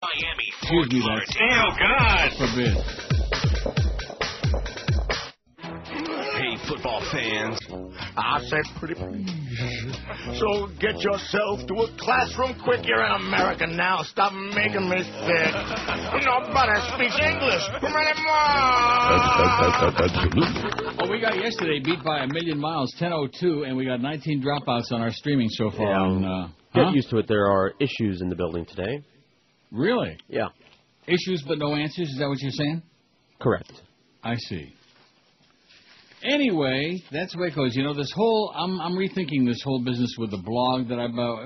Miami, Excuse me, Florida. oh, God forbid. Hey, football fans. I said pretty. So get yourself to a classroom quick. You're in America now. Stop making me sick. Nobody speaks English. Oh, we got yesterday beat by 1,000,000 miles, 10:02, and we got 19 dropouts on our streaming so far. Yeah, get used to it. There are issues in the building today. Really? Yeah. Issues but no answers? Is that what you're saying? Correct. I see. Anyway, that's the way it goes. You know, this whole, I'm rethinking this whole business with the blog that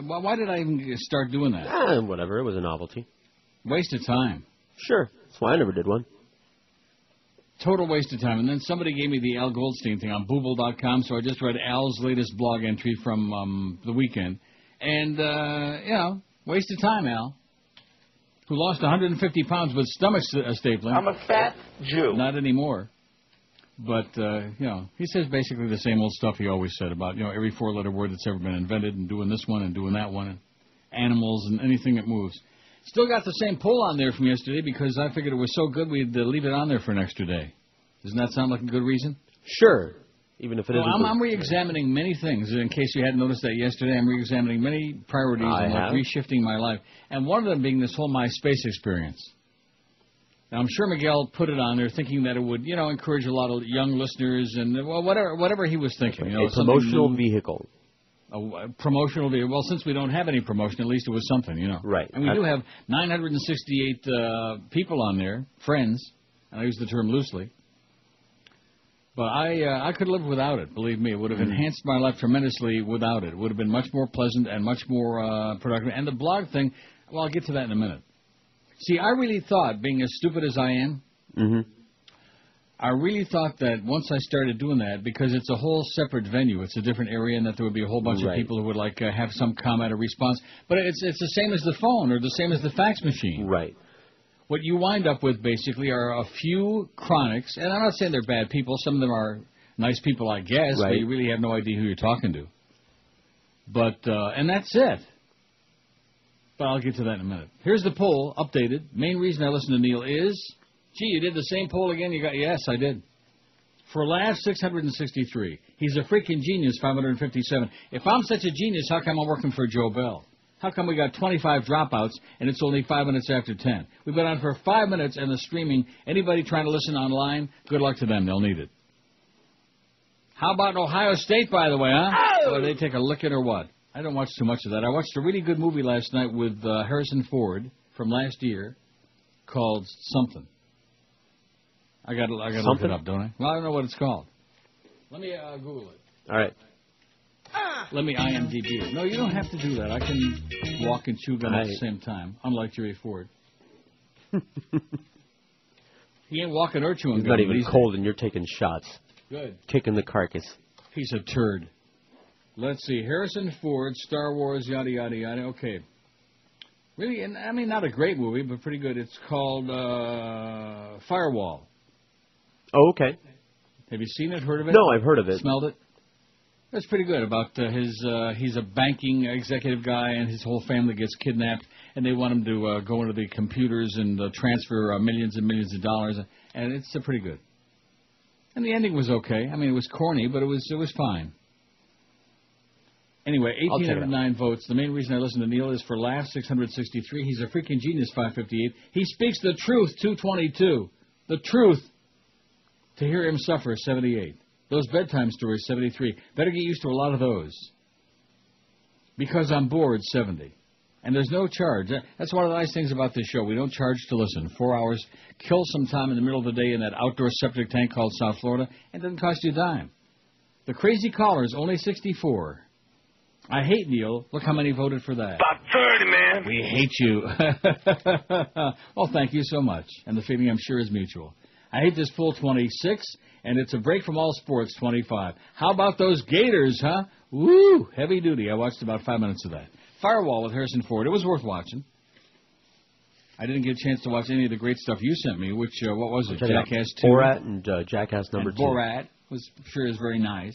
why did I even start doing that? Whatever. It was a novelty. Waste of time. Sure. That's why I never did one. Total waste of time. And then somebody gave me the Al Goldstein thing on Booble.com, so I just read Al's latest blog entry from the weekend. And, waste of time, Al. Who lost 150 pounds with stomach stapling. I'm a fat Jew. Not anymore. But, he says basically the same old stuff he always said about, every four-letter word that's ever been invented and doing this one and doing that one and animals and anything that moves. Still got the same poll on there from yesterday because I figured it was so good we'd leave it on there for an extra day. Doesn't that sound like a good reason? Sure. Even if it isn't. I'm re-examining many things. In case you hadn't noticed that yesterday, I'm re-examining many priorities and reshifting my life. And one of them being this whole MySpace experience. Now, I'm sure Miguel put it on there thinking that it would, encourage a lot of young listeners and whatever he was thinking. A promotional vehicle. A promotional vehicle. Well, since we don't have any promotion, at least it was something, Right. And we do have 968 people on there, friends, and I use the term loosely. But I could live without it, believe me. It would have enhanced my life tremendously without it. It would have been much more pleasant and much more productive. And the blog thing, well, I'll get to that in a minute. See, I really thought, being as stupid as I am, I really thought that once I started doing that, because it's a whole separate venue, it's a different area, and that there would be a whole bunch of people who would have some comment or response. But it's the same as the phone or the same as the fax machine. Right. What you wind up with, basically, are a few chronics, and I'm not saying they're bad people. Some of them are nice people, I guess, but you really have no idea who you're talking to. But, and that's it. But I'll get to that in a minute. Here's the poll, updated. Main reason I listen to Neil is, gee, you did the same poll again? Yes, I did. For laughs, 663. He's a freaking genius, 557. If I'm such a genius, how come I'm working for Joe Bell? How come we got 25 dropouts and it's only 5 minutes after 10? We've been on for 5 minutes and the streaming. Anybody trying to listen online, good luck to them. They'll need it. How about Ohio State, by the way, huh? Oh! Or they take a licking or what? I don't watch too much of that. I watched a really good movie last night with Harrison Ford from last year called Something. I got to look it up, don't I? Well, I don't know what it's called. Let me Google it. All right. Let me IMDb it. No, you don't have to do that. I can walk and chew gum at the same time, unlike Jerry Ford. He ain't walking or chewing gum. He's not even cold, and you're taking shots. Good. Kicking the carcass. Piece of turd. Let's see. Harrison Ford, Star Wars, yada, yada, yada. Okay. Really, and I mean, not a great movie, but pretty good. It's called Firewall. Oh, okay. Have you seen it, heard of it? No, I've heard of it. Smelled it? That's pretty good. About he's a banking executive guy, and his whole family gets kidnapped, and they want him to go into the computers and transfer millions and millions of dollars, and it's pretty good. And the ending was okay. I mean, it was corny, but it was fine. Anyway, 1,809 votes. The main reason I listen to Neil is for laughs, 663. He's a freaking genius, 558. He speaks the truth, 222. The truth. To hear him suffer, 78. Those bedtime stories, 73. Better get used to a lot of those. Because I'm bored, 70. And there's no charge. That's one of the nice things about this show. We don't charge to listen. 4 hours, kill some time in the middle of the day in that outdoor septic tank called South Florida, and it doesn't cost you a dime. The crazy callers, only 64. I hate Neil. Look how many voted for that. About 30, man. We hate you. Well, thank you so much. And the feeling, I'm sure, is mutual. I hate this full 26, and it's a break from all sports, 25. How about those Gators, huh? Woo! Heavy duty. I watched about 5 minutes of that. Firewall with Harrison Ford. It was worth watching. I didn't get a chance to watch any of the great stuff you sent me, which, what was it? Jackass 2? Borat and Jackass number 2. Borat was sure is very nice.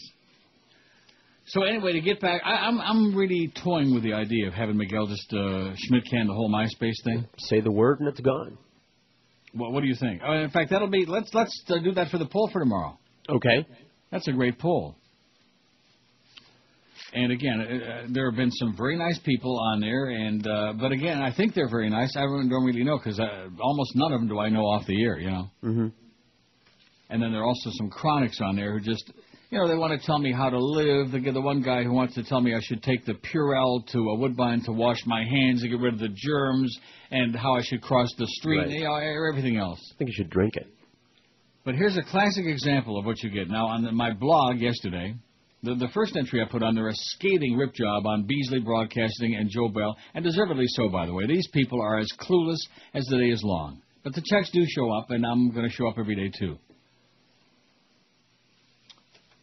So anyway, to get back, I'm really toying with the idea of having Miguel just Schmidt can the whole MySpace thing. Say the word and it's gone. Well, what do you think? In fact, that'll be let's do that for the poll for tomorrow. Okay. That's a great poll. And again, there have been some very nice people on there, and but again, I think they're very nice. I don't really know because almost none of them do I know off the air, you know. Mm-hmm. And then there are also some chronics on there who just, you know, they want to tell me how to live. They get the one guy who wants to tell me I should take the Purell to a Woodbine to wash my hands and get rid of the germs, and how I should cross the street, right. You know, everything else. I think you should drink it. But here's a classic example of what you get. Now, on my blog yesterday, the first entry I put on there, a scathing rip job on Beasley Broadcasting and Joe Bell, and deservedly so, by the way. These people are as clueless as the day is long. But the checks do show up, and I'm going to show up every day, too.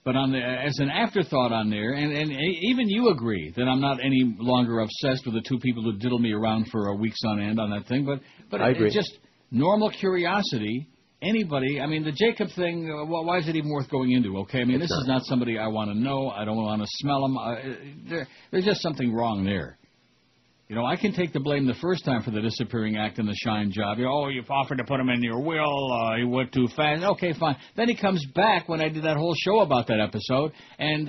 But as an afterthought on there, and even you agree that I'm not any longer obsessed with the two people who diddled me around for weeks on end on that thing, but I agree. It's just normal curiosity. Anybody, I mean, the Jacob thing, why is it even worth going into, okay? I mean, this is not somebody I want to know. I don't want to smell them. There's just something wrong there. You know, I can take the blame the first time for the disappearing act and the shine job. You've offered to put him in your will. He went too fast. Okay, fine. Then he comes back when I did that whole show about that episode, and,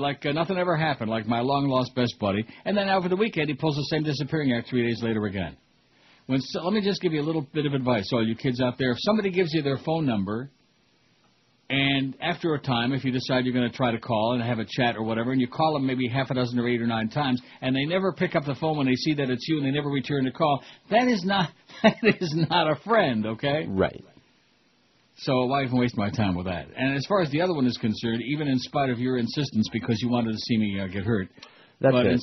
like nothing ever happened, like my long-lost best buddy. And then over the weekend, he pulls the same disappearing act 3 days later again. Let me just give you a little bit of advice, all you kids out there. If somebody gives you their phone number, and after a time, if you decide you're going to try to call and have a chat or whatever, and you call them maybe half a dozen or 8 or 9 times, and they never pick up the phone when they see that it's you and they never return the call, that is not a friend, okay? Right. So why even waste my time with that? And as far as the other one is concerned, even in spite of your insistence because you wanted to see me get hurt. That's it.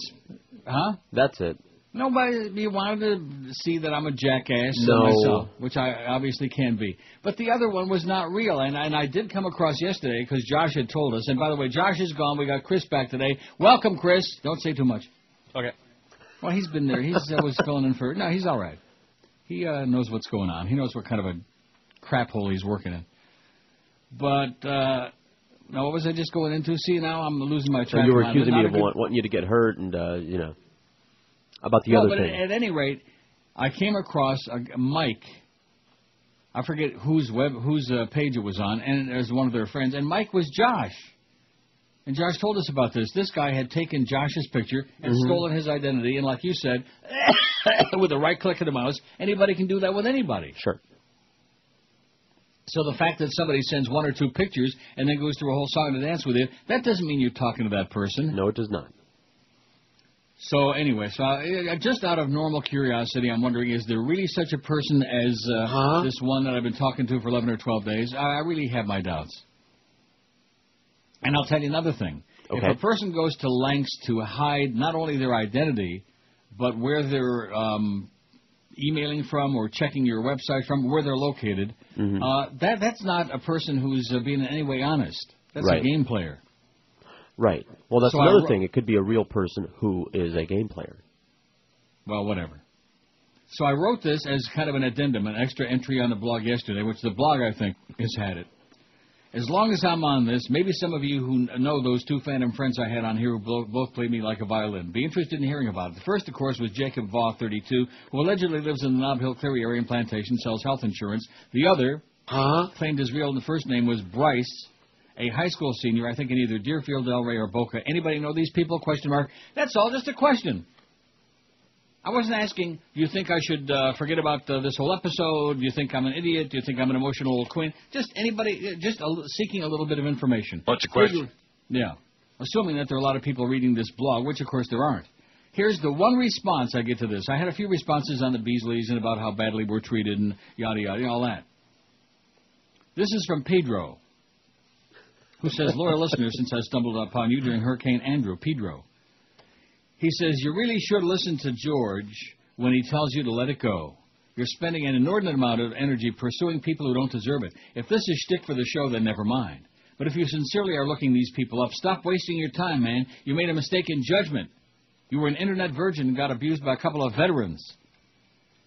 Huh? That's it. Nobody, you wanted to see that I'm a jackass No. myself, which I obviously can be. But the other one was not real, and I did come across yesterday because Josh had told us. And by the way, Josh is gone. We got Chris back today. Welcome, Chris. Don't say too much. Okay. Well, he's been there. He's was filling in for. No, he's all right. He knows what's going on. He knows what kind of a crap hole he's working in. But now, what was I just going into? See, now I'm losing my track. So you were accusing me of wanting you to get hurt, and about the other thing. At any rate, I came across Mike. I forget whose page it was on, and it was one of their friends. And Mike was Josh. And Josh told us about this. This guy had taken Josh's picture and stolen his identity. And like you said, with the right click of the mouse, anybody can do that with anybody. Sure. So the fact that somebody sends 1 or 2 pictures and then goes through a whole song and dance with you, that doesn't mean you're talking to that person. No, it does not. So anyway, just out of normal curiosity, I'm wondering, is there really such a person as this one that I've been talking to for 11 or 12 days? I really have my doubts. And I'll tell you another thing. Okay. If a person goes to lengths to hide not only their identity, but where they're emailing from or checking your website from, where they're located, that's not a person who's being in any way honest. That's a game player. Right. Well, that's another thing. It could be a real person who is a game player. Well, whatever. So I wrote this as kind of an addendum, an extra entry on the blog yesterday, which the blog, I think, has had it. As long as I'm on this, maybe some of you who know those 2 phantom friends I had on here who both played me like a violin, be interested in hearing about it. The first, of course, was Jacob Vaugh, 32, who allegedly lives in the Nob Hill Cleary area and Plantation, sells health insurance. The other claimed his real first name was Bryce, a high school senior, I think in either Deerfield, Delray, or Boca. Anybody know these people? Question mark. That's all, just a question. I wasn't asking, do you think I should forget about this whole episode? Do you think I'm an idiot? Do you think I'm an emotional old queen? Just anybody, seeking a little bit of information. What's the question? Yeah. Assuming that there are a lot of people reading this blog, which of course there aren't. Here's the one response I get to this. I had a few responses on the Beasleys and about how badly we're treated and yada, yada, all that. This is from Pedro, who says, loyal listener, since I stumbled upon you during Hurricane Andrew, Pedro. He says, you really should listen to George when he tells you to let it go. You're spending an inordinate amount of energy pursuing people who don't deserve it. If this is shtick for the show, then never mind. But if you sincerely are looking these people up, stop wasting your time, man. You made a mistake in judgment. You were an internet virgin and got abused by a couple of veterans.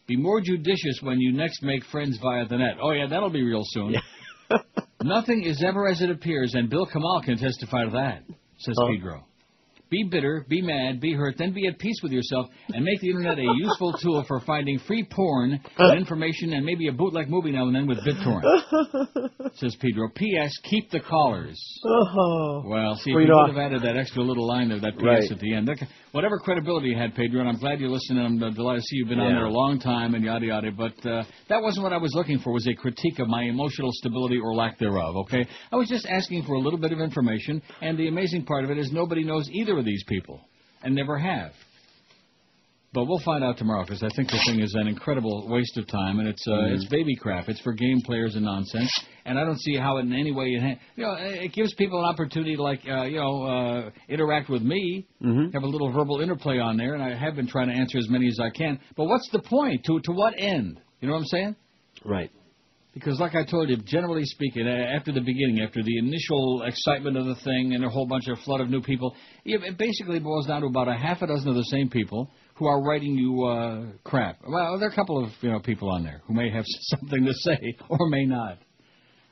Be more judicious when you next make friends via the net. Oh, yeah, that'll be real soon. Nothing is ever as it appears, and Bill Kamal can testify to that. says Pedro. Be bitter, be mad, be hurt, then be at peace with yourself, and make the Internet a useful tool for finding free porn and information and maybe a bootleg movie now and then with BitTorrent, says Pedro. P.S. Keep the callers. Well, see, if you would have added that extra little line of that P.S. at the end. Whatever credibility you had, Pedro, and I'm glad you're listening, and I'm delighted to see you've been on there a long time and yada yada, but that wasn't what I was looking for, was a critique of my emotional stability or lack thereof, okay? I was just asking for a little bit of information, and the amazing part of it is nobody knows either of these people, and never have. But we'll find out tomorrow, because I think the thing is an incredible waste of time, and it's baby crap. It's for game players and nonsense, and I don't see how in any way it gives people an opportunity to, like, interact with me, have a little verbal interplay on there, and I have been trying to answer as many as I can. But what's the point? To what end? You know what I'm saying? Right. Because, like I told you, generally speaking, after the beginning, after the initial excitement of the thing and a whole bunch of flood of new people, it basically boils down to about a half a dozen of the same people who are writing you crap. Well, there are a couple of people on there who may have something to say or may not.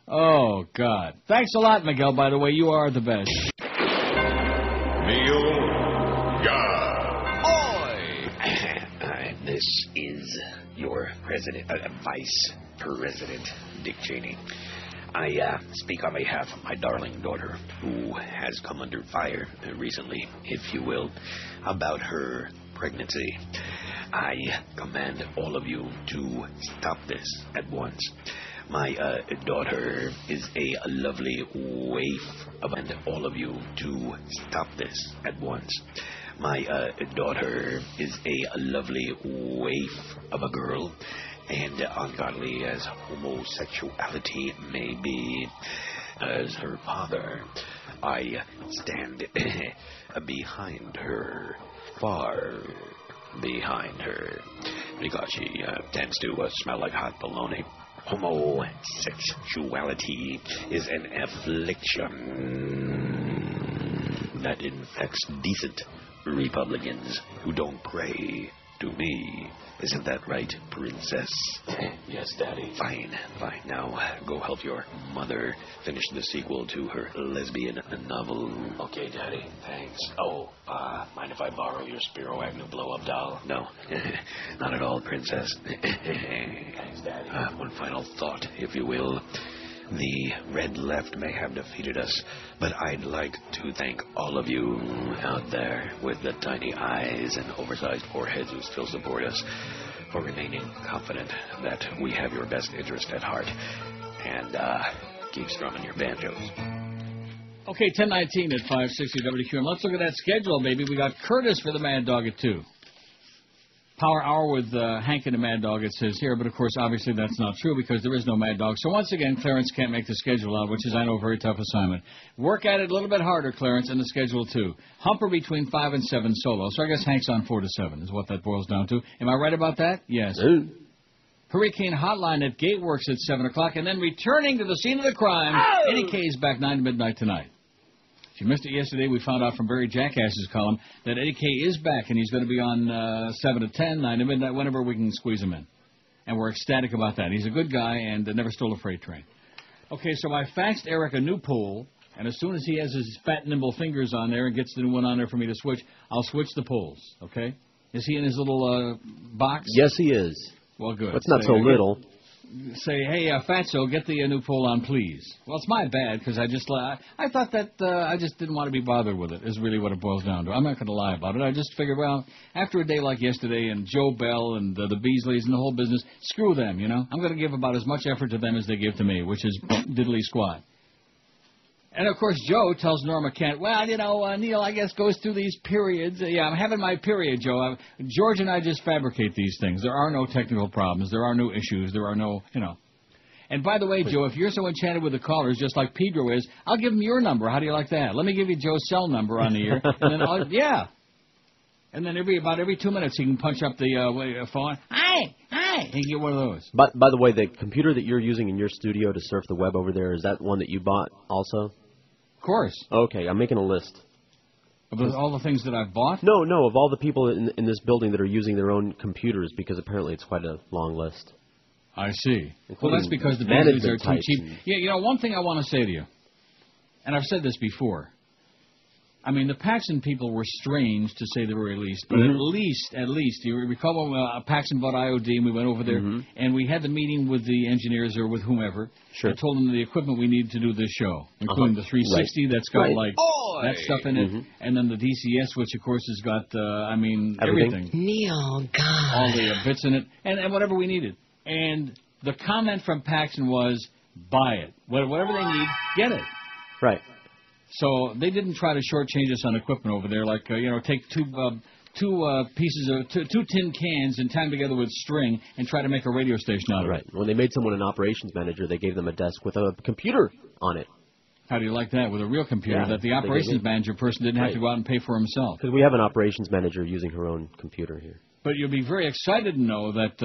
Oh, God. Thanks a lot, Miguel, by the way. You are the best. Neil This is your Vice President, Dick Cheney. I speak on behalf of my darling daughter, who has come under fire recently, if you will, about her pregnancy. I command all of you to stop this at once. My daughter is a lovely waif, and all of you to stop this at once. My daughter is a lovely waif of a girl, and ungodly as homosexuality may be, as her father, I stand behind her, far behind her, because she tends to smell like hot bologna. Homosexuality is an affliction that infects decent Republicans who don't pray to me. Isn't that right, Princess? Yes, Daddy. Fine. Now, go help your mother finish the sequel to her lesbian novel. Okay, Daddy. Thanks. Oh, mind if I borrow your Spiro Agnew blow-up doll? No. Not at all, Princess. Thanks, Daddy. One final thought, if you will. The red left may have defeated us, but I'd like to thank all of you out there with the tiny eyes and oversized foreheads who still support us for remaining confident that we have your best interest at heart. And keep strumming your banjos. Okay, 10:19 at 560 WQM. Let's look at that schedule, baby. We got Curtis for the Mad Dog at 2. Power Hour with Hank and the Mad Dog, it says here, but of course, obviously that's not true because there is no Mad Dog. So once again, Clarence can't make the schedule out, which is, I know, a very tough assignment. Work at it a little bit harder, Clarence, and the schedule too. Humper between 5 and 7 solo. So I guess Hank's on 4 to 7 is what that boils down to. Am I right about that? Yes. Hurricane Hotline at Gateworks at 7 o'clock, and then returning to the scene of the crime, Eddie K is back 9 to midnight tonight. If you missed it yesterday, we found out from Barry Jackass's column that Eddie K is back, and he's going to be on 7 to 10, 9 to midnight, whenever we can squeeze him in. And we're ecstatic about that. He's a good guy and never stole a freight train. Okay, so I faxed Eric a new poll, and as soon as he has his fat, nimble fingers on there and gets the new one on there for me to switch, I'll switch the polls, okay? Is he in his little box? Yes, he is. Well, good. That's not so little. Say, hey, Fatso, get the new poll on, please. Well, it's my bad, because I thought that I just didn't want to be bothered with it, is really what it boils down to. I'm not going to lie about it. I just figured, well, after a day like yesterday and Joe Bell and the Beasleys and the whole business, screw them, you know. I'm going to give about as much effort to them as they give to me, which is diddly squat. And, of course, Joe tells Norma Kent, well, you know, Neil, I guess, goes through these periods. Yeah, I'm having my period, Joe. George and I just fabricate these things. There are no technical problems. There are no issues. There are no, you know. And, by the way, Joe, if you're so enchanted with the callers, just like Pedro is, I'll give him your number. How do you like that? Let me give you Joe's cell number on the air. And then yeah. And then about every 2 minutes, he can punch up the phone. Hi. He can get one of those. By the way, the computer that you're using in your studio to surf the web over there, is that one that you bought also? Of course. Okay, I'm making a list. Of all the things that I've bought? No, of all the people in this building that are using their own computers, because apparently it's quite a long list. I see. Well, that's because the Beasleys are too cheap. Yeah, you know, one thing I want to say to you, and I've said this before, I mean, the Paxson people were strange, to say the very least. But at least, you recall when Paxson bought IOD, and we went over there, and we had the meeting with the engineers or with whomever. Sure. I told them the equipment we needed to do this show, including the 360 that's got, like, that stuff in it, and then the DCS, which, of course, has got, everything. Neil, God. All the bits in it, and whatever we needed. And the comment from Paxson was, buy it. Whatever they need, get it. Right. So they didn't try to shortchange us on equipment over there, like, take two pieces of two tin cans and tie them together with string and try to make a radio station out of it. Right. When they made someone an operations manager, they gave them a desk with a computer on it. How do you like that, with a real computer that the operations manager person didn't have to go out and pay for himself? Because we have an operations manager using her own computer here. But you'll be very excited to know that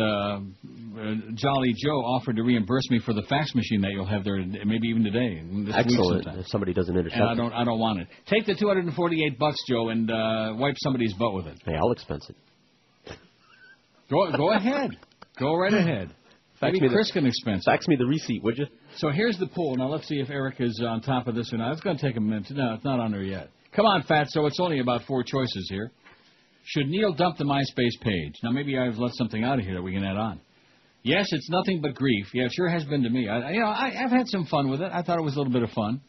Jolly Joe offered to reimburse me for the fax machine that you'll have there, maybe even today. Excellent. If somebody doesn't intercept and I don't want it. Take the $248, Joe, and wipe somebody's butt with it. Hey, I'll expense it. Go ahead. Go right ahead. Maybe Chris can expense it. Fax me the receipt, would you? So here's the poll. Now let's see if Eric is on top of this or not. It's going to take a minute. No, it's not on there yet. Come on, Fatso. It's only about 4 choices here. Should Neil dump the MySpace page? Now, maybe I've left something out of here that we can add on. Yes, it's nothing but grief. Yeah, it sure has been to me. I've had some fun with it. I thought it was a little bit of fun.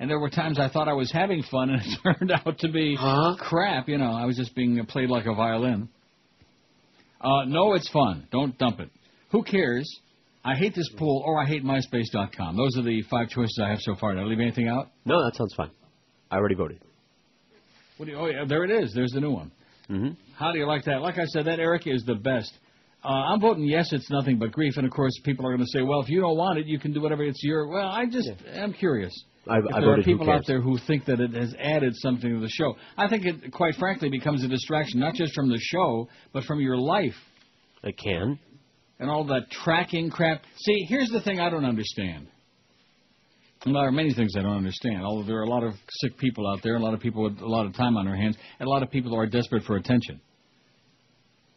And there were times I thought I was having fun, and it turned out to be crap. I was just being played like a violin. No, it's fun. Don't dump it. Who cares? I hate this pool, or I hate MySpace.com. Those are the 5 choices I have so far. Did I leave anything out? No, that sounds fine. I already voted. There it is. There's the new one. How do you like that? Like I said, that Eric is the best. I'm voting yes, it's nothing but grief. And, of course, people are going to say, well, if you don't want it, you can do whatever. It's your... Well, I'm curious. If there are people out there who think that it has added something to the show. I think it, quite frankly, becomes a distraction, not just from the show, but from your life. It can. And all that tracking crap. See, here's the thing I don't understand. And there are many things I don't understand, although there are a lot of sick people out there, a lot of people with a lot of time on their hands, and a lot of people who are desperate for attention.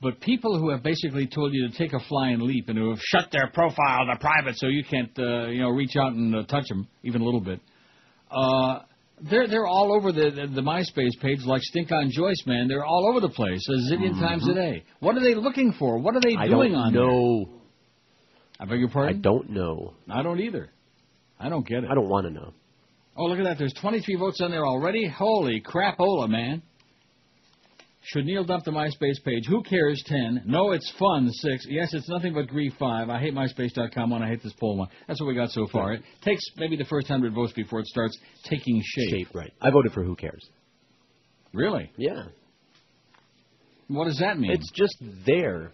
But people who have basically told you to take a flying leap and who have shut their profile to private so you can't, reach out and touch them even a little bit, they're all over the MySpace page like Stink on Joyce, man. They're all over the place a zillion times a day. What are they looking for? What are they doing on there? I don't know. I beg your pardon? I don't know. I don't either. I don't get it. I don't want to know. Oh, look at that. There's 23 votes on there already. Holy crapola, man. Should Neil dump the MySpace page? Who cares? 10. No, it's fun. 6. Yes, it's nothing but grief. 5. I hate MySpace.com. 1. I hate this poll. 1. That's what we got so far. It takes maybe the first 100 votes before it starts taking shape. Right. I voted for who cares. Really? Yeah. What does that mean? It's just there.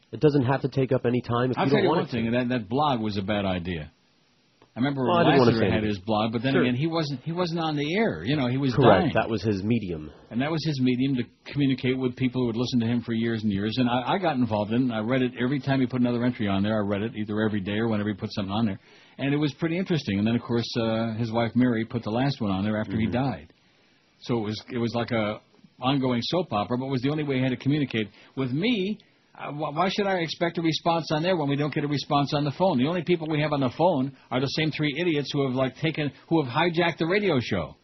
It doesn't have to take up any time if you don't want it. I'll tell you one thing, that blog was a bad idea. I remember Lassiter had his blog, but then again, he wasn't on the air. He was dying. That was his medium. And that was his medium to communicate with people who would listen to him for years and years. And I got involved in it. I read it every time he put another entry on there. I read it either every day or whenever he put something on there. And it was pretty interesting. And then, of course, his wife Mary put the last one on there after he died. So it was like a ongoing soap opera, but it was the only way he had to communicate. With me, why should I expect a response on there when we don't get a response on the phone? The only people we have on the phone are the same 3 idiots who have hijacked the radio show.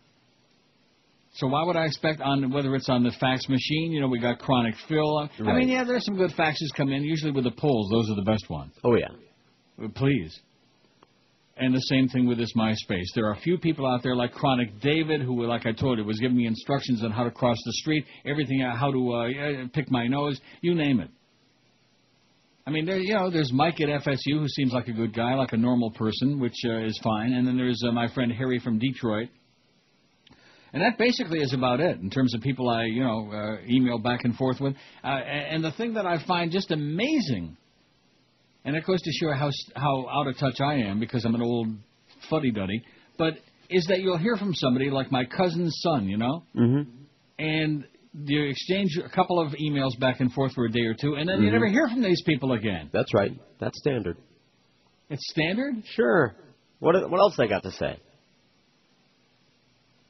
So why would I expect whether it's on the fax machine? We got Chronic Phil. Right. I mean, yeah, there's some good faxes come in. Usually with the polls, those are the best ones. Oh yeah. Please. And the same thing with this MySpace. There are a few people out there like Chronic David, who, like I told you, was giving me instructions on how to cross the street, everything, how to pick my nose, you name it. I mean, there's Mike at FSU, who seems like a good guy, like a normal person, which is fine. And then there's my friend Harry from Detroit. And that basically is about it in terms of people I, email back and forth with. And the thing that I find just amazing, and it goes to show how out of touch I am because I'm an old fuddy-duddy, but is that you'll hear from somebody like my cousin's son, and you exchange a couple of emails back and forth for a day or two, and then you never hear from these people again. That's right. That's standard. It's standard? Sure. What else I got to say?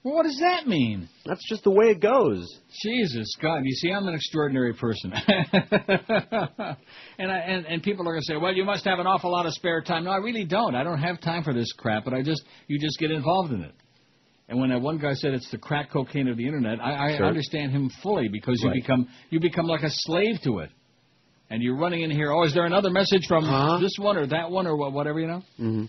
Well, what does that mean? That's just the way it goes. Jesus, God. You see, I'm an extraordinary person. and people are going to say, well, you must have an awful lot of spare time. No, I really don't. I don't have time for this crap, but you just get involved in it. And when that one guy said it's the crack cocaine of the Internet, I Sure. understand him fully because Right. you become like a slave to it. And you're running in here, oh, is there another message from this one or that one or whatever, you know? Mm-hmm.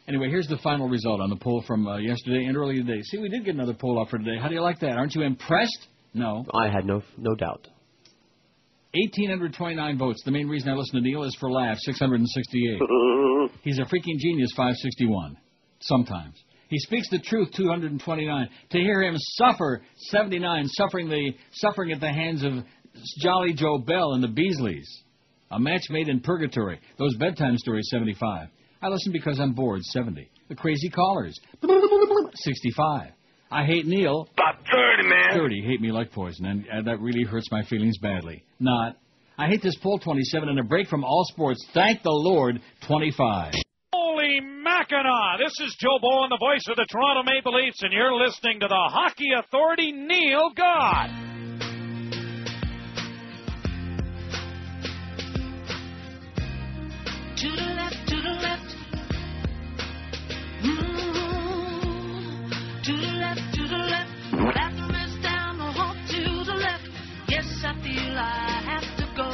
Anyway, here's the final result on the poll from yesterday and earlier today. See, we did get another poll up for today. How do you like that? Aren't you impressed? No. I had no doubt. 1,829 votes. The main reason I listen to Neil is for laughs, 668. He's a freaking genius, 561. Sometimes. He speaks the truth, 229. To hear him suffer, 79. Suffering at the hands of Jolly Joe Bell and the Beasleys. A match made in purgatory. Those bedtime stories, 75. I listen because I'm bored, 70. The crazy callers, 65. I hate Neil. About 30, man. 30. Hate me like poison, and that really hurts my feelings badly. Not. I hate this poll, 27, and a break from all sports. Thank the Lord, 25. Holy Mackinac! This is Joe Bowen, the voice of the Toronto Maple Leafs, and you're listening to the Hockey Authority, Neil God. To the left, to the left. To the left, to the left. Bathroom is down the hall to the left. Yes, I feel I have to go,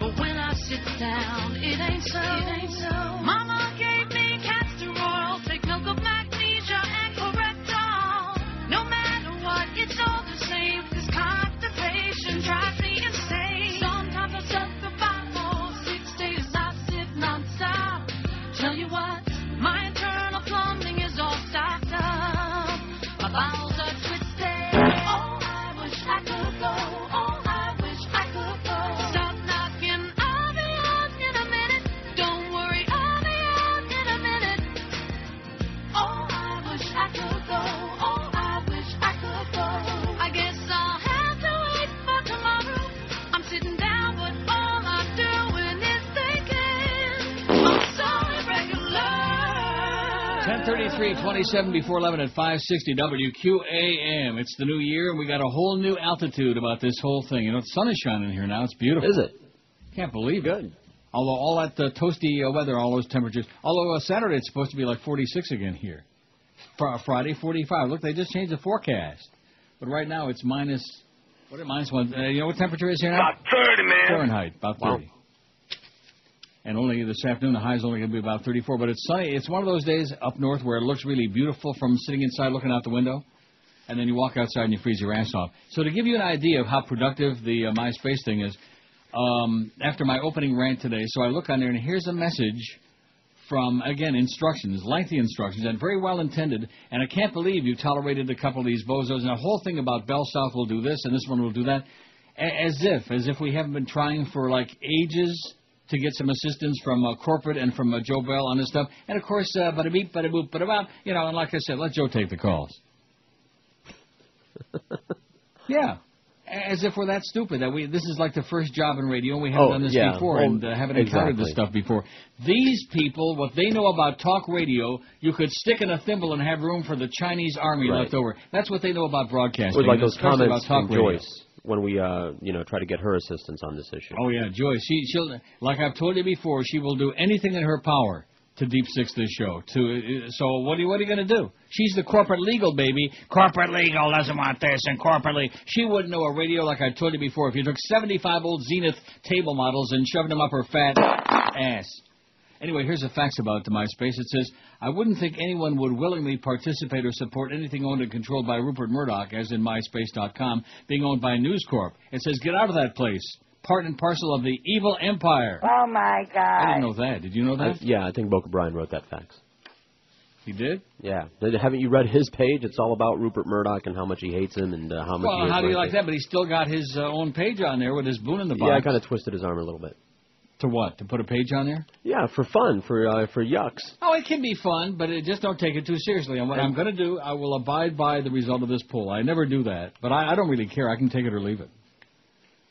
but when I sit down, it ain't so. It ain't so. Mama gave me castor oil, take milk of magnesia and correctol. No matter what, it's all the same. This constipation drives me insane. Sometimes I suffer by more. 6 days I sit nonstop. Tell you what, my internal plumbing is all stocked up. My bowels are twisted. Oh, I wish I could go. Oh, I wish I could go. Stop knocking. I'll be on in a minute. Don't worry, I'll be on in a minute. Oh, I wish I could go. Oh, I wish I could go. I guess I'll have to wait for tomorrow. I'm sitting down, but all I'm doing is thinking. I'm so irregular. 10:33, 27 before 11 at 560 WQAM. It's the new year, and we got a whole new altitude about this whole thing. You know, the sun is shining here now. It's beautiful. Is it? Can't believe it. Good. Although all that toasty weather, all those temperatures. Although Saturday it's supposed to be like 46 again here. Friday, 45. Look, they just changed the forecast. But right now it's minus, what is it, minus one? You know what temperature is here now? About 30, man. Fahrenheit, about 30. And only this afternoon, the high is only going to be about 34. But it's sunny. It's one of those days up north where it looks really beautiful from sitting inside looking out the window. And then you walk outside and you freeze your ass off. So to give you an idea of how productive the MySpace thing is, after my opening rant today, so I look on there and here's a message from, again, instructions, lengthy instructions, and very well intended. And I can't believe you tolerated a couple of these bozos. And a whole thing about Bell South will do this and this one will do that. As if we haven't been trying for like ages to get some assistance from corporate and from Joe Bell on this stuff. And, of course, bada beep, bada boop, bada bop. You know, and like I said, let Joe take the calls. Yeah. As if we're that stupid. That this is like the first job in radio, and we haven't done this before and haven't encountered this stuff before. These people, what they know about talk radio, you could stick in a thimble and have room for the Chinese army left over. That's what they know about broadcasting. With like those especially comments about talk from radio. Joyce when we, try to get her assistance on this issue. Oh, yeah, Joyce. She'll, like I've told you before, she will do anything in her power to deep six this show. So what are you going to do? She's the corporate legal baby. Corporate legal doesn't want this, and corporate legal. She wouldn't know a radio, like I told you before, if you took 75 old Zenith table models and shoved them up her fat ass. Anyway, here's the facts about the MySpace. It says, I wouldn't think anyone would willingly participate or support anything owned and controlled by Rupert Murdoch, as in MySpace.com, being owned by News Corp. It says, get out of that place. Part and parcel of the evil empire. Oh, my God. I didn't know that. Did you know that? I think Boca Brian wrote that fax. He did? Yeah. Haven't you read his page? It's all about Rupert Murdoch and how much he hates him and how much he hates Well, how do you like him. that? But he's still got his own page on there with his boon in the box. Yeah, I kind of twisted his arm a little bit. To what? To put a page on there? Yeah, for fun, for yucks. Oh, it can be fun, but just don't take it too seriously. And what I'm going to do, I will abide by the result of this poll. I never do that, but I don't really care. I can take it or leave it.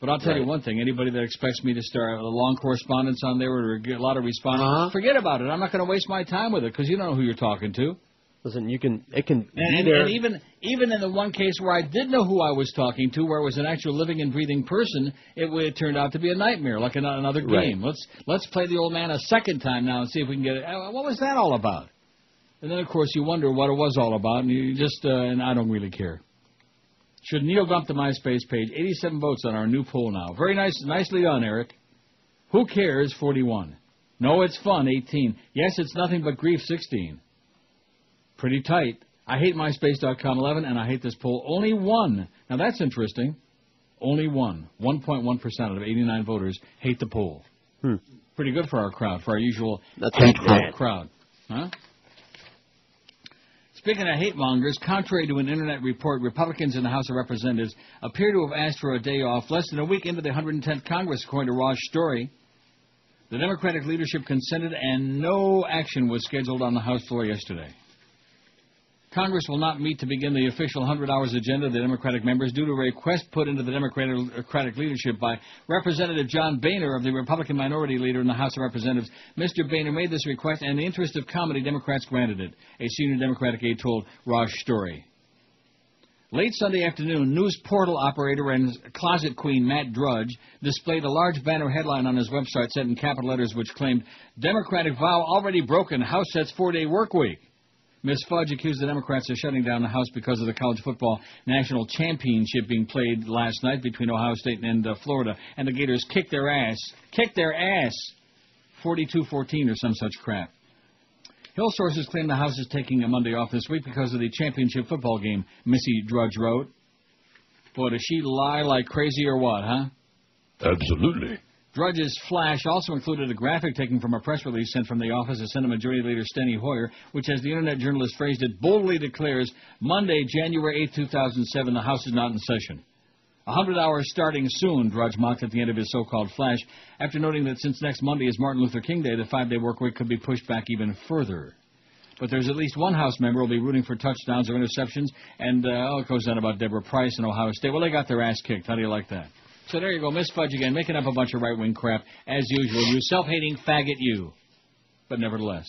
But I'll tell you one thing. Anybody that expects me to start a long correspondence on there or get a lot of responses, forget about it. I'm not going to waste my time with it because you don't know who you're talking to. Listen, it can be there. And even in the one case where I did know who I was talking to, where it was an actual living and breathing person, it turned out to be a nightmare, like another game. Let's play the old man a second time now and see if we can get it. What was that all about? And then, of course, you wonder what it was all about, and you just, and I don't really care. Should Neil dump the MySpace page? 87 votes on our new poll now. Very nice, nicely done, Eric. Who cares? 41. No, it's fun. 18. Yes, it's nothing but grief. 16. Pretty tight. I hate MySpace.com. 11, and I hate this poll. Only one. Now that's interesting. Only one. 1.1% out of 89 voters hate the poll. Pretty good for our crowd, for our usual hate crowd. Huh? Speaking of hate mongers, contrary to an internet report, Republicans in the House of Representatives appear to have asked for a day off less than a week into the 110th Congress, according to Ross Story. The Democratic leadership consented, and no action was scheduled on the House floor yesterday. Congress will not meet to begin the official 100 hours agenda of the Democratic members due to a request put into the Democratic leadership by Representative John Boehner of the Republican minority leader in the House of Representatives. Mr. Boehner made this request, and in the interest of comedy, Democrats granted it, a senior Democratic aide told Ross Story. Late Sunday afternoon, news portal operator and closet queen Matt Drudge displayed a large banner headline on his website set in capital letters which claimed, Democratic vow already broken, House sets 4-day work week. Ms. Fudge accused the Democrats of shutting down the House because of the college football national championship being played last night between Ohio State and Florida, and the Gators kicked their ass. Kicked their ass! 42-14 or some such crap. Hill sources claim the House is taking a Monday off this week because of the championship football game, Missy Drudge wrote. Boy, does she lie like crazy or what, huh? Absolutely. Drudge's flash also included a graphic taken from a press release sent from the office of Senate Majority Leader Steny Hoyer, which, as the Internet journalist phrased it, boldly declares, Monday, January 8, 2007, the House is not in session. 100 hours starting soon, Drudge mocked at the end of his so-called flash, after noting that since next Monday is Martin Luther King Day, the 5-day work week could be pushed back even further. But there's at least one House member who will be rooting for touchdowns or interceptions, and it goes on about Deborah Price and Ohio State. Well, they got their ass kicked. How do you like that? So there you go, Miss Fudge again, making up a bunch of right-wing crap, as usual. You self-hating faggot, you. But nevertheless.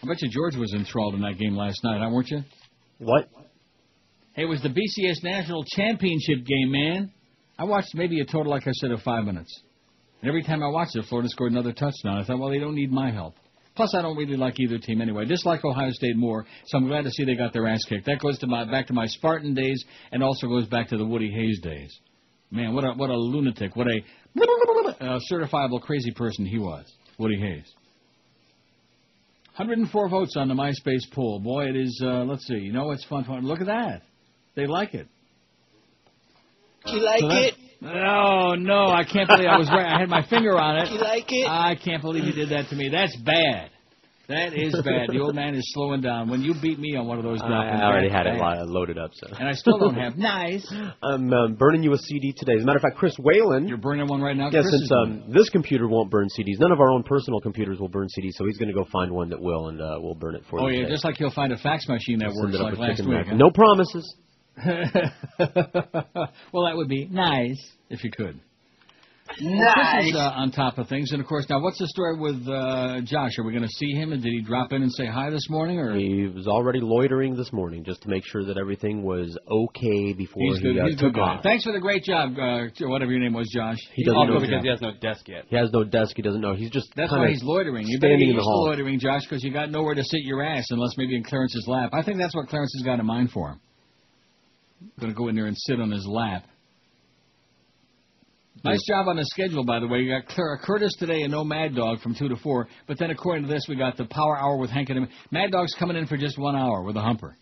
I bet you George was enthralled in that game last night, huh, weren't you? What? Hey, it was the BCS National Championship game, man. I watched maybe a total, like I said, of 5 minutes. And every time I watched it, Florida scored another touchdown. I thought, well, they don't need my help. Plus, I don't really like either team anyway. I dislike Ohio State more, so I'm glad to see they got their ass kicked. That goes to back to my Spartan days and also goes back to the Woody Hayes days. Man, what a lunatic, what a certifiable crazy person he was, Woody Hayes. 104 votes on the MySpace poll. Boy, it is, let's see, you know, it's fun. Look at that. They like it. You like it? Oh, no, I can't believe I was right. I had my finger on it. You like it? I can't believe you did that to me. That's bad. That is bad. The old man is slowing down. When you beat me on one of those I already had it loaded up. So. And I still don't have. Nice. I'm burning you a CD today. As a matter of fact, Chris Whalen. You're burning one right now? Yeah, since this computer won't burn CDs. None of our own personal computers will burn CDs, so he's going to go find one that will, and we'll burn it for you. Oh, yeah, today. just like he'll find a fax machine that works like last week. Huh? No promises. Well, that would be nice if you could. Nice. Chris is on top of things, and of course, now what's the story with Josh? Are we going to see him, and did he drop in and say hi this morning? Or he was already loitering this morning just to make sure that everything was okay before he took off. Thanks for the great job, whatever your name was, Josh. He doesn't know because he has no desk yet. He has no desk. He doesn't know. He's just that's why he's loitering. You're standing in the hall. Loitering, Josh, because you got nowhere to sit your ass unless maybe in Clarence's lap. I think that's what Clarence has got in mind for him. Going to go in there and sit on his lap. Nice job on the schedule, by the way. You got Curtis today and no Mad Dog from 2 to 4. But then, according to this, we got the Power Hour with Hank and him. Mad Dog's coming in for just 1 hour with a humper.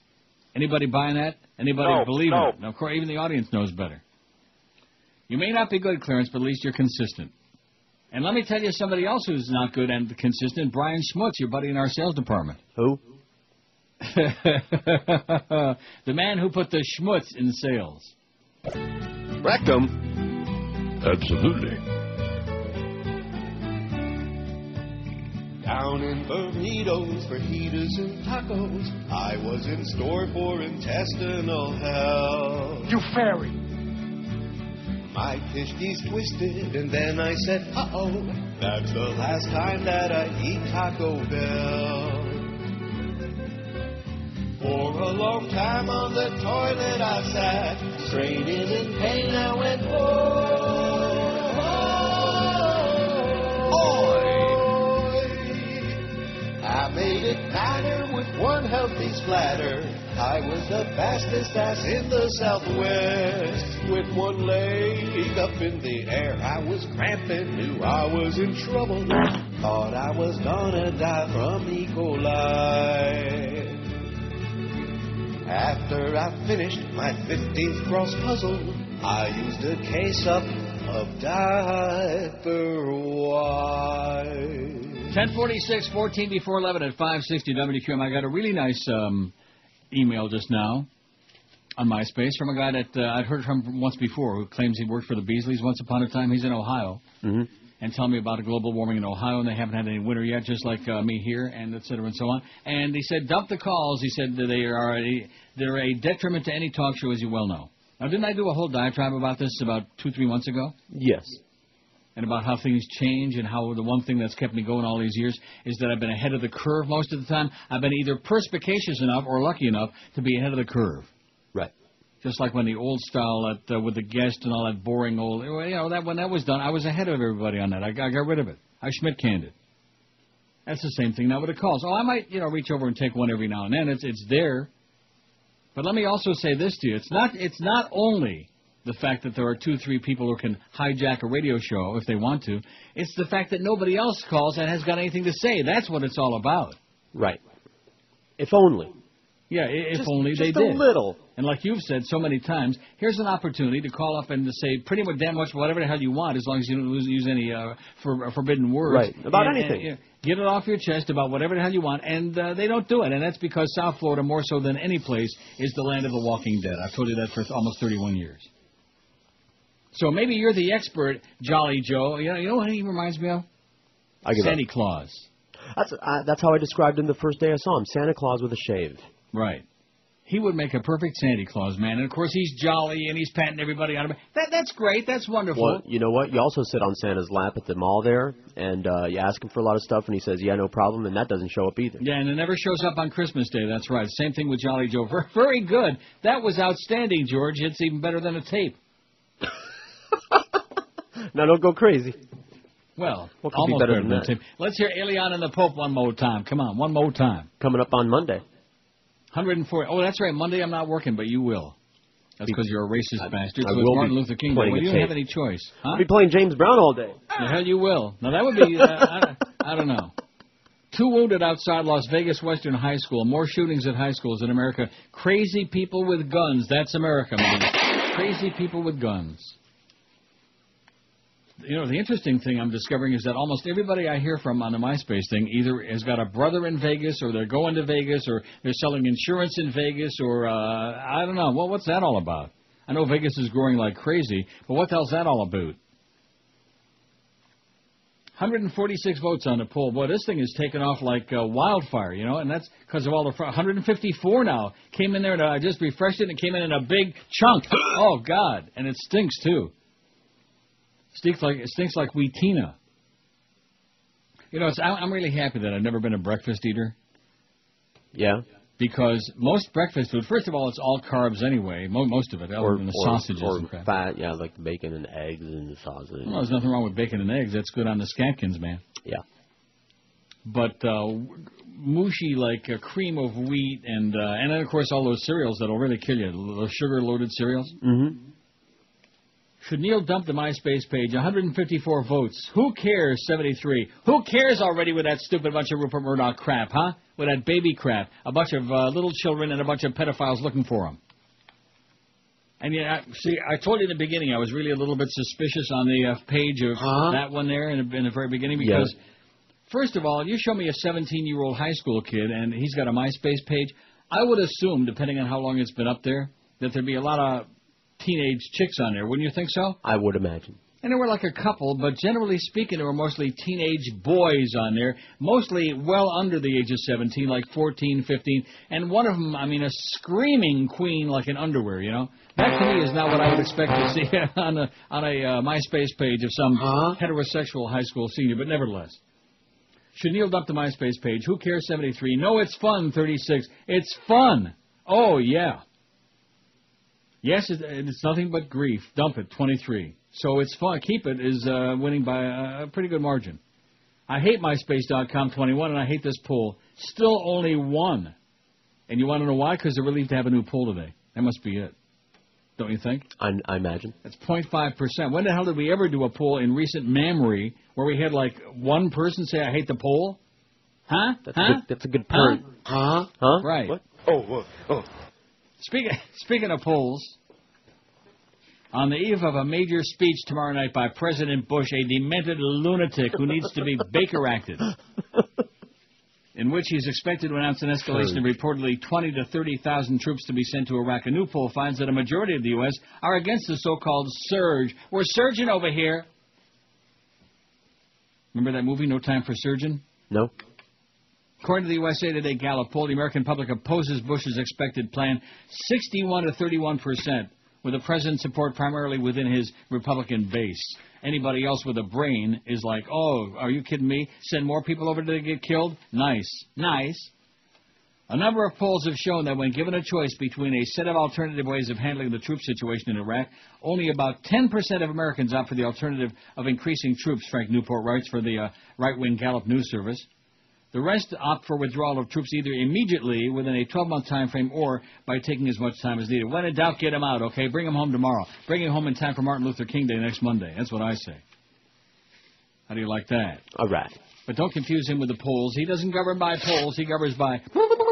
Anybody buying that? Anybody believing it? Now, of course, even the audience knows better. You may not be good, Clarence, but at least you're consistent. And let me tell you somebody else who's not good and consistent, Brian Schmutz, your buddy in our sales department. Who? The man who put the schmutz in sales. Rectum. Absolutely. Down in burritos, fajitas, and tacos, I was in store for intestinal health. You fairy. My kishki's twisted, and then I said, uh-oh, that's the last time that I eat Taco Bell. For a long time on the toilet I sat, straining in pain I went, I made it splatter. I was the fastest ass in the Southwest. With one leg up in the air, I was cramping, knew I was in trouble. Thought I was gonna die from E. coli. After I finished my 15th cross puzzle, I used a case up of diaper wipes. 10:46, 14 before 11 at 560 WQM. I got a really nice email just now on MySpace from a guy that I'd heard from once before who claims he worked for the Beasleys once upon a time. He's in Ohio. Mm-hmm. And tell me about global warming in Ohio, and they haven't had any winter yet, just like me here, and et cetera and so on. And he said, dump the calls. He said that they're a detriment to any talk show, as you well know. Now, didn't I do a whole diatribe about this about 2-3 months ago? Yes. And about how things change and how the one thing that's kept me going all these years is that I've been ahead of the curve most of the time. I've been either perspicacious enough or lucky enough to be ahead of the curve. Right. Just like when the old style with the guest and all that boring old, that when that was done, I was ahead of everybody on that. I got rid of it. I Schmidt canned it. That's the same thing now with the calls. Oh, I might, reach over and take one every now and then. It's there. But let me also say this to you. It's not only the fact that there are 2-3 people who can hijack a radio show if they want to. It's the fact that nobody else calls and has got anything to say. That's what it's all about. Right. If only. Yeah, if only they did. Just a little. And like you've said so many times, here's an opportunity to call up and to say pretty much damn much whatever the hell you want, as long as you don't use any forbidden words. Right, about anything. And, get it off your chest about whatever the hell you want, and they don't do it. And that's because South Florida, more so than any place, is the land of the walking dead. I've told you that for almost 31 years. So maybe you're the expert, Jolly Joe. You know what he reminds me of? Santa Claus. That's how I described him the first day I saw him. Santa Claus with a shave. Right. He would make a perfect Santa Claus, man. And, of course, he's jolly, and he's patting everybody on the back. That's great. That's wonderful. Well, you know what? You also sit on Santa's lap at the mall there, and you ask him for a lot of stuff, and he says, yeah, no problem, and that doesn't show up either. Yeah, and it never shows up on Christmas Day. That's right. Same thing with Jolly Joe. Very good. That was outstanding, George. It's even better than a tape. Now, don't go crazy. Well, what could almost be better than a that? tape. Let's hear Elion and the Pope one more time. Come on, one more time. Coming up on Monday. 140. Oh, that's right. Monday I'm not working, but you will. That's because you're a racist bastard. So I it's will Martin be Luther King Day. playing Well, a you don't tape. have any choice. Huh? I'll be playing James Brown all day. The hell you will. Now, that would be, I don't know. 2 wounded outside Las Vegas Western High School. More shootings at high schools in America. Crazy people with guns. That's America, man. Crazy people with guns. The interesting thing I'm discovering is that almost everybody I hear from on the MySpace thing either has got a brother in Vegas, or they're going to Vegas, or they're selling insurance in Vegas, or I don't know. Well, what's that all about? I know Vegas is growing like crazy, but what the hell's that all about? 146 votes on the poll. Boy, this thing is taking off like wildfire, and that's because of all the 154 now. Came in there, and I just refreshed it, and it came in a big chunk. Oh, God. And it stinks, too. It stinks like Wheatina. I'm really happy that I've never been a breakfast eater. Yeah. Because most breakfast food, first of all, it's all carbs anyway, most of it, other than the sausages and crap. Fat, yeah, like the bacon and eggs and the sausage. Well, there's nothing wrong with bacon and eggs. That's good on the Skatkins, man. Yeah. But mushy like a cream of wheat and then, of course, all those cereals that'll really kill you, those sugar-loaded cereals. Mm-hmm. Should Neil dump the MySpace page? 154 votes. Who cares? 73. Who cares already with that stupid bunch of Rupert Murdoch crap, huh? With that baby crap. A bunch of little children and a bunch of pedophiles looking for him. And yeah, see, I told you in the beginning I was really a little bit suspicious on the page of that one there in the very beginning because, first of all, you show me a 17-year-old high school kid and he's got a MySpace page, I would assume, depending on how long it's been up there, that there'd be a lot of teenage chicks on there. Wouldn't you think so? I would imagine. And there were like a couple, but generally speaking, there were mostly teenage boys on there, mostly well under the age of 17, like 14, 15, and one of them, I mean, a screaming queen like in underwear, That to me is not what I would expect to see on a MySpace page of some heterosexual high school senior, but nevertheless. Should Neil dump the MySpace page? Who cares? 73. No, it's fun. 36. It's fun. Oh, yeah. Yes, it's nothing but grief. Dump it. 23. So it's fun. Keep it is winning by a pretty good margin. I hate MySpace.com 21, and I hate this poll. Still only one. And you want to know why? Because they're relieved to have a new poll today. That must be it. Don't you think? I imagine. That's 0.5%. When the hell did we ever do a poll in recent memory where we had like one person say, I hate the poll? Huh? That's a good point. Huh? Right. What? Oh. Speaking of polls, on the eve of a major speech tomorrow night by President Bush, a demented lunatic who needs to be Baker-acted, in which he's expected to announce an escalation of reportedly 20 to 30,000 troops to be sent to Iraq. A new poll finds that a majority of the U.S. are against the so-called surge. We're surging over here. Remember that movie, No Time for Surgeon? No. According to the USA Today Gallup poll, the American public opposes Bush's expected plan 61 to 31%, with the president's support primarily within his Republican base. Anybody else with a brain is like, oh, are you kidding me? Send more people over to get killed? Nice. A number of polls have shown that when given a choice between a set of alternative ways of handling the troop situation in Iraq, only about 10% of Americans opt for the alternative of increasing troops, Frank Newport writes for the right-wing Gallup News Service. The rest opt for withdrawal of troops either immediately within a 12-month time frame or by taking as much time as needed. When in doubt, get them out, okay? Bring them home tomorrow. Bring them home in time for Martin Luther King Day next Monday. That's what I say. How do you like that? All right. But don't confuse him with the polls. He doesn't govern by polls. He governs by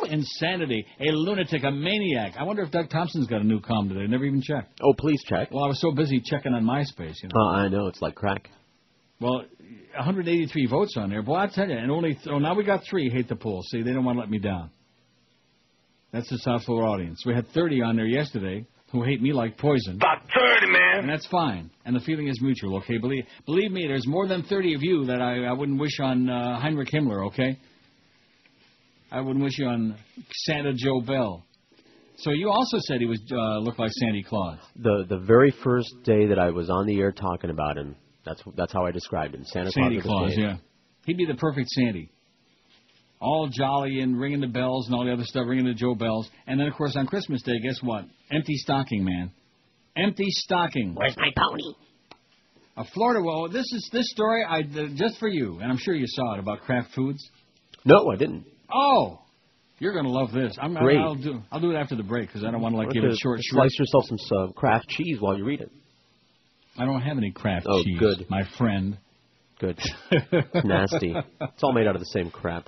insanity. A lunatic, a maniac. I wonder if Doug Thompson's got a new column today. Never even checked. Oh, please check. Well, I was so busy checking on MySpace. You know. I know. It's like crack. Well, 183 votes on there. Boy, I tell you, and now we got 3 hate the poll. See, they don't want to let me down. That's the South Florida audience. We had 30 on there yesterday who hate me like poison. About 30, man. And that's fine. And the feeling is mutual, okay? Believe me, there's more than 30 of you that I wouldn't wish on Heinrich Himmler, okay? I wouldn't wish you on Santa Joe Bell. So you also said he was looked like Santa Claus. The very first day that I was on the air talking about him, that's how I described him. Santa Claus, yeah. He'd be the perfect Sandy. All jolly and ringing the bells and all the other stuff, ringing the Joe Bells. And then, of course, on Christmas Day, guess what? Empty stocking, man. Empty stocking. Where's my pony? Florida, well, this story, just for you, and I'm sure you saw it, about Kraft Foods. No, I didn't. Oh, you're going to love this. Great. I'll do it after the break, because I don't want to give it short. Slice yourself some Kraft cheese while you read it. I don't have any Kraft cheese, good. my friend. Good. Nasty. It's all made out of the same crap.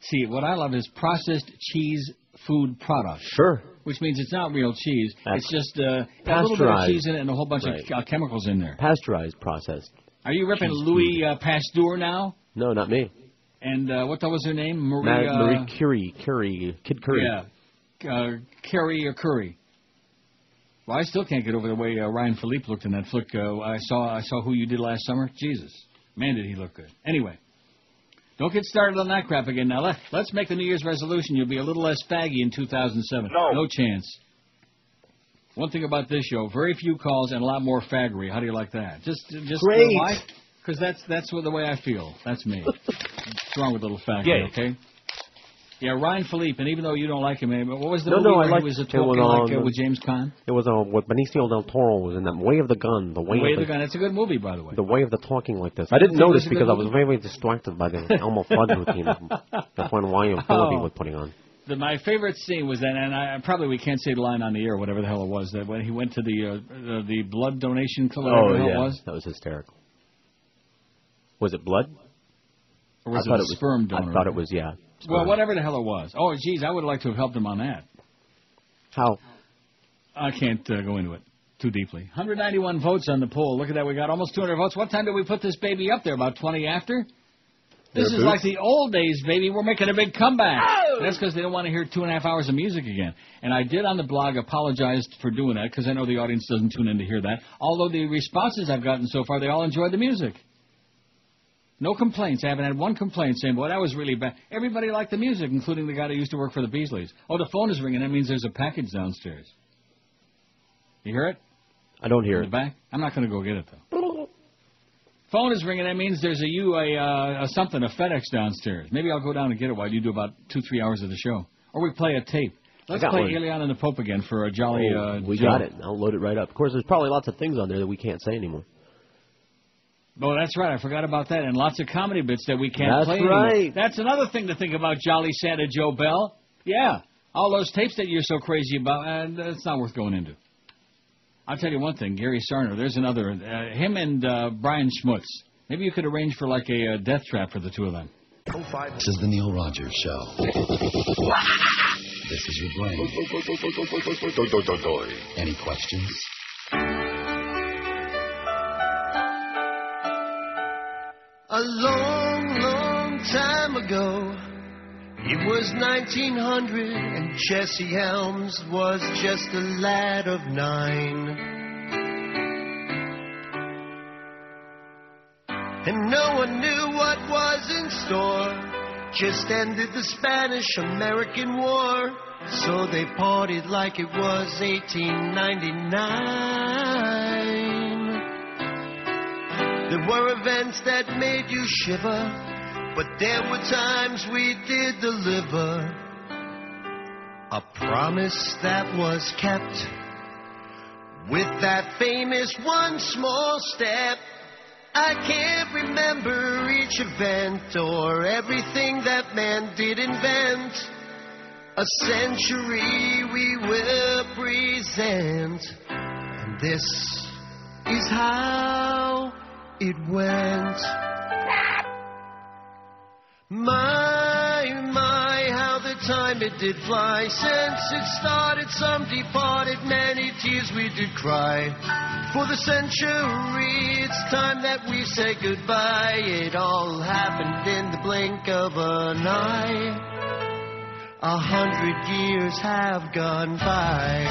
See, what I love is processed cheese food products. Sure. Which means it's not real cheese. It's just a little bit of cheese in it and a whole bunch of chemicals in there. Pasteurized, processed. Are you ripping Louis Pasteur now? No, not me. And what was her name? Marie Curie. Kid Curry. Yeah. Carrie or Curry. Well, I still can't get over the way Ryan Philippe looked in that flick. I saw Who You Did Last Summer. Jesus. Man, did he look good. Anyway. Don't get started on that crap again. Now, let's make the New Year's resolution. You'll be a little less faggy in 2007. No chance. One thing about this show, very few calls and a lot more faggery. How do you like that? Just great. Why? Because that's the way I feel. That's me. What's wrong with little faggery, okay? Yeah, Ryan Philippe, and even though you don't like him, what was the movie where he was talking with James Caan? It was what Benicio del Toro was in that Way of the Gun. The Way of the Gun. It's a good movie, by the way. The Way of the Talking like this. I didn't notice because I was very distracted by the Elmo Fudd routine that when Ryan Philippe was putting on. My favorite scene was that, and we can't say the line on the air, whatever the hell it was, that when he went to the blood donation club, whatever the hell it was. That was hysterical. Was it blood? Or was it a sperm donor? I thought it was, yeah. Well, whatever the hell it was. Oh, geez, I would have liked to have helped him on that. How? I can't go into it too deeply. 191 votes on the poll. Look at that. We got almost 200 votes. What time did we put this baby up there? About 20 after? This is like the old days, baby. We're making a big comeback. Oh! That's because they don't want to hear 2.5 hours of music again. And I did on the blog apologize for doing that because I know the audience doesn't tune in to hear that. Although the responses I've gotten so far, they all enjoyed the music. No complaints. I haven't had one complaint saying, boy, that was really bad. Everybody liked the music, including the guy that used to work for the Beasleys. Oh, the phone is ringing. That means there's a package downstairs. You hear it? I don't hear it. In the back? I'm not going to go get it, though. Phone is ringing. That means there's a FedEx downstairs. Maybe I'll go down and get it while you do about 2-3 hours of the show. Or we play a tape. Let's play Elion and the Pope again for a jolly we got it. I'll load it right up. Of course, there's probably lots of things on there that we can't say anymore. Oh, that's right. I forgot about that. And lots of comedy bits that we can't play anymore. That's right. That's another thing to think about, Jolly Santa Joe Bell. Yeah. All those tapes that you're so crazy about, it's not worth going into. I'll tell you one thing, Gary Sarner, there's another, him and Brian Schmutz. Maybe you could arrange for like a death trap for the two of them. This is the Neil Rogers Show. This is your brain. Any questions? A long, long time ago, it was 1900, and Jesse Helms was just a lad of 9. And no one knew what was in store. Just ended the Spanish-American War, so they partied like it was 1899. There were events that made you shiver, but there were times we did deliver a promise that was kept with that famous one small step. I can't remember each event or everything that man did invent. A century we will present, and this is how it went. My, how the time it did fly. Since it started, some departed, many tears we did cry. For the century, it's time that we say goodbye. It all happened in the blink of an eye. 100 years have gone by.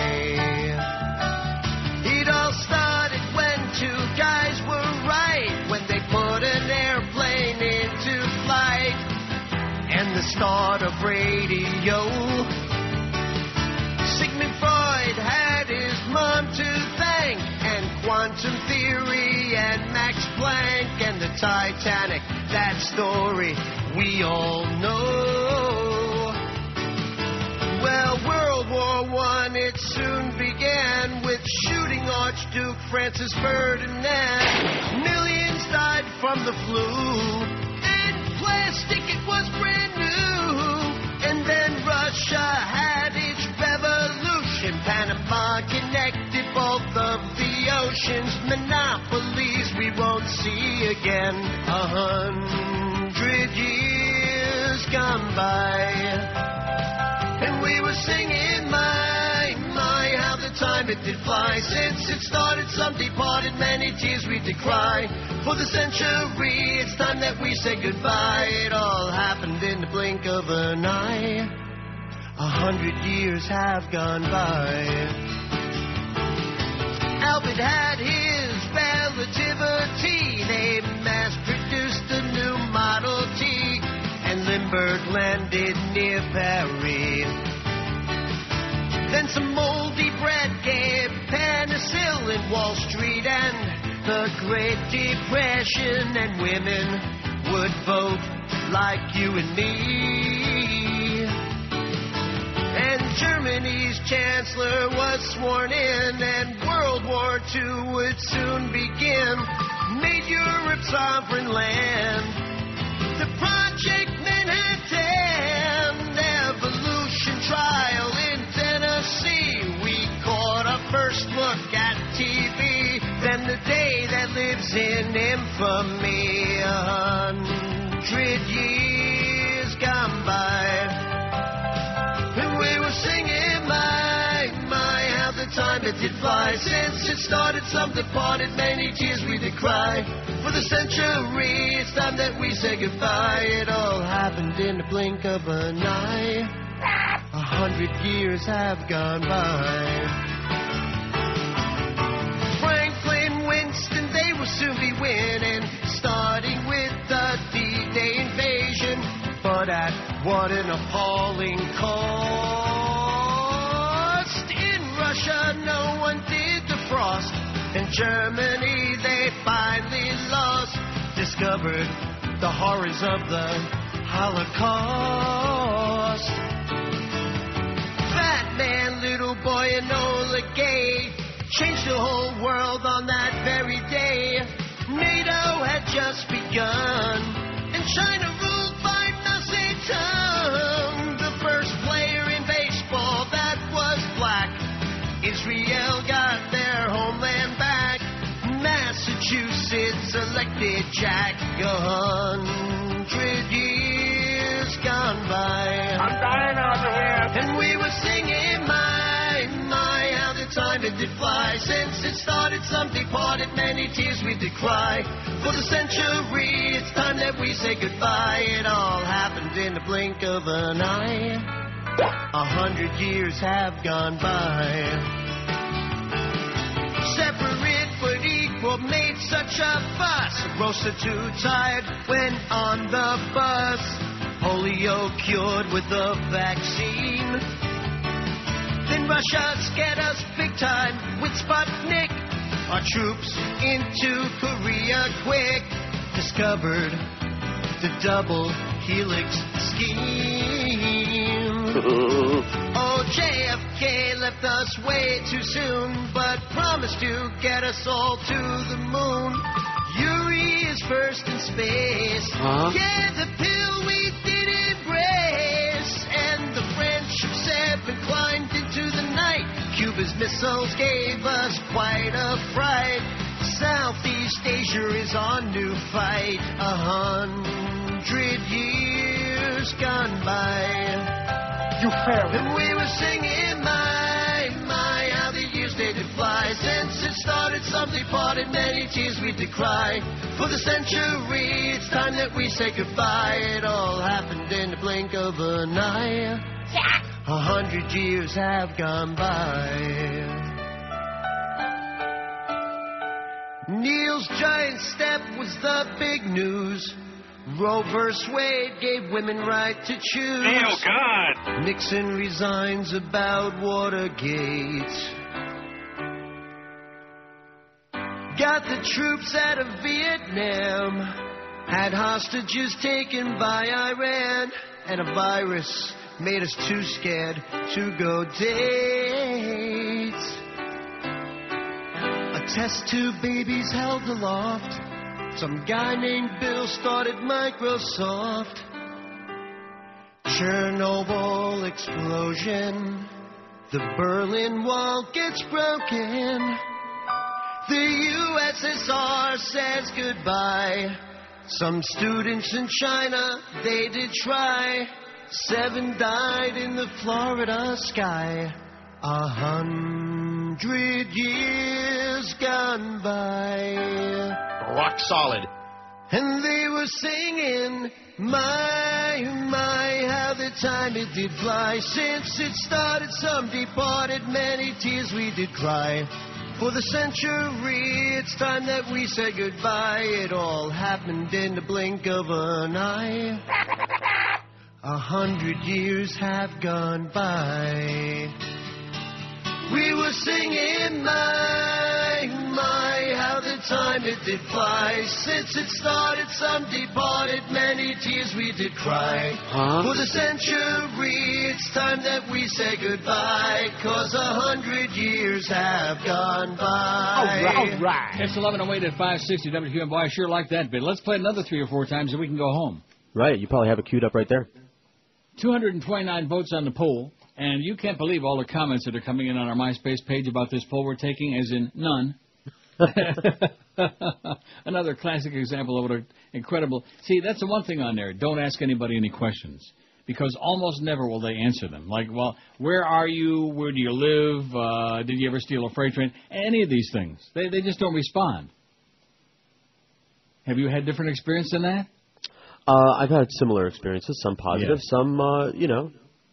It all started when two guys were right, when they put an airplane into flight. And the start of radio. Sigmund Freud had his mom to thank, and quantum theory and Max Planck and the Titanic, that story we all know. Well, World War I, it soon began with shooting Archduke Francis Ferdinand. Millions died from the flu, and plastic, it was brand new. And then Russia had its revolution. Panama connected both of the oceans. Monopolies we won't see again. 100 years gone by, and we were singing, my, how the time it did fly. Since it started, some departed, many tears we did cry. For the century, it's time that we say goodbye. It all happened in the blink of an eye. 100 years have gone by. Albert had his relativity. They mass-produced a new Model T, and Lindbergh landed near Paris. Then some moldy bread gave penicillin, Wall Street and the Great Depression, and women would vote like you and me. And Germany's chancellor was sworn in, and World War II would soon begin. Made Europe sovereign land. The Project Manhattan, evolution trial in Tennessee. We caught our first look at TV. Then the day that lives in infamy. 100 years gone by, and we were singing, my, how the time it did fly. Since it started, some departed, many tears we did cry. For the century, it's time that we say goodbye. It all happened in the blink of an eye. 100 years have gone by. Franklin, Winston, they will soon be winning, starting with the D-Day invasion. But at what an appalling cost. In Russia, no one did defrost. In Germany, they finally lost. Discovered the horrors of the Holocaust. Fat man, little boy, Enola Gay changed the whole world on that very day. NATO had just begun, and China ruled by Mao Zedong. The first player in baseball did Jack 100 years gone by. I'm dying over here. And we were singing, my, how the time it did fly. Since it started, some departed, many tears we did cry. For the century, it's time that we say goodbye. It all happened in the blink of an eye. 100 years have gone by. Separate but equal, made such a fuss. Roasted too tired, went on the bus. Polio cured with the vaccine. Then Russia scared us big time with Sputnik. Our troops into Korea quick. Discovered the double helix scheme. Oh, JFK left us way too soon, but promised to get us all to the moon. Yuri is first in space. Yeah, the pill we did embrace. And the French of 7 climbed into the night. Cuba's missiles gave us quite a fright. Southeast Asia is our new fight. 100 years gone by. You fair. And we were singing, my, how the years they did fly. Since it started, some departed, many tears we did cry. For the century, it's time that we say goodbye. It all happened in the blink of an eye. 100 years have gone by. Neil's giant step was the big news. Roe vs. Wade gave women right to choose. Oh, God. Nixon resigns about Watergate. Got the troops out of Vietnam. Had hostages taken by Iran. And a virus made us too scared to go date. A test tube babies held aloft. Some guy named Bill started Microsoft. Chernobyl explosion. The Berlin Wall gets broken. The USSR says goodbye. Some students in China, they did try. 7 died in the Florida sky. 100 years gone by. Rock solid. And they were singing, my, how the time it did fly. Since it started, some departed, many tears we did cry. For the century, it's time that we say goodbye. It all happened in the blink of an eye. 100 years have gone by. We were singing, my, how the time it did fly. Since it started, some departed, many tears we did cry. For the century, it's time that we say goodbye, 'cause 100 years have gone by. All right. It's 11:08 at 560 WQM. Boy, I sure like that bit. Let's play another 3 or 4 times and we can go home. Right, you probably have it queued up right there. 229 votes on the poll. And you can't believe all the comments that are coming in on our MySpace page about this poll we're taking, as in none. Another classic example of what an incredible... See, that's the one thing on there. Don't ask anybody any questions, because almost never will they answer them. Like, well, where are you? Where do you live? Did you ever steal a freight train? Any of these things. They just don't respond. Have you had different experience than that? I've had similar experiences, some positive, some,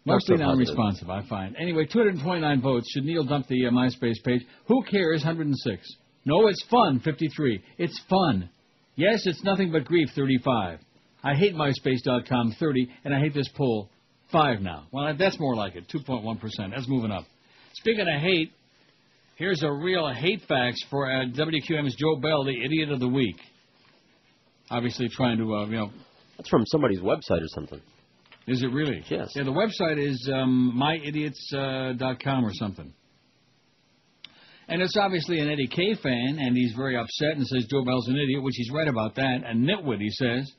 Mostly non-responsive, I find. Anyway, 229 votes. Should Neil dump the MySpace page? Who cares? 106. No, it's fun. 53. It's fun. Yes, it's nothing but grief. 35. I hate MySpace.com. 30. And I hate this poll. 5 now. Well, that's more like it. 2.1%. That's moving up. Speaking of hate, here's a real hate facts for WQM's Joe Bell, the Idiot of the Week. Obviously trying to, That's from somebody's website or something. Is it really? Yes. Yeah, the website is myidiots.com or something. And it's obviously an Eddie K fan, and he's very upset and says Joe Bell's an idiot, which he's right about that. A nitwit, he says.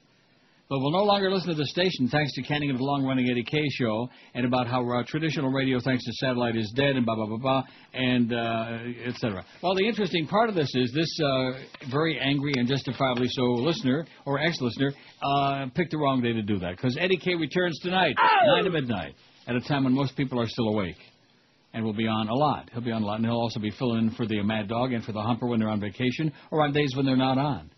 But we'll no longer listen to the station thanks to canning of the long-running Eddie K show and about how traditional radio thanks to satellite is dead and blah, blah, blah, blah, and et cetera. Well, the interesting part of this is this very angry and justifiably so listener or ex-listener picked the wrong day to do that because Eddie K returns tonight, 9 to midnight, at a time when most people are still awake. And will be on a lot. He'll be on a lot, and he'll also be filling in for the Mad Dog and for the Humper when they're on vacation or on days when they're not on.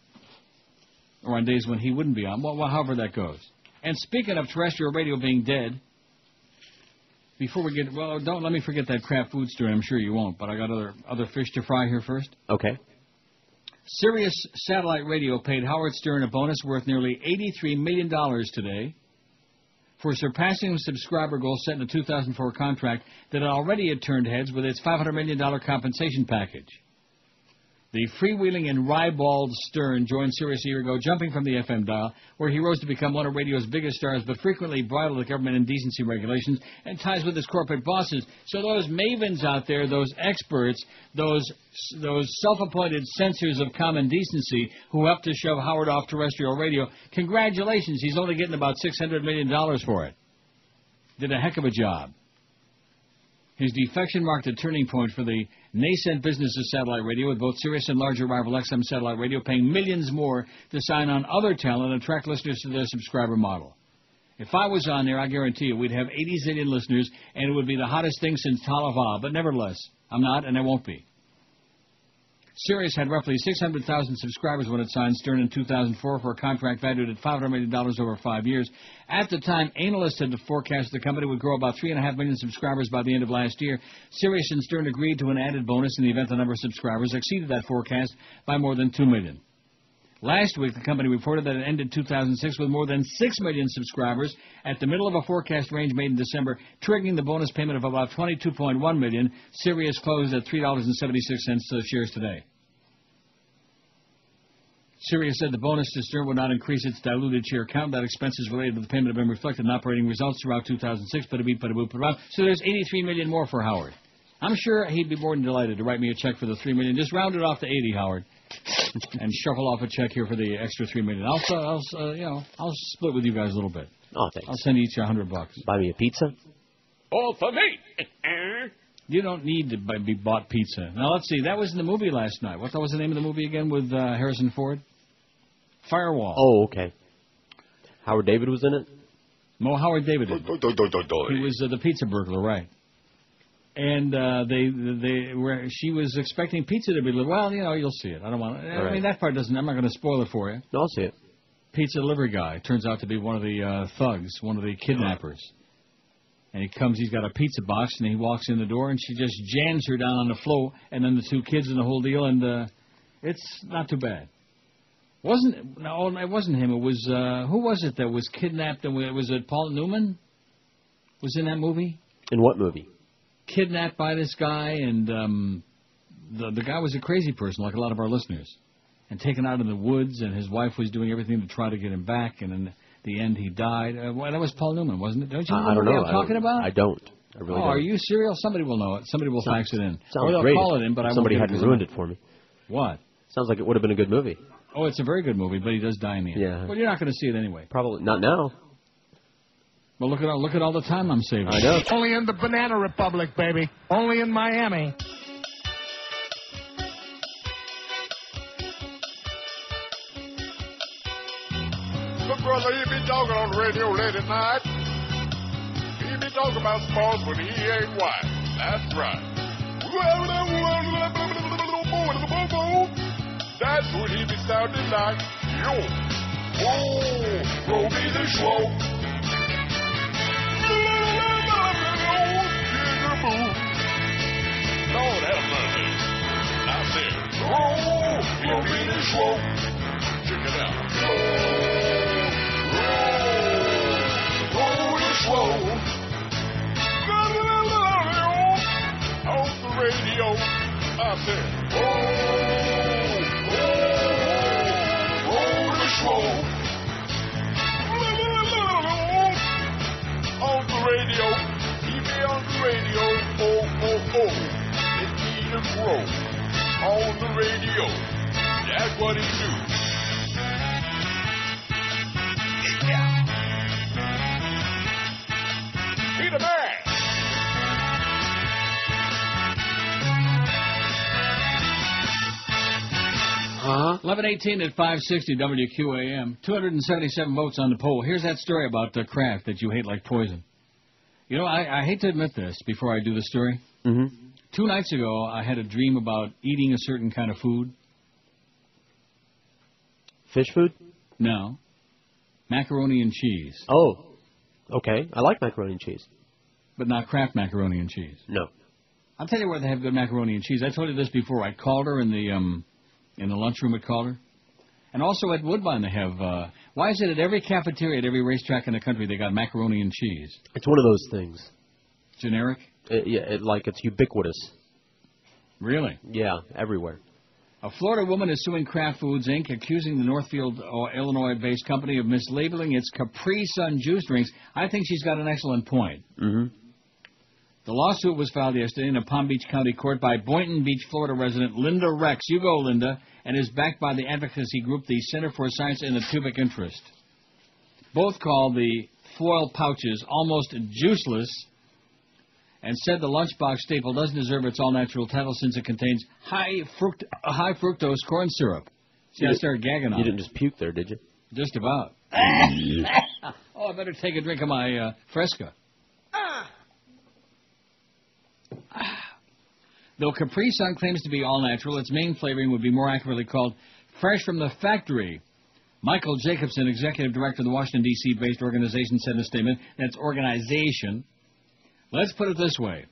Or on days when he wouldn't be on, well, however that goes. And speaking of terrestrial radio being dead, before we get, well, don't let me forget that Kraft food story. I'm sure you won't, but I got other fish to fry here first. Okay. Sirius Satellite Radio paid Howard Stern a bonus worth nearly $83 million today for surpassing the subscriber goal set in the 2004 contract that already had turned heads with its $500 million compensation package. The freewheeling and ribald Stern joined Sirius a year ago, jumping from the FM dial, where he rose to become one of radio's biggest stars, but frequently bridled the government indecency regulations and ties with his corporate bosses. So those mavens out there, those experts, those self-appointed censors of common decency who helped to shove Howard off terrestrial radio, congratulations, he's only getting about $600 million for it. Did a heck of a job. His defection marked a turning point for the nascent business of satellite radio, with both Sirius and larger rival XM satellite radio paying millions more to sign on other talent and attract listeners to their subscriber model. If I was on there, I guarantee you, we'd have 80 zillion listeners, and it would be the hottest thing since Talava. But nevertheless, I'm not, and I won't be. Sirius had roughly 600,000 subscribers when it signed Stern in 2004 for a contract valued at $500 million over 5 years. At the time, analysts had forecast the company would grow about 3.5 million subscribers by the end of last year. Sirius and Stern agreed to an added bonus in the event the number of subscribers exceeded that forecast by more than 2 million. Last week, the company reported that it ended 2006 with more than 6 million subscribers at the middle of a forecast range made in December, triggering the bonus payment of about $22.1 million. Sirius closed at $3.76 shares today. Sirius said the bonus to Stern would not increase its diluted share count. That expenses related to the payment have been reflected in operating results throughout 2006. So there's $83 million more for Howard. I'm sure he'd be more than delighted to write me a check for the $3 million. Just round it off to 80, Howard, and shuffle off a check here for the extra $3 million. I'll split with you guys a little bit. Oh, thanks. I'll send each $100. Buy me a pizza. All for me. You don't need to be bought pizza. Now let's see. That was in the movie last night. What was the name of the movie again with Harrison Ford? Firewall. Oh, okay. Howard David was in it? No, Howard David did. He was the pizza burglar, right? And she was expecting pizza to be delivered. Well, you'll see it. I don't want. I mean, that part doesn't. I'm not going to spoil it for you. No, I'll see it. Pizza delivery guy turns out to be one of the thugs, one of the kidnappers. And he comes. He's got a pizza box, and he walks in the door, and she just jams her down on the floor, and then the two kids and the whole deal, and it's not too bad. It wasn't him. It was who was it that was kidnapped? And was it Paul Newman? Was in that movie? In what movie? Kidnapped by this guy, and the guy was a crazy person, like a lot of our listeners, and taken out in the woods. And his wife was doing everything to try to get him back, and in the end, he died. That was Paul Newman, wasn't it? Don't you know I don't know what I'm talking about? I don't. I really don't. Are you serious? Somebody will know it. Somebody will fax it in. Sounds or great. They'll call it in, but somebody hadn't ruined it for me. What? Sounds like it would have been a good movie. Oh, it's a very good movie, but he does die in the end. Yeah. Well, you're not going to see it anyway. Probably not now. Well, look at all the time I'm saving. I know. Only in the Banana Republic, baby. Only in Miami. Look, brother, he be talking on the radio late at night. He be talking about sports when he ain't white. That's right. That's what he be sounding like. Yo. Oh, roll me the show. Lord have mercy. I said, oh, roll me the show. Check it out. Roll the show. On the radio. I said, roll the show. On the radio, he be on the radio, it need to grow. On the radio, that's what he do. 11:18 at 560 WQAM. 277 votes on the poll. Here's that story about Kraft that you hate like poison. You know, I hate to admit this before I do the story. Mm-hmm. 2 nights ago, I had a dream about eating a certain kind of food. Fish food? No. Macaroni and cheese. Oh, okay. I like macaroni and cheese. But not Kraft macaroni and cheese. No. I'll tell you where they have good macaroni and cheese. I told you this before. I called her in the lunchroom at Calder. And also at Woodbine they have, why is it at every cafeteria, at every racetrack in the country, they got macaroni and cheese? It's one of those things. Generic? It's ubiquitous. Really? Yeah, everywhere. A Florida woman is suing Kraft Foods, Inc., accusing the Northfield, Illinois-based company of mislabeling its Capri Sun juice drinks. I think she's got an excellent point. Mm-hmm. The lawsuit was filed yesterday in a Palm Beach County court by Boynton Beach, Florida resident Linda Rex. You go, Linda. And is backed by the advocacy group, the Center for Science in the Pubic Interest. Both called the foil pouches almost juiceless and said the lunchbox staple doesn't deserve its all-natural title since it contains high fructose corn syrup. See, I started gagging on it. You didn't just puke there, did you? Just about. Oh, I better take a drink of my Fresca. Though Capri Sun claims to be all-natural, its main flavoring would be more accurately called fresh from the factory. Michael Jacobson, executive director of the Washington, D.C.-based organization, said in a statement, that's organization. Let's put it this way.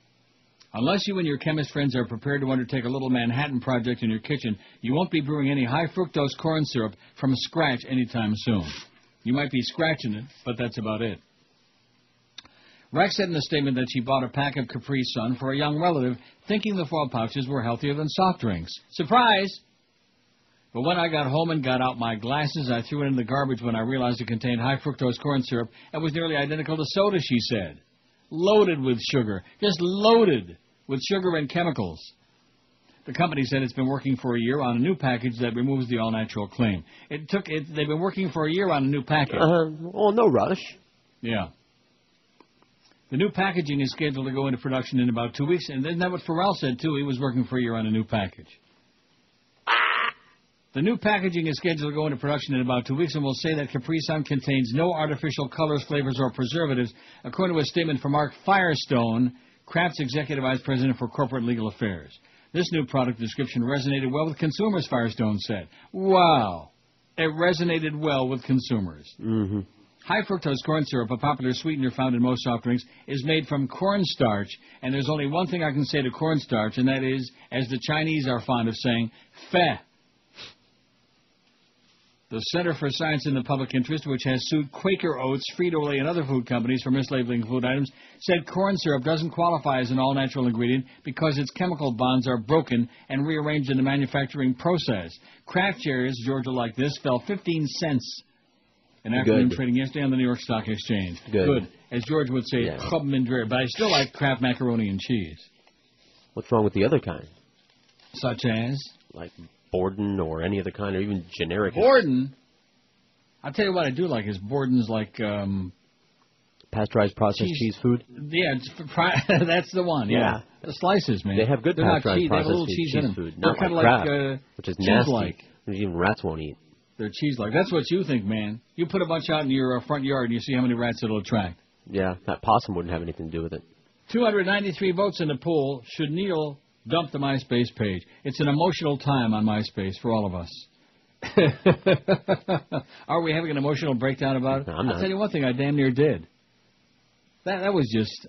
Unless you and your chemist friends are prepared to undertake a little Manhattan project in your kitchen, you won't be brewing any high-fructose corn syrup from scratch anytime soon. You might be scratching it, but that's about it. Rex said in a statement that she bought a pack of Capri Sun for a young relative, thinking the foil pouches were healthier than soft drinks. Surprise! But when I got home and got out my glasses, I threw it in the garbage when I realized it contained high-fructose corn syrup and was nearly identical to soda, she said. Loaded with sugar. Just loaded with sugar and chemicals. The company said it's been working for a year on a new package that removes the all-natural claim. They've been working for a year on a new package. Oh, no rush. Yeah. The new packaging is scheduled to go into production in about 2 weeks, and isn't that what Pharrell said, too? He was working for a year on a new package. The new packaging is scheduled to go into production in about 2 weeks, and will say that Capri Sun contains no artificial colors, flavors, or preservatives, according to a statement from Mark Firestone, Kraft's Executive Vice President for Corporate Legal Affairs. This new product description resonated well with consumers, Firestone said. Wow. It resonated well with consumers. Mm-hmm. High-fructose corn syrup, a popular sweetener found in most soft drinks, is made from cornstarch, and there's only one thing I can say to cornstarch, and that is, as the Chinese are fond of saying, feh. The Center for Science in the Public Interest, which has sued Quaker Oats, Frito-Lay, and other food companies for mislabeling food items, said corn syrup doesn't qualify as an all-natural ingredient because its chemical bonds are broken and rearranged in the manufacturing process. Kraft shares, Georgia like this, fell 15 cents. An afternoon trading yesterday on the New York Stock Exchange. Good. As George would say, but I still like Kraft macaroni and cheese. What's wrong with the other kind? Such as? Like Borden or any other kind, or even generic. Borden? I'll tell you what I do like is Borden's like... pasteurized processed cheese food? Yeah, that's the one, yeah. The slices, man. They have good pasteurized processed cheese food. They're kind of like which is nasty. Like. Which even rats won't eat. They're cheese-like. That's what you think, man. You put a bunch out in your front yard and you see how many rats it'll attract. Yeah, that possum wouldn't have anything to do with it. 293 votes in the poll. Should Neil dump the MySpace page? It's an emotional time on MySpace for all of us. Are we having an emotional breakdown about it? No, I'm not. I'll tell you one thing, I damn near did. That was just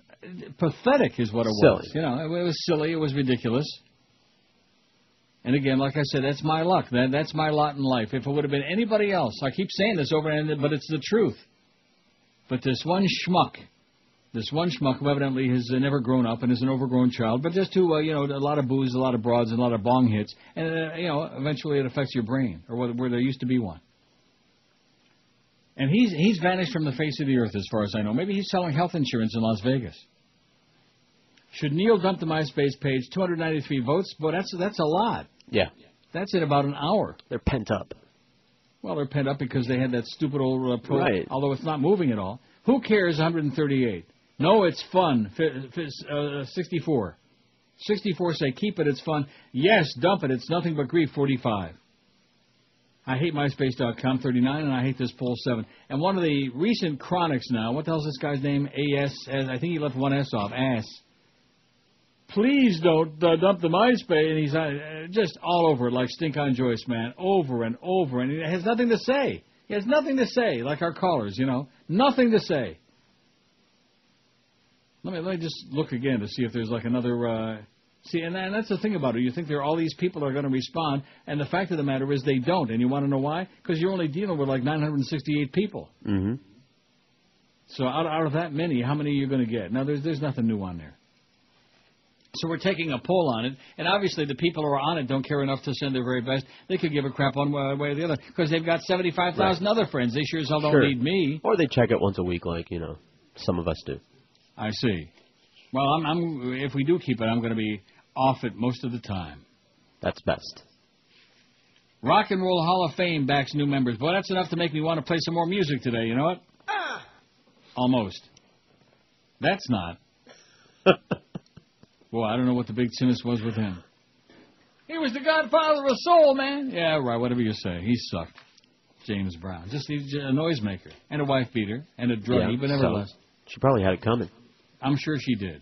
pathetic is what it silly. was. You know, it was silly. It was ridiculous. And again, like I said, that's my luck. That's my lot in life. If it would have been anybody else, I keep saying this over and over, but it's the truth. But this one schmuck who evidently has never grown up and is an overgrown child, but just to, a lot of booze, a lot of broads, and a lot of bong hits, and, eventually it affects your brain, or where there used to be one. And he's vanished from the face of the earth as far as I know. Maybe he's selling health insurance in Las Vegas. Should Neil dump the MySpace page? 293 votes. Boy, that's a lot. Yeah. That's in about an hour. They're pent up. Well, they're pent up because they had that stupid old probe, right. Although it's not moving at all. Who cares, 138? No, it's fun. 64. 64 say, keep it, it's fun. Yes, dump it, it's nothing but grief, 45. I hate MySpace.com, 39, and I hate this poll, 7. And one of the recent chronics now, what the hell's this guy's name? A-S, I think he left one S off, ass. Please don't dump the MySpace. And he's just all over it like Stink on Joyce, man, over and over. And he has nothing to say. He has nothing to say, like our callers, you know. Nothing to say. Let me just look again to see if there's like another... See, and that's the thing about it. You think there are all these people that are going to respond, and the fact of the matter is they don't. And you want to know why? Because you're only dealing with like 968 people. Mm-hmm. So out of that many, how many are you going to get? Now, there's nothing new on there. So we're taking a poll on it, and obviously the people who are on it don't care enough to send their very best. They could give a crap one way or the other, because they've got 75,000 other friends. They sure as hell don't need me. Or they check it once a week like, some of us do. I see. Well, if we do keep it, I'm going to be off it most of the time. That's best. Rock and Roll Hall of Fame backs new members. Boy, that's enough to make me want to play some more music today, you know what? Almost. That's not. Boy, I don't know what the big sickness was with him. He was the godfather of soul, man. Yeah, right, whatever you say. He sucked. James Brown. He's a noisemaker. And a wife beater. And a druggie, but nevertheless. So she probably had it coming. I'm sure she did.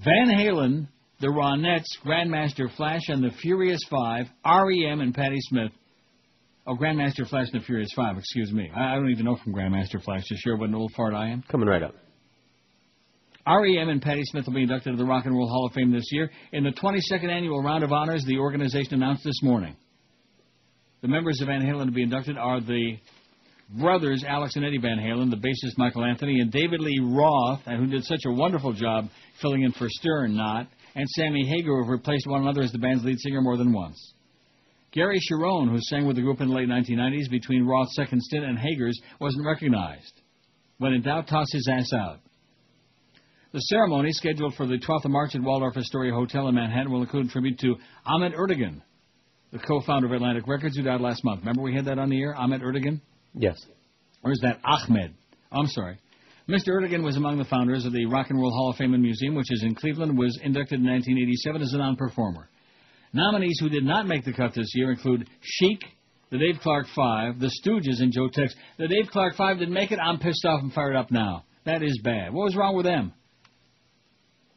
Van Halen, the Ronettes, Grandmaster Flash, and the Furious Five, R.E.M. and Patti Smith. Oh, Grandmaster Flash and the Furious Five, excuse me. I don't even know from Grandmaster Flash to sure what an old fart I am. Coming right up. R.E.M. and Patti Smith will be inducted to the Rock and Roll Hall of Fame this year. In the 22nd annual round of honors, the organization announced this morning. The members of Van Halen to be inducted are the brothers Alex and Eddie Van Halen, the bassist Michael Anthony, and David Lee Roth, who did such a wonderful job filling in for Stern, and Sammy Hagar, who have replaced one another as the band's lead singer more than once. Gary Cherone, who sang with the group in the late 1990s between Roth's second stint and Hagar's, wasn't recognized. When in doubt, toss his ass out. The ceremony, scheduled for the 12th of March at Waldorf Astoria Hotel in Manhattan, will include a tribute to Ahmet Ertegun, the co-founder of Atlantic Records, who died last month. Remember we had that on the air, Ahmet Ertegun? Yes. Or is that Ahmed? I'm sorry. Mr. Ertegun was among the founders of the Rock and Roll Hall of Fame and Museum, which is in Cleveland, was inducted in 1987 as a non-performer. Nominees who did not make the cut this year include Chic, the Dave Clark Five, the Stooges, and Joe Tex. The Dave Clark Five didn't make it. I'm pissed off and fired up now. That is bad. What was wrong with them?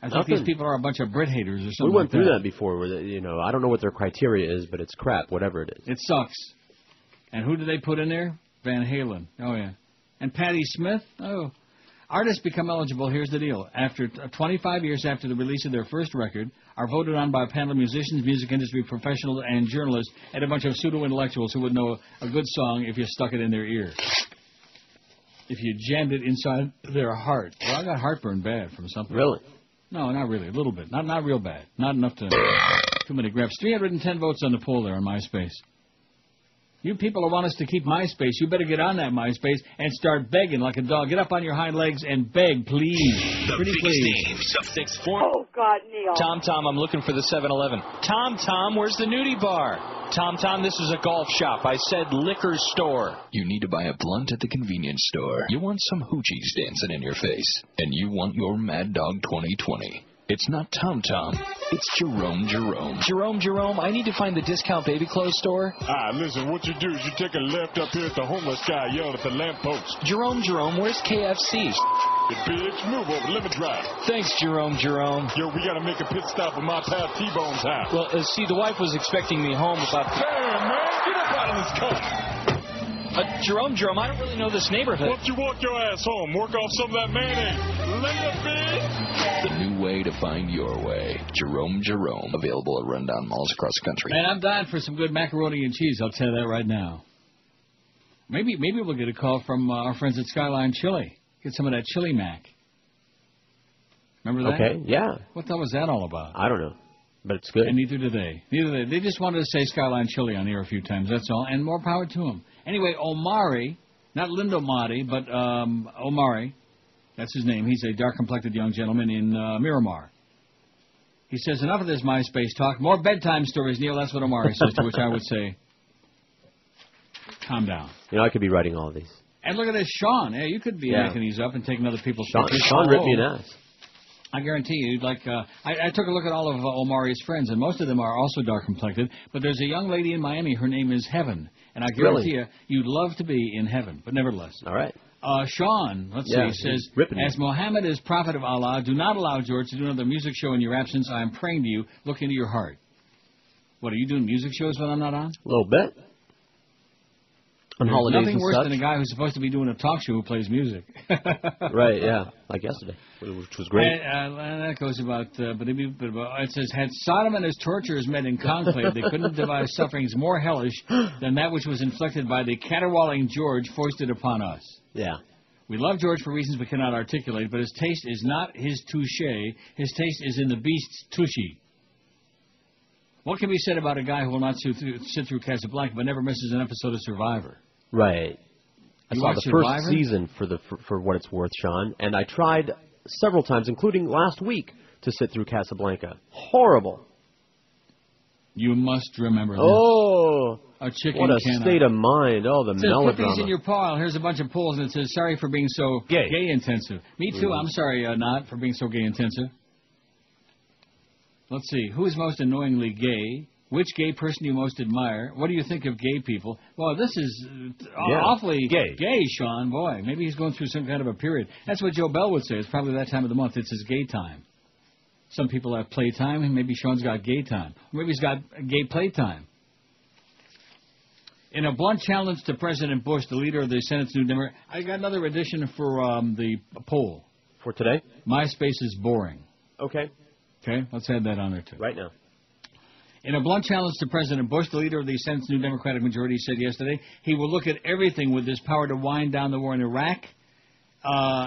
I think these people are a bunch of Brit haters or something. We went through that before. Where I don't know what their criteria is, but it's crap, whatever it is. It sucks. And who did they put in there? Van Halen. Oh, yeah. And Patti Smith? Oh. Artists become eligible. Here's the deal. After 25 years after the release of their first record, are voted on by a panel of musicians, music industry professionals, and journalists, and a bunch of pseudo-intellectuals who would know a good song if you stuck it in their ear. If you jammed it inside their heart. Well, I got heartburn bad from something. Really? No, not really. A little bit. Not real bad. Not enough to... Too many grabs. 310 votes on the poll there on MySpace. You people who want us to keep MySpace, you better get on that MySpace and start begging like a dog. Get up on your hind legs and beg, please. The Pretty biggest please. name, sub 6-4. Oh, God, Neil. Tom, I'm looking for the 7-Eleven. Tom, where's the nudie bar? Tom, this is a golf shop. I said liquor store. You need to buy a blunt at the convenience store. You want some hoochies dancing in your face. And you want your Mad Dog 2020. It's not Tom, it's Jerome. Jerome, I need to find the discount baby clothes store. Listen, what you do is you take a left up here at the homeless guy yelling at the lamppost. Jerome, where's KFC? Bitch, move over, let me drive. Thanks, Jerome. Yo, we gotta make a pit stop at my pal T-Bone's house. Well, see, the wife was expecting me home about... Hey, man, get up out of this car. Jerome, I don't really know this neighborhood. Why don't you walk your ass home? Work off some of that mayonnaise. Later, bitch. The new way to find your way. Jerome. Available at rundown malls across the country. Man, I'm dying for some good macaroni and cheese. I'll tell you that right now. Maybe we'll get a call from our friends at Skyline Chili. Get some of that chili mac. Remember that? Okay, yeah. What the hell was that all about? I don't know, but it's good. And neither do they. They just wanted to say Skyline Chili on air a few times, that's all, and more power to them. Anyway, Omari, not Lindo Motti, but Omari, that's his name. He's a dark-complected young gentleman in Miramar. He says, enough of this MySpace talk. More bedtime stories, Neil. That's what Omari says, to which I would say, calm down. I could be writing all of these. And look at this, Sean. Hey, you could be making these up and taking other people's pictures. Sean ripped me an ass. I guarantee you, I took a look at all of Omari's friends, and most of them are also dark-complected, but there's a young lady in Miami, her name is Heaven, and I guarantee you, you'd love to be in heaven, but nevertheless. All right. Sean, let's see, says, as Muhammad is prophet of Allah, do not allow George to do another music show in your absence. I am praying to you. Look into your heart. What, are you doing music shows when I'm not on? A little bit. On holidays nothing and worse such. than a guy who's supposed to be doing a talk show who plays music. Right, yeah, like yesterday, which was great. And that goes about, it says, had Sodom and his torturers met in conclave, they couldn't devise sufferings more hellish than that which was inflicted by the caterwauling George foisted upon us. Yeah. We love George for reasons we cannot articulate, but his taste is not his touche. His taste is in the beast's tushy. What can be said about a guy who will not sit through Casablanca but never misses an episode of Survivor? Right. I You saw watched the Survivor? first season for what it's worth, Sean, and I tried several times, including last week, to sit through Casablanca. Horrible. You must remember this. Oh, a chicken what a cannot. state of mind. Oh, the It says, melodrama. put these in your pile. Here's a bunch of polls, and it says, sorry for being so gay intensive. Me too. I'm sorry, not for being so gay intensive. Let's see. Who is most annoyingly gay? Which gay person do you most admire? What do you think of gay people? Well, this is awfully gay, Sean. Boy, maybe he's going through some kind of a period. That's what Joe Bell would say. It's probably that time of the month. It's his gay time. Some people have playtime, and maybe Sean's got gay time. Or maybe he's got gay playtime. In a blunt challenge to President Bush, the leader of the Senate's New Democrat, I got another edition for the poll. For today? Myspace is boring. Okay. Okay, let's add that on there, too. Right now. In a blunt challenge to President Bush, the leader of the Senate's new Democratic majority said yesterday he will look at everything with his power to wind down the war in Iraq,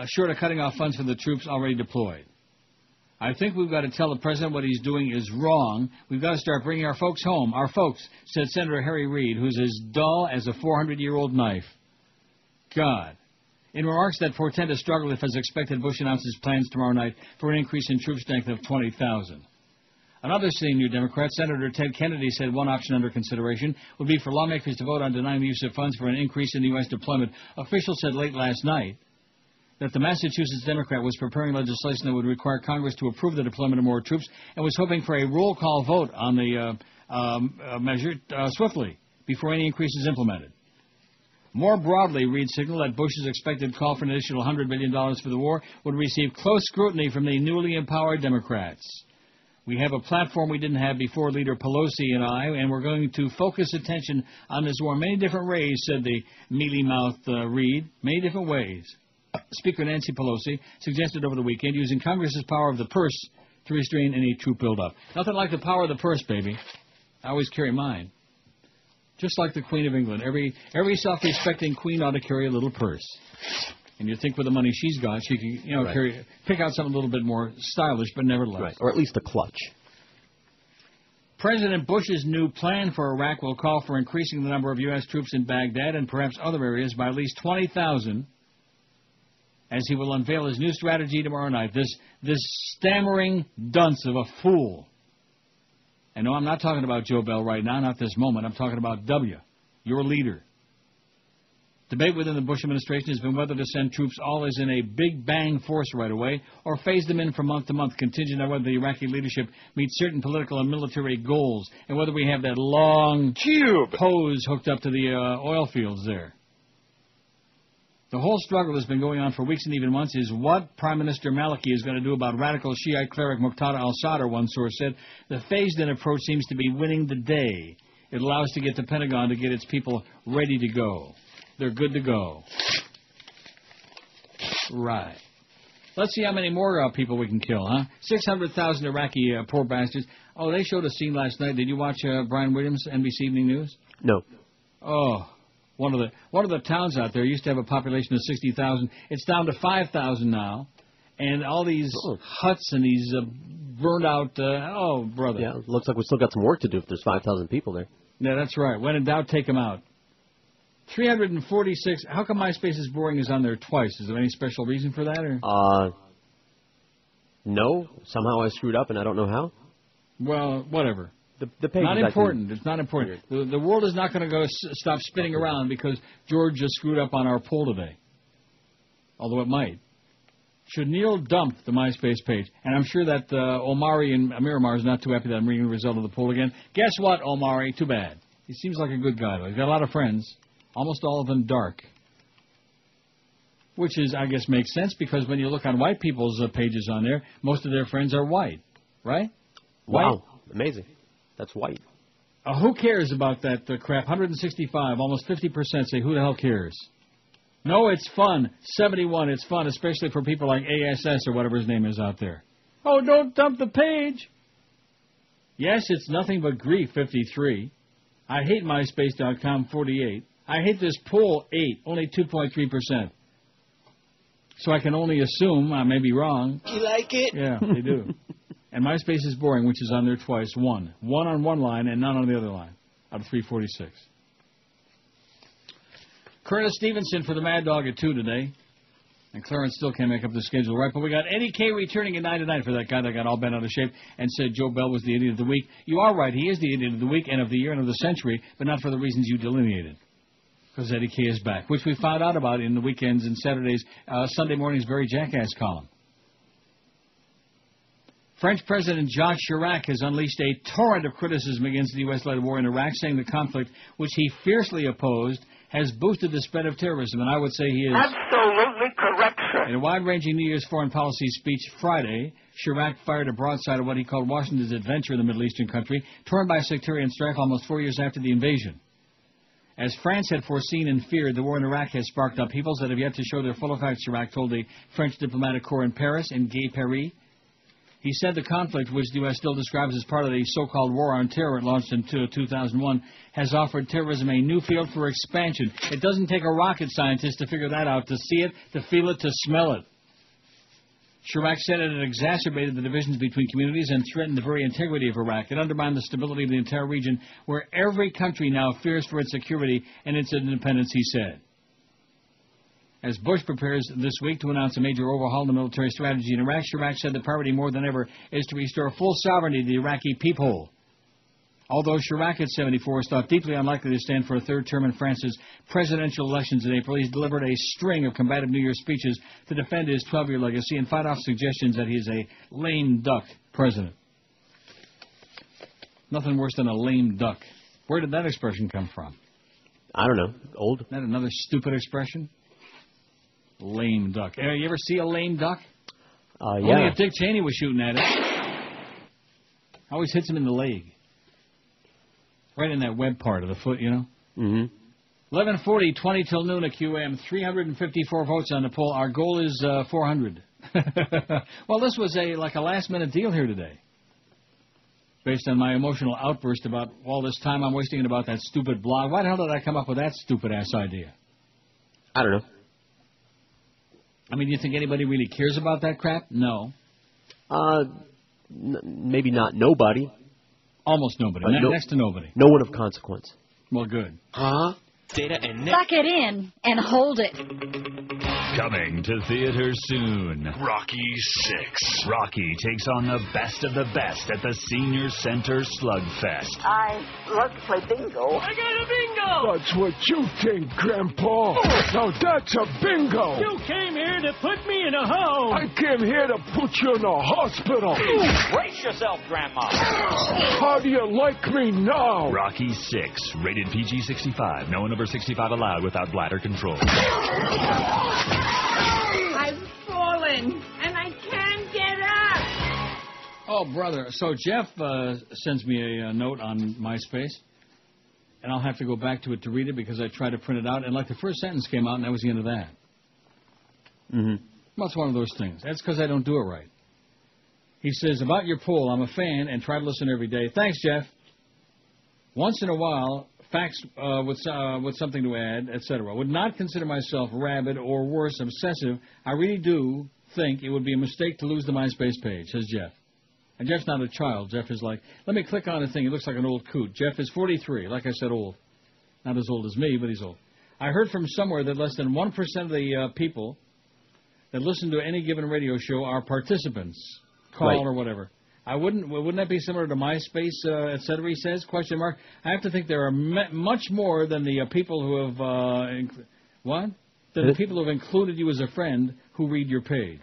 short of cutting off funds for the troops already deployed. I think we've got to tell the president what he's doing is wrong. We've got to start bringing our folks home. Our folks, said Senator Harry Reid, who's as dull as a 400-year-old knife. God. In remarks that portend a struggle if, as expected, Bush announces plans tomorrow night for an increase in troop strength of 20,000. Another senior Democrat, Senator Ted Kennedy, said one option under consideration would be for lawmakers to vote on denying the use of funds for an increase in the U.S. deployment. Officials said late last night that the Massachusetts Democrat was preparing legislation that would require Congress to approve the deployment of more troops and was hoping for a roll call vote on the measure swiftly before any increase is implemented. More broadly, Reid signaled that Bush's expected call for an additional $100 billion for the war would receive close scrutiny from the newly empowered Democrats. We have a platform we didn't have before, Leader Pelosi and I, and we're going to focus attention on this war in many different ways, said the mealy-mouthed Reid. Many different ways. Speaker Nancy Pelosi suggested over the weekend using Congress's power of the purse to restrain any troop buildup. Nothing like the power of the purse, baby. I always carry mine. Just like the Queen of England. Every self-respecting queen ought to carry a little purse. And you think with the money she's got, she can, pick out something a little bit more stylish, but nevertheless. Right, or at least a clutch. President Bush's new plan for Iraq will call for increasing the number of U.S. troops in Baghdad and perhaps other areas by at least 20,000, as he will unveil his new strategy tomorrow night. This stammering dunce of a fool. And no, I'm not talking about Joe Bell right now, not this moment. I'm talking about W, your leader. Debate within the Bush administration has been whether to send troops all as in a big bang force right away or phase them in from month to month, contingent on whether the Iraqi leadership meets certain political and military goals and whether we have that long hose hooked up to the oil fields there. The whole struggle that's been going on for weeks and even months is what Prime Minister Maliki is going to do about radical Shiite cleric Muqtada al-Sadr, one source said. The phased-in approach seems to be winning the day. It allows to get the Pentagon to get its people ready to go. They're good to go. Right. Let's see how many more people we can kill, huh? 600,000 Iraqi poor bastards. Oh, they showed a scene last night. Did you watch Brian Williams, NBC Evening News? No. Oh, one of the towns out there used to have a population of 60,000. It's down to 5,000 now, and all these huts and these burned out. Brother. Yeah, looks like we still got some work to do if there's 5,000 people there. Yeah, that's right. When in doubt, take them out. 346. How come MySpace is boring is on there twice? Is there any special reason for that? Or? No. Somehow I screwed up and I don't know how. Well, whatever. The page not important. It's not important. The world is not going to stop spinning around because George just screwed up on our poll today. Although it might. Should Neil dump the MySpace page? And I'm sure that Omari in Miramar is not too happy that I'm reading the result of the poll again. Guess what, Omari? Too bad. He seems like a good guy, though. He's got a lot of friends, almost all of them dark. Which is, I guess, makes sense because when you look on white people's pages on there, most of their friends are white, right? Wow, white. Amazing. That's white. Who cares about that crap? 165, almost 50% say, who the hell cares? No, it's fun. 71, it's fun, especially for people like ASS or whatever his name is out there. Oh, don't dump the page. Yes, it's nothing but grief, 53. I hate MySpace.com, 48. I hate this poll, 8, only 2.3%. So I can only assume, I may be wrong. You like it? Yeah, they do. And MySpace is boring, which is on there twice. 1 on one line and none on the other line, out of 346. Curtis Stevenson for the Mad Dog at 2 today. And Clarence still can't make up the schedule right, but we got Eddie K returning at 9 tonight for that guy that got all bent out of shape and said Joe Bell was the idiot of the week. You are right, he is the idiot of the week and of the year and of the century, but not for the reasons you delineated. Because Eddie K is back, which we found out about in the weekends and Saturdays, Sunday morning's very jackass column. French President Jacques Chirac has unleashed a torrent of criticism against the U.S.-led war in Iraq, saying the conflict, which he fiercely opposed, has boosted the spread of terrorism, and I would say he is absolutely correct, sir. In a wide-ranging New Year's foreign policy speech Friday, Chirac fired a broadside at what he called Washington's adventure in the Middle Eastern country, torn by sectarian strife almost 4 years after the invasion. As France had foreseen and feared, the war in Iraq has sparked up peoples that have yet to show their full effects, Chirac told the French diplomatic corps in Paris, in Gay Paris. He said the conflict, which the U.S. still describes as part of the so-called war on terror launched in 2001, has offered terrorism a new field for expansion. It doesn't take a rocket scientist to figure that out, to see it, to feel it, to smell it. Chirac said it had exacerbated the divisions between communities and threatened the very integrity of Iraq. It undermined the stability of the entire region, where every country now fears for its security and its independence, he said. As Bush prepares this week to announce a major overhaul in the military strategy in Iraq, Chirac said the priority more than ever is to restore full sovereignty to the Iraqi people. Although Chirac at 74 is thought deeply unlikely to stand for a third term in France's presidential elections in April, he's delivered a string of combative New Year's speeches to defend his 12-year legacy and fight off suggestions that he is a lame duck president. Nothing worse than a lame duck. Where did that expression come from? I don't know. Old? Isn't that another stupid expression? Lame duck. You ever see a lame duck? Yeah. Only if Dick Cheney was shooting at it. Always hits him in the leg. Right in that web part of the foot, you know? Mm-hmm. 11:40, 20 till noon at QM. 354 votes on the poll. Our goal is 400. Well, this was like a last-minute deal here today. Based on my emotional outburst about all this time I'm wasting about that stupid blog. Why the hell did I come up with that stupid-ass idea? I don't know. I mean, you think anybody really cares about that crap? No. Maybe not nobody. Almost nobody. Next to nobody. No one of consequence. Well, good. Huh? Data and Suck it in and hold it. Coming to theaters soon. Rocky 6. Rocky takes on the best of the best at the Senior Center Slugfest. I love to play bingo. I got a bingo! That's what you think, Grandpa. Now that's a bingo. You came here to put me in a home. I came here to put you in a hospital. Brace yourself, Grandma. How do you like me now? Rocky 6, rated PG-65. No one over 65 allowed without bladder control. I've fallen, and I can't get up. Oh, brother. So Jeff sends me a note on MySpace, and I'll have to go back to it to read it because I tried to print it out, and like the first sentence came out, and that was the end of that. Mm-hmm. Well, it's one of those things. That's because I don't do it right. He says, about your poll, I'm a fan and try to listen every day. Thanks, Jeff. Once in a while, facts with something to add, etc. Would not consider myself rabid or worse, obsessive. I really do think it would be a mistake to lose the MySpace page, says Jeff. And Jeff's not a child. Jeff is like, let me click on a thing. He looks like an old coot. Jeff is 43. Like I said, old. Not as old as me, but he's old. I heard from somewhere that less than 1% of the people that listen to any given radio show are participants. Call or whatever. Wouldn't that be similar to MySpace, et cetera, he says, question mark? I have to think there are much more than the people who have, the people who have included you as a friend who read your page.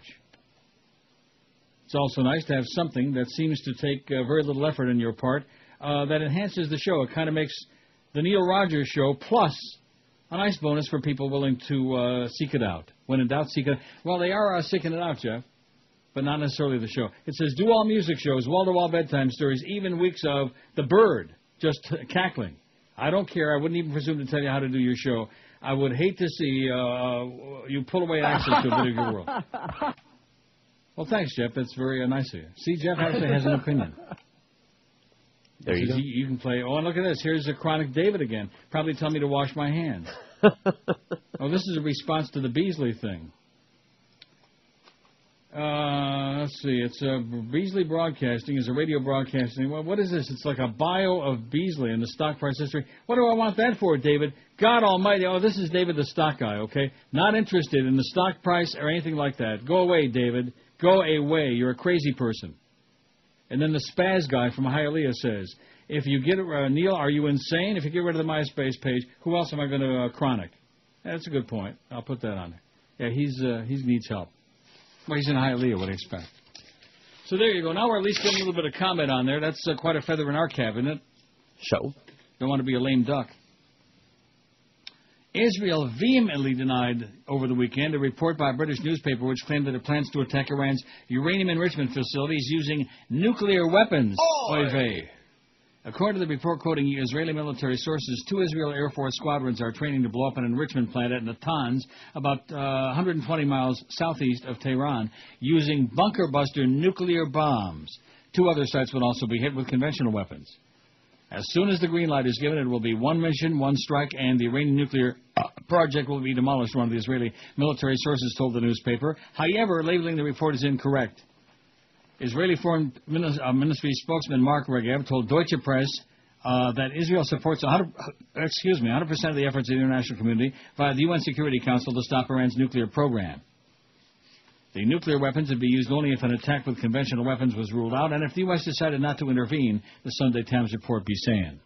It's also nice to have something that seems to take very little effort on your part that enhances the show. It kind of makes the Neil Rogers Show plus a nice bonus for people willing to seek it out. When in doubt, seek it out. Well, they are seeking it out, Jeff, but not necessarily the show. It says, do all music shows, wall-to-wall bedtime stories, even weeks of The Bird, just cackling. I don't care. I wouldn't even presume to tell you how to do your show. I would hate to see you pull away access to a bit of your world. Well, thanks, Jeff. That's very nice of you. See, Jeff actually has an opinion. There you go. You can play. Oh, and look at this. Here's a Chronic David again. Probably tell me to wash my hands. Oh, this is a response to the Beasley thing. Let's see. It's Beasley Broadcasting is a radio broadcasting. Well, what is this? It's like a bio of Beasley and the stock price history. What do I want that for, David? God Almighty. Oh, this is David the stock guy, okay? Not interested in the stock price or anything like that. Go away, David. Go away. You're a crazy person. And then the spaz guy from Hialeah says, if you get Neil, are you insane? If you get rid of the MySpace page, who else am I going to chronic? That's a good point. I'll put that on there. Yeah, he needs help. Well, he's in Hialeah. What do you expect? So there you go. Now we're at least getting a little bit of comment on there. That's quite a feather in our cap, isn't it? So? Don't want to be a lame duck. Israel vehemently denied over the weekend a report by a British newspaper which claimed that it plans to attack Iran's uranium enrichment facilities using nuclear weapons. Oy vey. According to the report quoting Israeli military sources, 2 Israel Air Force squadrons are training to blow up an enrichment plant at Natanz, about 120 miles southeast of Tehran, using bunker-buster nuclear bombs. 2 other sites would also be hit with conventional weapons. As soon as the green light is given, it will be one mission, one strike, and the Iranian nuclear project will be demolished, one of the Israeli military sources told the newspaper. However, labeling the report is incorrect. Israeli Foreign Ministry spokesman Mark Regev told Deutsche Press that Israel supports 100% of the efforts of the international community via the UN Security Council to stop Iran's nuclear program. The nuclear weapons would be used only if an attack with conventional weapons was ruled out and if the U.S. decided not to intervene, the Sunday Times report be saying.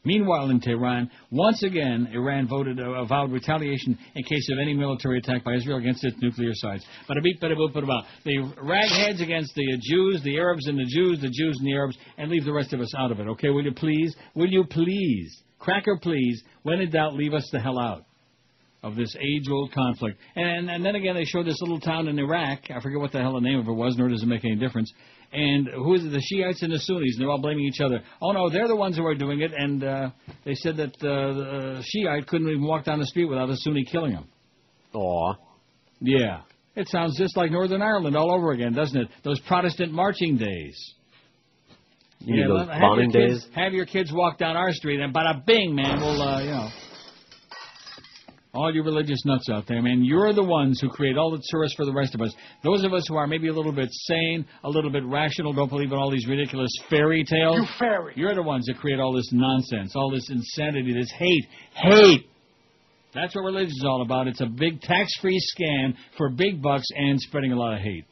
Meanwhile, in Tehran, once again, Iran vowed retaliation in case of any military attack by Israel against its nuclear sites. They rag heads against the Jews, the Arabs and the Jews and the Arabs, and leave the rest of us out of it. Okay, will you please? Will you please? Cracker, please. When in doubt, leave us the hell out of this age-old conflict. And then again, they showed this little town in Iraq. I forget what the hell the name of it was, nor does it make any difference. And who is it? The Shiites and the Sunnis, and they're all blaming each other. Oh, no, they're the ones who are doing it, and they said that the Shiite couldn't even walk down the street without a Sunni killing him. Aw. Yeah. It sounds just like Northern Ireland all over again, doesn't it? Those Protestant marching days. You mean those bombing days? Have your kids walk down our street, and bada bing, man, we'll, all you religious nuts out there, man, you're the ones who create all the tourists for the rest of us. Those of us who are maybe a little bit sane, a little bit rational, don't believe in all these ridiculous fairy tales. You fairy. You're the ones that create all this nonsense, all this insanity, this hate. Hate! That's what religion is all about. It's a big tax-free scam for big bucks and spreading a lot of hate.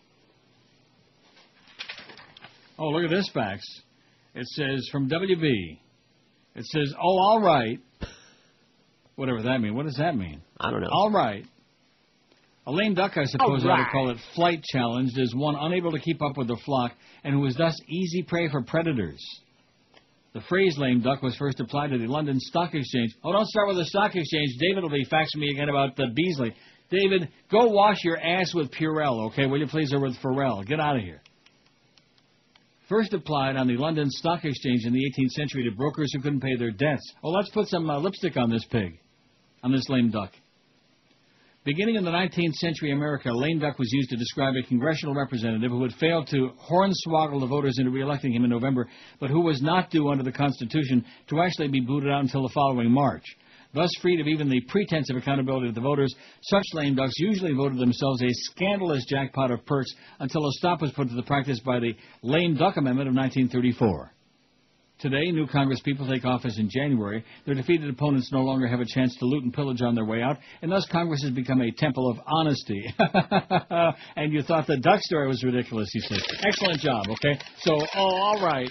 Oh, look at this fax. It says from WB. It says, oh, all right. Whatever that means. What does that mean? I don't know. All right. A lame duck, I suppose I would call it, flight challenged, is one unable to keep up with the flock and who is thus easy prey for predators. The phrase lame duck was first applied to the London Stock Exchange. Oh, don't start with the Stock Exchange. David will be faxing me again about Beasley. David, go wash your ass with Purell, okay, will you please, or with Pharrell. Get out of here. First applied on the London Stock Exchange in the 18th century to brokers who couldn't pay their debts. Oh, let's put some lipstick on this pig. On this lame duck. Beginning in the 19th century America, lame duck was used to describe a congressional representative who had failed to hornswoggle the voters into re-electing him in November, but who was not due under the Constitution to actually be booted out until the following March. Thus freed of even the pretense of accountability to the voters, such lame ducks usually voted themselves a scandalous jackpot of perks until a stop was put to the practice by the Lame Duck Amendment of 1934. Today, new Congress people take office in January. Their defeated opponents no longer have a chance to loot and pillage on their way out, and thus Congress has become a temple of honesty. And you thought the duck story was ridiculous, he said. Excellent job, okay? So, oh, all right.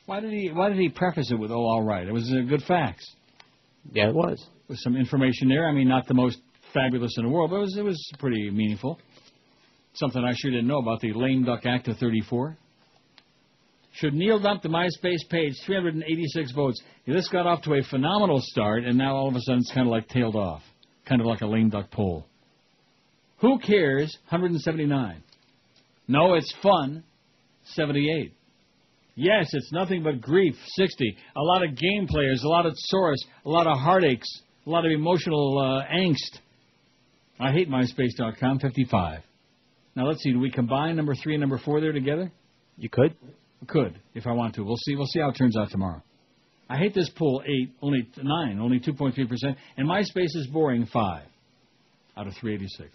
Why did he preface it with, oh, all right? It was a good fax. Yeah, it was. With some information there. I mean, not the most fabulous in the world, but it was pretty meaningful. Something I sure didn't know about the Lame Duck Act of 34. Should Neil dump the MySpace page? 386 votes. This got off to a phenomenal start, and now all of a sudden it's kind of like tailed off. Kind of like a lame duck poll. Who cares? 179. No, it's fun. 78. Yes, it's nothing but grief. 60. A lot of game players, a lot of sores, a lot of heartaches, a lot of emotional angst. I hate MySpace.com. 55. Now let's see. Do we combine number 3 and number 4 there together? You could. Could, if I want to. We'll see. We'll see how it turns out tomorrow. I hate this poll. 8, only 9, only 2.3%, and MySpace is boring. 5 out of 386.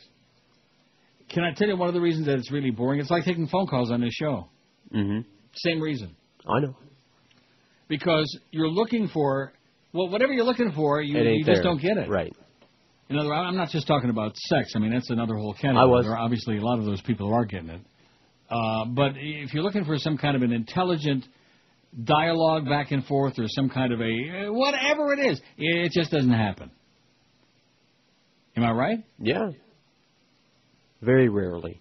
Can I tell you one of the reasons that it's really boring? It's like taking phone calls on this show. Mm-hmm. Same reason. I know. Because you're looking for, well, whatever you're looking for, you just don't get it. Right. In other words, I'm not just talking about sex. I mean, that's another whole category. I was. There are obviously a lot of those people who are getting it. But if you're looking for some kind of an intelligent dialogue back and forth or some kind of a, whatever it is, it just doesn't happen. Am I right? Yeah. Very rarely.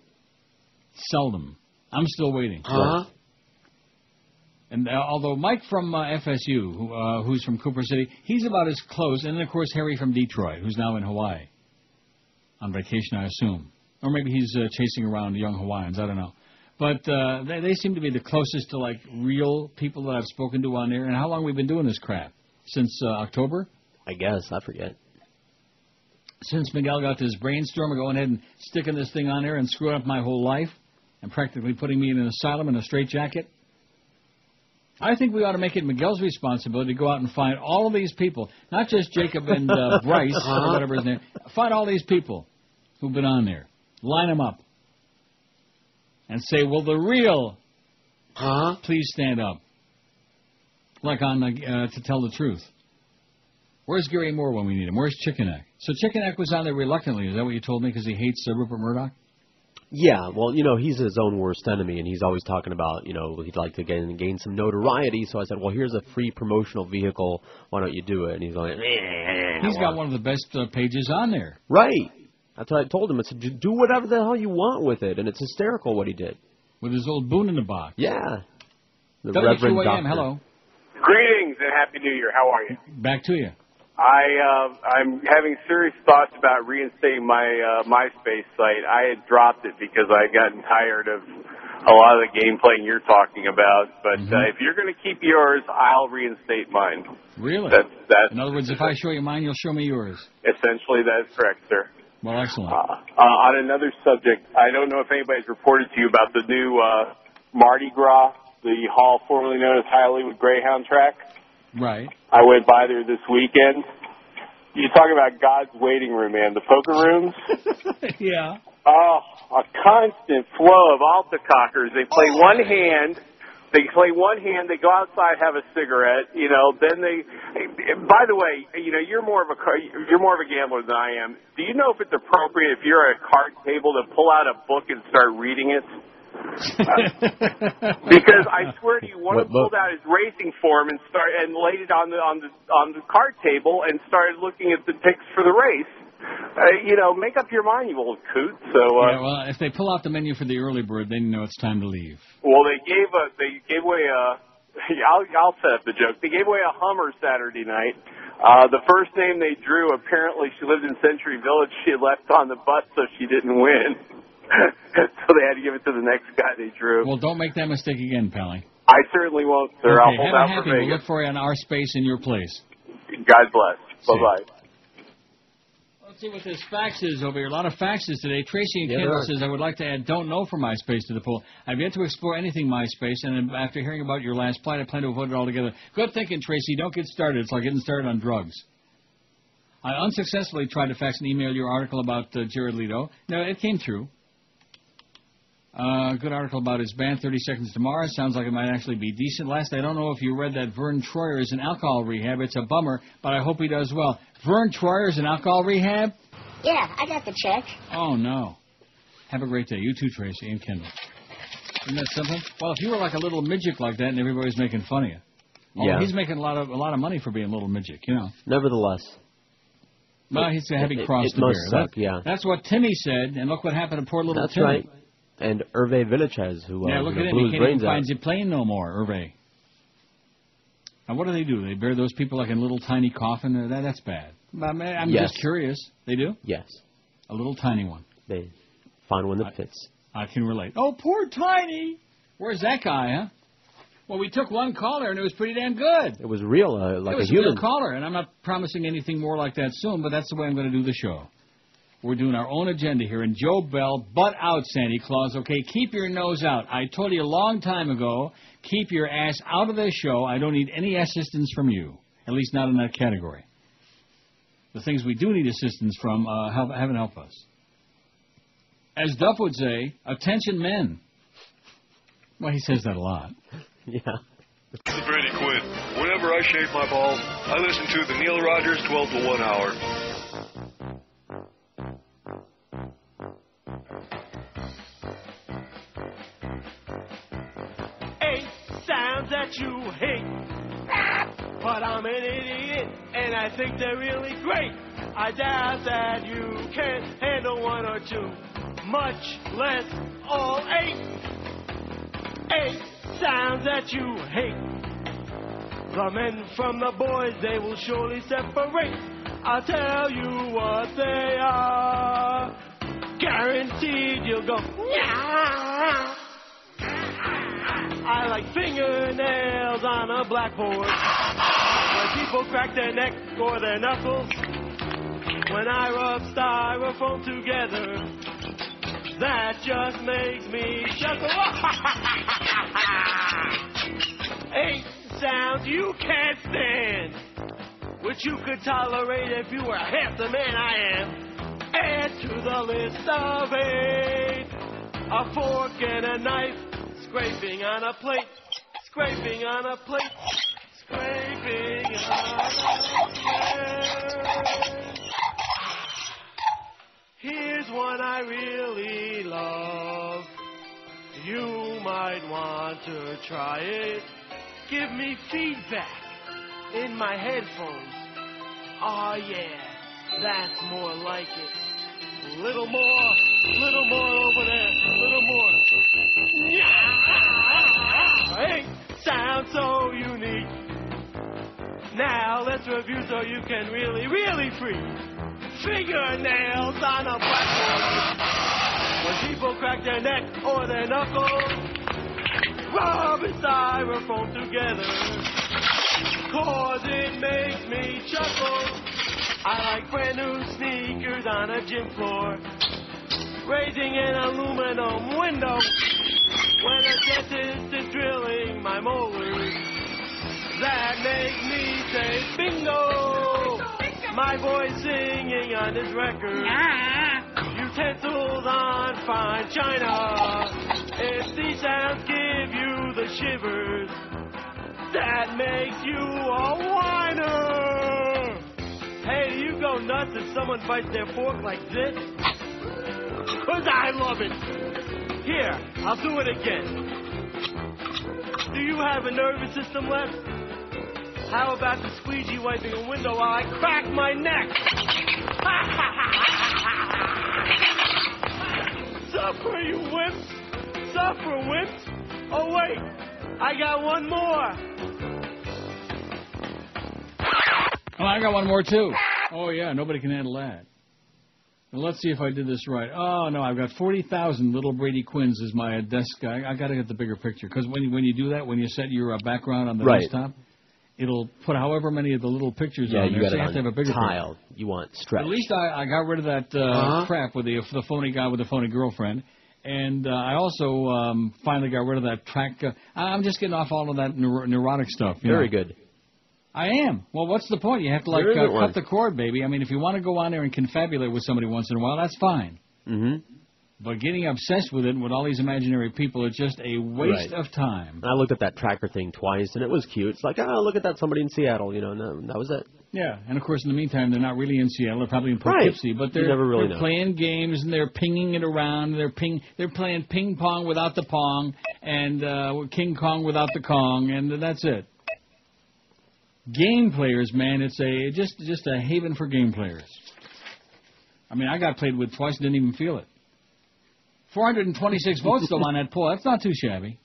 Seldom. I'm still waiting. Huh? And although Mike from FSU, who's from Cooper City, he's about as close. And then, of course, Harry from Detroit, who's now in Hawaii. On vacation, I assume. Or maybe he's chasing around young Hawaiians. I don't know. But they seem to be the closest to, like, real people that I've spoken to on there. And how long have we been doing this crap? Since October? I guess. I forget. Since Miguel got this brainstorm of going ahead and sticking this thing on there and screwing up my whole life and practically putting me in an asylum in a straitjacket. I think we ought to make it Miguel's responsibility to go out and find all of these people, not just Jacob and Bryce or whatever his name. Find all these people who've been on there. Line them up. And say, will the real please stand up? Like on To Tell the Truth. Where's Gary Moore when we need him? Where's Chickeneck? So Chickeneck was on there reluctantly. Is that what you told me? Because he hates Rupert Murdoch? Yeah, well, he's his own worst enemy, and he's always talking about, he'd like to gain some notoriety. So I said, well, here's a free promotional vehicle. Why don't you do it? And he's like, he's got one of the best pages on there. Right. That's what I told him. I said, do whatever the hell you want with it. And it's hysterical what he did. With his old boon in the box. Yeah. The WQAM, Reverend Doctor. hello. Greetings and Happy New Year. How are you? Back to you. I'm having serious thoughts about reinstating my MySpace site. I had dropped it because I had gotten tired of a lot of the gameplay you're talking about. But if you're going to keep yours, I'll reinstate mine. Really? That's in other words, if I show you mine, you'll show me yours. Essentially, that is correct, sir. Well, excellent. On another subject, I don't know if anybody's reported to you about the new Mardi Gras, the hall formerly known as Hollywood Greyhound track. Right. I went by there this weekend. You talk about God's waiting room, man. The poker rooms. Yeah. Oh, a constant flow of alta-cockers. They play one hand. They go outside, have a cigarette. Then they. By the way, you're more of a gambler than I am. Do you know if it's appropriate if you're at a card table to pull out a book and start reading it? Because I swear to you, one of them pulled out his racing form and laid it on the card table and started looking at the picks for the race. Make up your mind, you old coot. So yeah, well, if they pull out the menu for the early bird, then you know it's time to leave. Well, they gave away I'll set up the joke. They gave away a Hummer Saturday night. The first name they drew, apparently she lived in Century Village. She had left on the bus, so she didn't win. So they had to give it to the next guy they drew. Well, don't make that mistake again, Pally. I certainly won't, sir. Okay, I'll hold out for Vegas. Vegas. We'll look for you on our space in your place. God bless. Bye-bye. Let's see what this fax is over here. A lot of faxes today. Tracy in Kendall says, I would like to add don't know for MySpace to the poll. I've yet to explore anything MySpace, and after hearing about your last plight, I plan to avoid it altogether. Good thinking, Tracy. Don't get started. It's like getting started on drugs. I unsuccessfully tried to fax and email your article about Jared Leto. No, it came through. Good article about his band, 30 Seconds to Mars. Sounds like it might actually be decent. Last, I don't know if you read that Vern Troyer is in alcohol rehab. It's a bummer, but I hope he does well. Vern Troyer is in alcohol rehab? Yeah, I got the check. Oh, no. Have a great day. You too, Tracy and Kendall. Isn't that something? Well, if you were like a little midget like that and everybody's making fun of you. Yeah. He's making a lot of money for being a little midget, Nevertheless. Well, he's a heavy cross to bear. Must suck, yeah. That's what Timmy said, and look what happened to poor little Timmy. That's right. And Hervé Villachez, who look at him. blew He his can't brains even out. find the plane no more, Hervé. Now, what do? They bury those people like in a little tiny coffin? That's bad. I'm Yes. just curious. They do? Yes. A little tiny one. They find one that fits. I can relate. Oh, poor Tiny. Where's that guy, huh? Well, we took one caller, and it was pretty damn good. It was real, like it was a human. A real caller, and I'm not promising anything more like that soon, but that's the way I'm going to do the show. We're doing our own agenda here, and Joe Bell, butt out, Santa Claus, okay? Keep your nose out. I told you a long time ago, keep your ass out of this show. I don't need any assistance from you, at least not in that category. The things we do need assistance from haven't helped us. As Duff would say, attention men. Well, he says that a lot. Yeah. This is Brady Quinn. Whenever I shave my balls, I listen to the Neil Rogers 12 to 1 hour. Sounds that you hate, but I'm an idiot, and I think they're really great. I doubt that you can handle one or two, much less all 8. 8 sounds that you hate. The men from the boys, they will surely separate. I'll tell you what they are. Guaranteed you'll go, yeah. I like fingernails on a blackboard. When people crack their neck or their knuckles. When I rub styrofoam together, that just makes me chuckle. 8 sounds you can't stand, which you could tolerate if you were half the man I am. Add to the list of 8 a fork and a knife. Scraping on a plate, scraping on a plate, scraping on a plate. Here's one I really love. You might want to try it. Give me feedback in my headphones. Oh yeah, that's more like it. Little more over there, little more. Hey, sounds so unique. Now let's review so you can really, really freak. Fingernails on a blackboard. When people crack their neck or their knuckles, rubbing styrofoam together, 'cause it makes me chuckle. I like brand new sneakers on a gym floor, raising an aluminum window when a dentist is drilling my molars. That makes me say bingo. My voice singing on this record. Utensils on fine china. If these sounds give you the shivers, that makes you a whiner. Hey, do you go nuts if someone bites their fork like this? 'Cause I love it. Here, I'll do it again. Do you have a nervous system left? How about the squeegee wiping a window while I crack my neck? Suffer, you wimps. Suffer, wimps. Oh, wait. I got one more. Oh, I got one more, too. Oh, yeah, nobody can handle that. Well, let's see if I did this right. Oh, no, I've got 40,000 little Brady Quinns as my desk. I got to get the bigger picture. Because when you do that, when you set your background on the desktop, it'll put however many of the little pictures on there. So you have to have a bigger tile. picture. You want stretch. At least I got rid of that crap with the phony guy with the phony girlfriend. And I also finally got rid of that track. I'm just getting off all of that neurotic stuff. Very good. I am. Well, what's the point? You have to, cut the cord, baby. I mean, if you want to go on there and confabulate with somebody once in a while, that's fine. Mm-hmm. But getting obsessed with it and with all these imaginary people, it's just a waste of time. I looked at that tracker thing twice, and it was cute. It's like, look at that, somebody in Seattle, and that was it. Yeah, and of course, in the meantime, they're not really in Seattle. They're probably in Poughkeepsie, but they're playing games and they're pinging it around. They're playing ping pong without the pong and King Kong without the Kong, and that's it. Game players, man, it's just a haven for game players. I mean, I got played with twice and didn't even feel it. 426 votes, though, on that poll. That's not too shabby.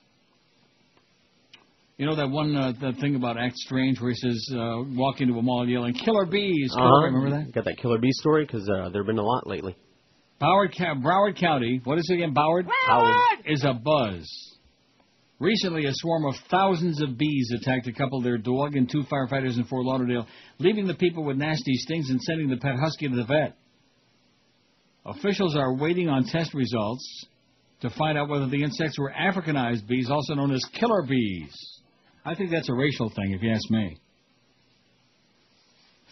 You know that one that thing about Act Strange where he says, walk into a mall yelling, killer bees. Remember that? Got that killer bee story? Because there have been a lot lately. Broward County, what is it again, Broward? Is a buzz. Recently, a swarm of thousands of bees attacked a couple, their dog, and 2 firefighters in Fort Lauderdale, leaving the people with nasty stings and sending the pet husky to the vet. Officials are waiting on test results to find out whether the insects were Africanized bees, also known as killer bees. I think that's a racial thing, if you ask me.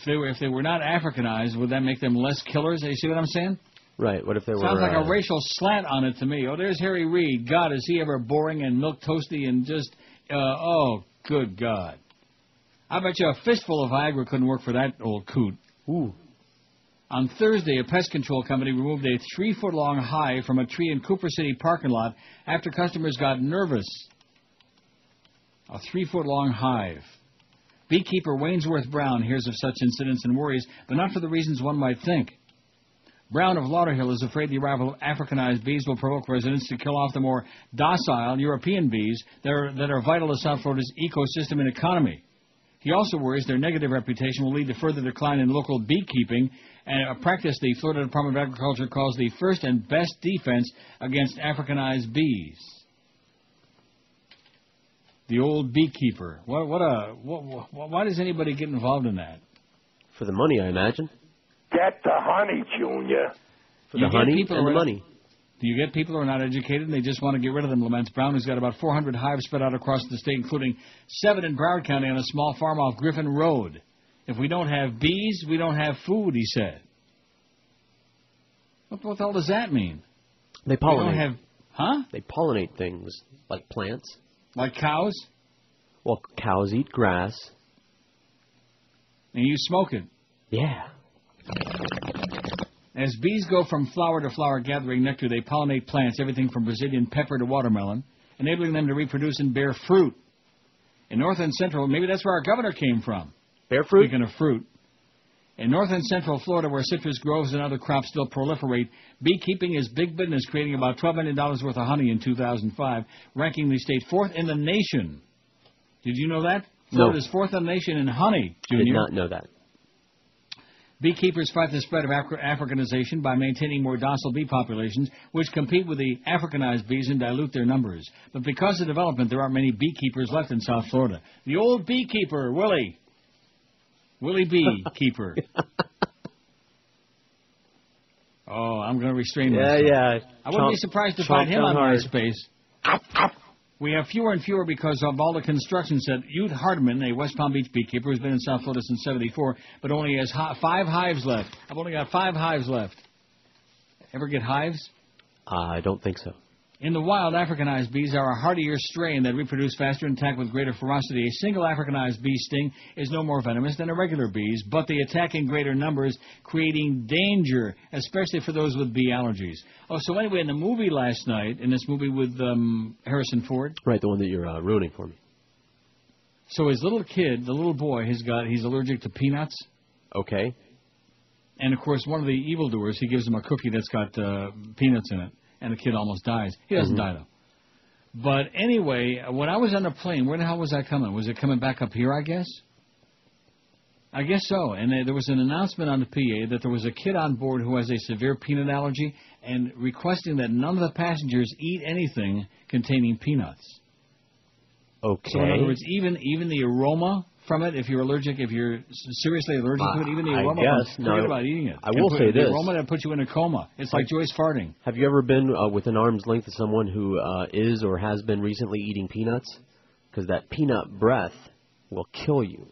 If they were not Africanized, would that make them less killers? You see what I'm saying? Right. What if they were... Sounds like a racial slant on it to me. Oh, there's Harry Reid. God, is he ever boring and milk-toasty and just... oh, good God. I bet you a fistful of Viagra couldn't work for that old coot. Ooh. On Thursday, a pest control company removed a 3-foot-long hive from a tree in Cooper City parking lot after customers got nervous. A 3-foot-long hive. Beekeeper Wainsworth Brown hears of such incidents and worries, but not for the reasons one might think. Brown of Lauderhill is afraid the arrival of Africanized bees will provoke residents to kill off the more docile European bees that are vital to South Florida's ecosystem and economy. He also worries their negative reputation will lead to further decline in local beekeeping, and a practice the Florida Department of Agriculture calls the first and best defense against Africanized bees. The old beekeeper. Why does anybody get involved in that? For the money, I imagine. Get the honey, Junior. For the honey and the money. Do you get people who are not educated and they just want to get rid of them, laments Brown, who's got about 400 hives spread out across the state, including 7 in Broward County on a small farm off Griffin Road. If we don't have bees, we don't have food, he said. What the hell does that mean? They pollinate. We don't have, They pollinate things, like plants. Like cows? Well, cows eat grass. And you smoke it? Yeah. As bees go from flower to flower gathering nectar, they pollinate plants, everything from Brazilian pepper to watermelon, enabling them to reproduce and bear fruit. In North and Central, maybe that's where our governor came from. Bear fruit? Speaking of fruit. In North and Central Florida, where citrus groves and other crops still proliferate, beekeeping is big business, creating about $12 million worth of honey in 2005, ranking the state 4th in the nation. Did you know that? Florida's 4th in the nation in honey, Junior. I did not know that. Beekeepers fight the spread of Africanization by maintaining more docile bee populations, which compete with the Africanized bees and dilute their numbers. But because of development, there aren't many beekeepers left in South Florida. The old beekeeper, Willie Beekeeper. Oh, I'm going to restrain myself. Yeah. I wouldn't be surprised to find him on MySpace. We have fewer and fewer because of all the construction said. Ute Hardeman, a West Palm Beach beekeeper who's been in South Florida since '74, but only has 5 hives left. I've only got 5 hives left. Ever get hives? I don't think so. In the wild, Africanized bees are a hardier strain that reproduce faster and attack with greater ferocity. A single Africanized bee sting is no more venomous than a regular bee's, but they attack in greater numbers, creating danger, especially for those with bee allergies. Oh, so anyway, in the movie last night, in this movie with Harrison Ford. Right, the one that you're ruining for me. So his little kid, the little boy, he's allergic to peanuts. Okay. And, of course, one of the evildoers, he gives him a cookie that's got peanuts in it. And the kid almost dies. He doesn't die, though. But anyway, when I was on the plane, where the hell was I coming? Was it coming back up here, I guess? I guess so. And there was an announcement on the PA that there was a kid on board who has a severe peanut allergy and requesting that none of the passengers eat anything containing peanuts. Okay. So, in other words, even the aroma from it, if you're seriously allergic to it, even the aroma, forget about eating it. I will say this. The aroma that puts you in a coma. It's like Joyce farting. Have you ever been within arm's length of someone who is or has been recently eating peanuts? Because that peanut breath will kill you.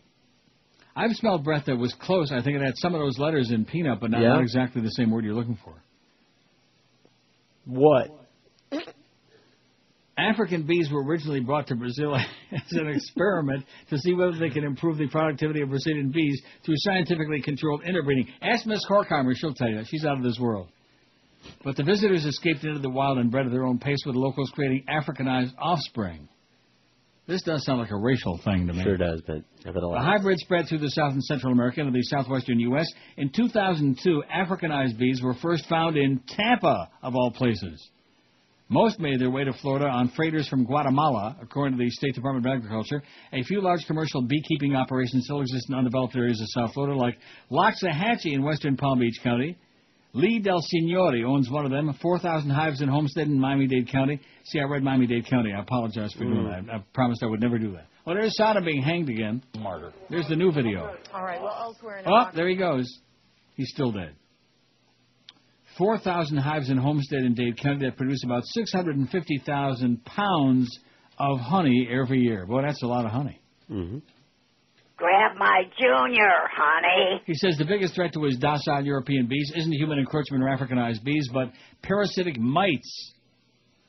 I've smelled breath that was close. I think it had some of those letters in peanut, but not exactly the same word you're looking for. What? African bees were originally brought to Brazil as an experiment to see whether they can improve the productivity of Brazilian bees through scientifically controlled interbreeding. Ask Miss Horkheimer, she'll tell you. She's out of this world. But the visitors escaped into the wild and bred at their own pace, with locals creating Africanized offspring. This does sound like a racial thing to me. Sure does, but nevertheless. The hybrid spread through the South and Central America and the southwestern U.S. In 2002, Africanized bees were first found in Tampa, of all places. Most made their way to Florida on freighters from Guatemala, according to the State Department of Agriculture. A few large commercial beekeeping operations still exist in undeveloped areas of South Florida, like Loxahatchee in western Palm Beach County. Lee Del Signore owns one of them, 4,000 hives in Homestead in Miami-Dade County. See, I read Miami-Dade County. I apologize for doing that. I promised I would never do that. Oh, there's Sada being hanged again. Martyr. There's the new video. All right, well, elsewhere in Oh, there he goes. He's still dead. 4,000 hives in Homestead in Dade County that produce about 650,000 pounds of honey every year. Boy, that's a lot of honey. Mm-hmm. Grab my junior, honey. He says the biggest threat to his docile European bees isn't human encroachment or Africanized bees, but parasitic mites,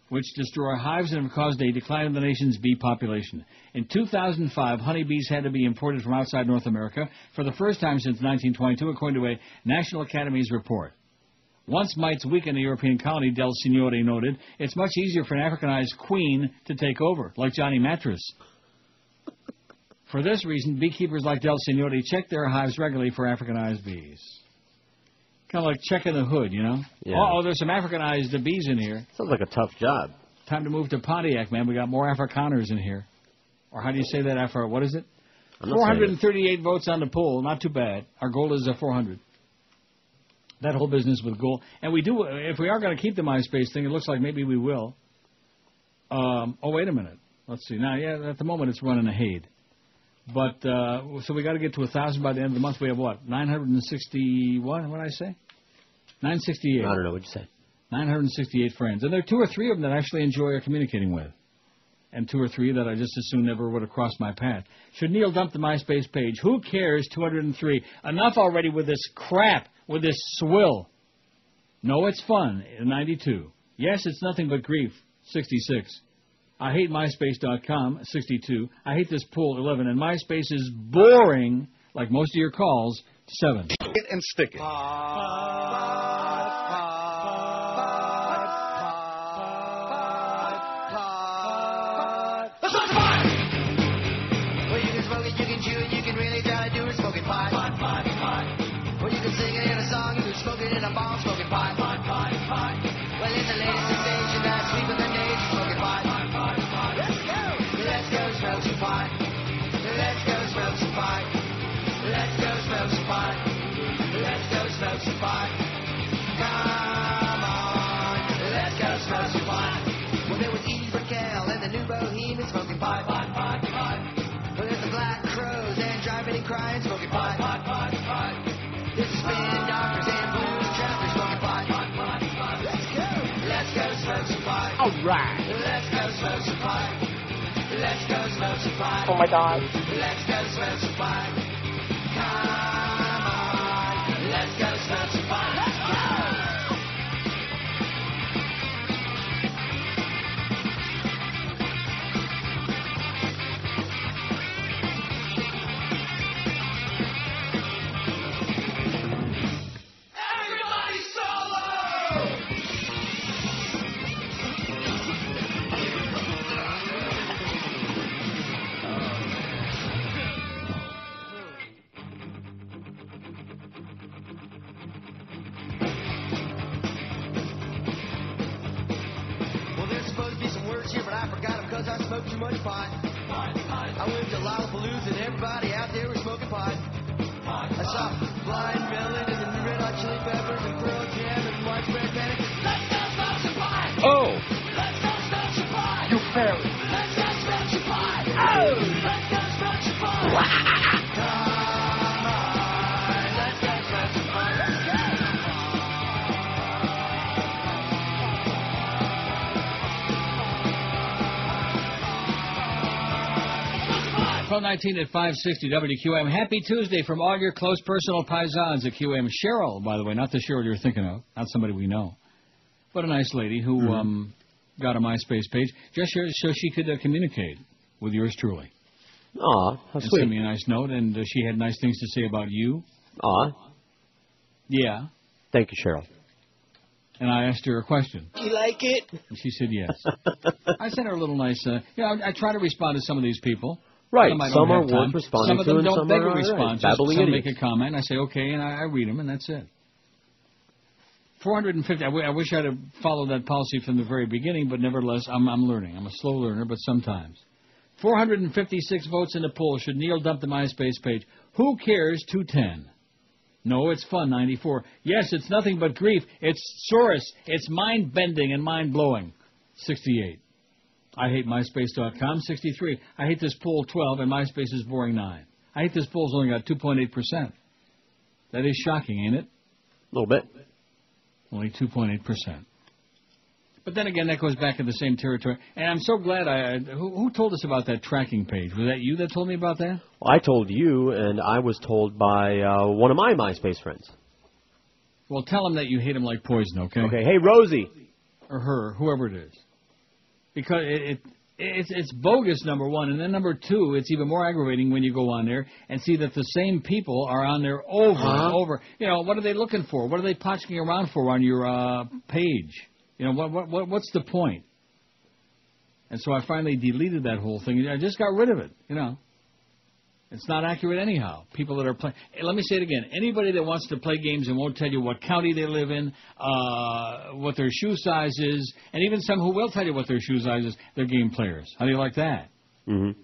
which destroy hives and have caused a decline in the nation's bee population. In 2005, honeybees had to be imported from outside North America for the first time since 1922, according to a National Academies report. Once mites weaken a European colony, Del Signore noted, it's much easier for an Africanized queen to take over, like Johnny Mattress. For this reason, beekeepers like Del Signore check their hives regularly for Africanized bees. Kind of like checking the hood, you know? Yeah. Oh, there's some Africanized bees in here. Sounds like a tough job. Time to move to Pontiac, man. We got more Afrikaners in here. Or how do you say that? What is it? 438 votes on the poll. Not too bad. Our goal is 400. That whole business with gold. And we do, if we are going to keep the MySpace thing, it looks like maybe we will. Oh, wait a minute. Let's see. Now, yeah, at the moment it's running ahead. But, so we got to get to 1,000 by the end of the month. We have what? 961, what did I say? 968. I don't know. What'd you say? 968 friends. And there are 2 or 3 of them that I actually enjoy communicating with. And 2 or 3 that I just assumed never would have crossed my path. Should Neil dump the MySpace page? Who cares? 203. Enough already with this crap, with this swill. No, it's fun. 92. Yes, it's nothing but grief. 66. I hate MySpace.com. 62. I hate this pool. 11. And MySpace is boring, like most of your calls. 7. And stick it. Crying, smoking pot, pot, pot, pot. This is spin doctors and blues travelers smoking pot, pot, pot, pot. Let's go smoke some pot. All right. Let's go smoke some pot. Let's go smoke some pot. Oh my God. Let's go smoke some pot. Come on, let's go smoke some pot. Let's go. I smoked too much pot. I went to Lollapalooza and everybody out there was smoking pot. I saw Blind Melon and the Red Hot Chili Peppers and Pearl Jam and Widespread Panic. Let's go smoke some pot! Oh! Let's go smoke some pot! You fairy! Let's go smoke some pot! Oh! Let's go smoke some pot! Come on, let's go smoke some pot! Let's go! 12:19 at 560 WQAM. Happy Tuesday from all your close personal paisans at QAM. Cheryl, by the way, not the Cheryl you're thinking of, not somebody we know, but a nice lady who got a MySpace page just so she could communicate with yours truly. Aw, how and sweet. sent me a nice note, and she had nice things to say about you. Aw. Yeah. Thank you, Cheryl. And I asked her a question. You like it? And she said yes. I sent her a little nice, I try to respond to some of these people. Right, Some are worth responding Some of to them and don't some beg a are response. babbling Some idiots. make a comment, and I say okay, and I read them, and that's it. 450. I wish I'd have followed that policy from the very beginning, but nevertheless, I'm learning. I'm a slow learner, but sometimes. 456 votes in the poll. Should Neil dump the MySpace page? Who cares? 210. No, it's fun. 94. Yes, it's nothing but grief. It's Soros. It's mind-bending and mind-blowing. 68. I hate MySpace.com. 63. I hate this poll. 12, and MySpace is boring. 9. I hate this poll's only got 2.8%. That is shocking, ain't it? A little bit. Only 2.8%. But then again, that goes back in the same territory. And I'm so glad who told us about that tracking page? Was that you that told me about that? Well, I told you, and I was told by one of my MySpace friends. Well, tell him that you hate him like poison, okay? Okay. Hey, Rosie. Or her, whoever it is. Because it's bogus, number one. And then number two, it's even more aggravating when you go on there and see that the same people are on there over and over. You know, what are they looking for? What are they potching around for on your page? You know, what's the point? And so I finally deleted that whole thing. I just got rid of it, you know. It's not accurate anyhow. People that are playing... Hey, let me say it again. Anybody that wants to play games and won't tell you what county they live in, what their shoe size is, and even some who will tell you what their shoe size is, they're game players. How do you like that? Mm-hmm.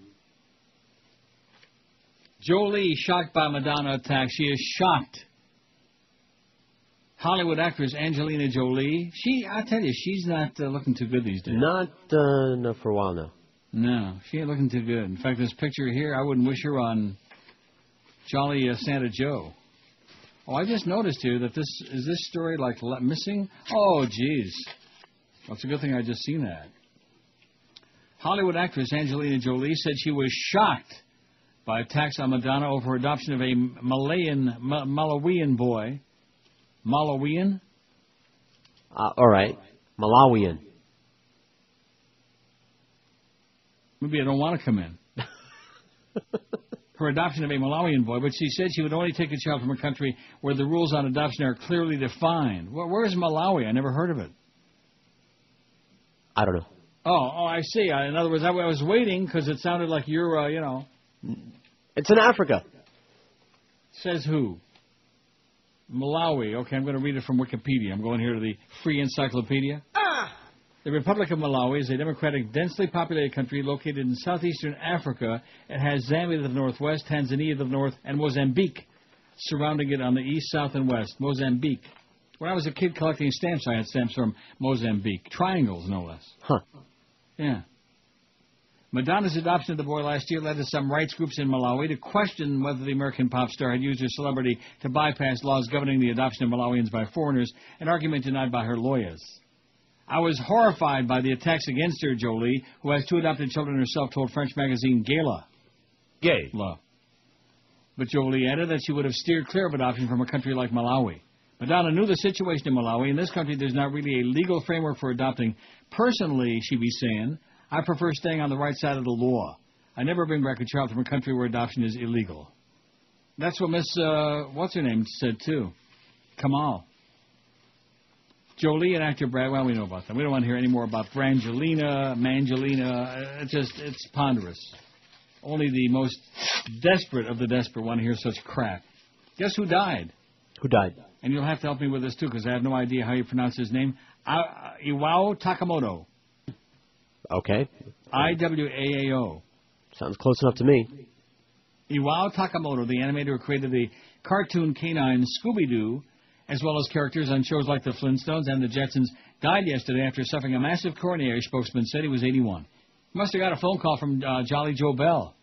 Jolie shocked by Madonna attack. She is shocked. Hollywood actress Angelina Jolie. I tell you, she's not looking too good these days. Not for a while now. No, she ain't looking too good. In fact, this picture here, I wouldn't wish her on Jolly Santa Joe. Oh, I just noticed here that this story like missing? Oh, jeez. Well, it's a good thing I just seen that. Hollywood actress Angelina Jolie said she was shocked by attacks on Madonna over her adoption of a Malawian boy. Malawian? All right. Malawian. Maybe I don't want to come in. Her adoption of a Malawian boy, but she said she would only take a child from a country where the rules on adoption are clearly defined. Where is Malawi? I never heard of it. I don't know. Oh, I see. In other words, I was waiting because it sounded like you're, you know. It's in Africa. Says who? Malawi. Okay, I'm going to read it from Wikipedia. I'm going here to the Free Encyclopedia. The Republic of Malawi is a democratic, densely populated country located in southeastern Africa. It has Zambia to the northwest, Tanzania to the north, and Mozambique surrounding it on the east, south, and west. Mozambique. When I was a kid collecting stamps, I had stamps from Mozambique. Triangles, no less. Huh. Yeah. Madonna's adoption of the boy last year led to some rights groups in Malawi to question whether the American pop star had used her celebrity to bypass laws governing the adoption of Malawians by foreigners, an argument denied by her lawyers. I was horrified by the attacks against her, Jolie, who has 2 adopted children herself, told French magazine Gala. But Jolie added that she would have steered clear of adoption from a country like Malawi. Madonna knew the situation in Malawi. In this country, there's not really a legal framework for adopting. Personally, she'd be saying, I prefer staying on the right side of the law. I never bring back a child from a country where adoption is illegal. That's what Miss, what's-her-name said, too. Kamal. Jolie and actor Brad, well, we know about them. We don't want to hear any more about Brangelina, Mangelina. It's ponderous. Only the most desperate of the desperate want to hear such crap. Guess who died? Who died? And you'll have to help me with this, too, because I have no idea how you pronounce his name. Iwao Takamoto. Okay. Iwaao. Sounds close enough to me. Iwao Takamoto, the animator who created the cartoon canine Scooby-Doo, as well as characters on shows like the Flintstones and the Jetsons, died yesterday after suffering a massive coronary. Spokesman said he was 81. He must have got a phone call from Jolly Joe Bell.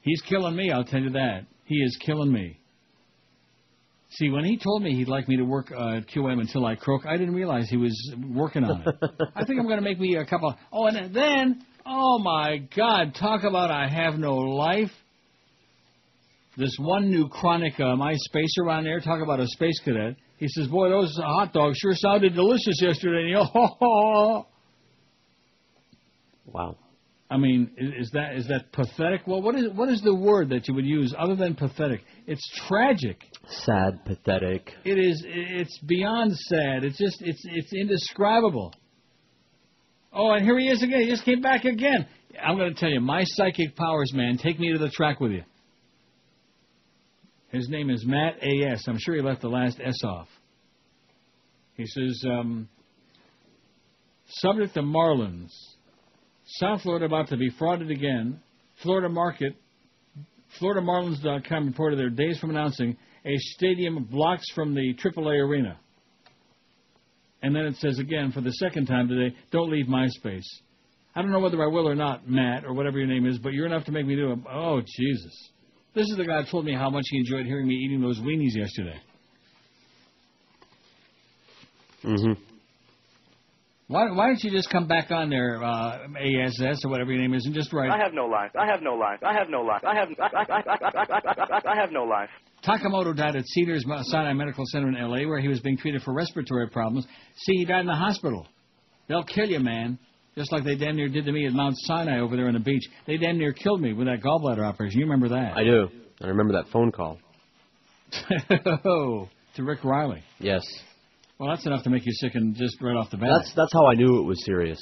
He's killing me, I'll tell you that. He is killing me. See, when he told me he'd like me to work at QM until I croak, I didn't realize he was working on it. I think I'm going to make me a couple... Oh, and then, oh, my God, talk about I have no life. This one new chronic MySpacer on there, talk about a space cadet. He says, boy, those hot dogs sure sounded delicious yesterday. And you know, wow. I mean, is that pathetic? Well, what is the word that you would use other than pathetic? It's tragic. Sad, pathetic. It is. It's beyond sad. It's indescribable. Oh, and here he is again. He just came back again. I'm going to tell you, my psychic powers, man, take me to the track with you. His name is Matt A.S. I'm sure he left the last S off. He says, subject to Marlins. South Florida about to be frauded again. Florida Marlins.com reported they're days from announcing a stadium blocks from the AAA arena. And then it says again, for the second time today, don't leave MySpace. I don't know whether I will or not, Matt, or whatever your name is, but you're enough to make me do it. Oh, Jesus. This is the guy who told me how much he enjoyed hearing me eating those weenies yesterday. Mm-hmm. Why don't you just come back on there, ASS or whatever your name is, and just write... I have no life. I have no life. I have no life. I have no life. Takamoto died at Cedars-Sinai Medical Center in L.A., where he was being treated for respiratory problems. See, he died in the hospital. They'll kill you, man. Just like they damn near did to me at Mount Sinai over there on the beach. They damn near killed me with that gallbladder operation. You remember that? I do. I remember that phone call. To Rick Riley. Yes. Well, that's enough to make you sick and just right off the bat. That's how I knew it was serious.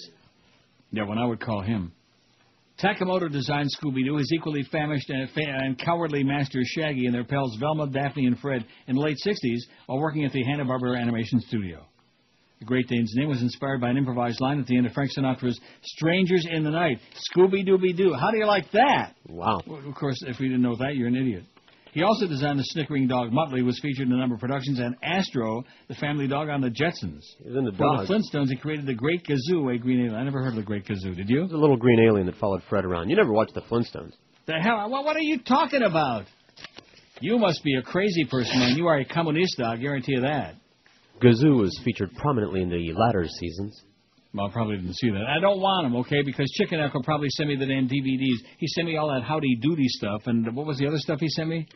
Yeah, when I would call him. Takamoto designed Scooby-Doo, his equally famished and cowardly master Shaggy and their pals Velma, Daphne, and Fred in the late 60s while working at the Hanna-Barbera Animation Studio. The Great Dane's name was inspired by an improvised line at the end of Frank Sinatra's Strangers in the Night. Scooby-Dooby-Doo. How do you like that? Wow. Well, of course, if you didn't know that, you're an idiot. He also designed the snickering dog Muttley, was featured in a number of productions, and Astro, the family dog on the Jetsons. He's in the For dog. the Flintstones, he created the Great Gazoo, a green alien. I never heard of the Great Gazoo. Did you? It was a little green alien that followed Fred around. You never watched the Flintstones. The hell? What are you talking about? You must be a crazy person, man. You are a communista, I guarantee you that. Gazoo was featured prominently in the latter seasons. Well, I probably didn't see that. I don't want him, okay, because Chicken Echo probably sent me the damn DVDs. He sent me all that Howdy Doody stuff, and what was the other stuff he sent me?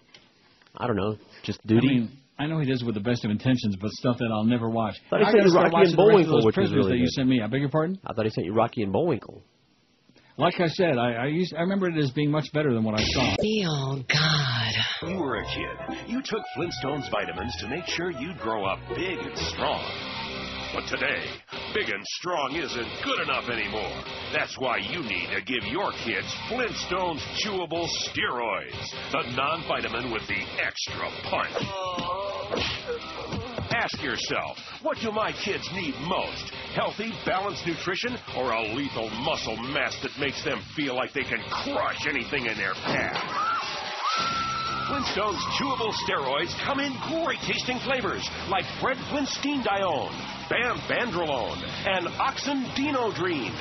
I don't know, just duty. I mean, I know he does it with the best of intentions, but stuff that I'll never watch. I thought he sent you Rocky and Bullwinkle, which was really that you good. sent me. I beg your pardon? I thought he sent you Rocky and Bullwinkle. Like I said, I remember it as being much better than what I saw. Oh, God. When you were a kid, you took Flintstones vitamins to make sure you'd grow up big and strong. But today, big and strong isn't good enough anymore. That's why you need to give your kids Flintstones Chewable Steroids, the non-vitamin with the extra punch. Ask yourself, what do my kids need most? Healthy, balanced nutrition, or a lethal muscle mass that makes them feel like they can crush anything in their path? Flintstones Chewable Steroids come in great-tasting flavors like Fred Flintsteindione, Bam Bandrolone, and Oxendinodrine.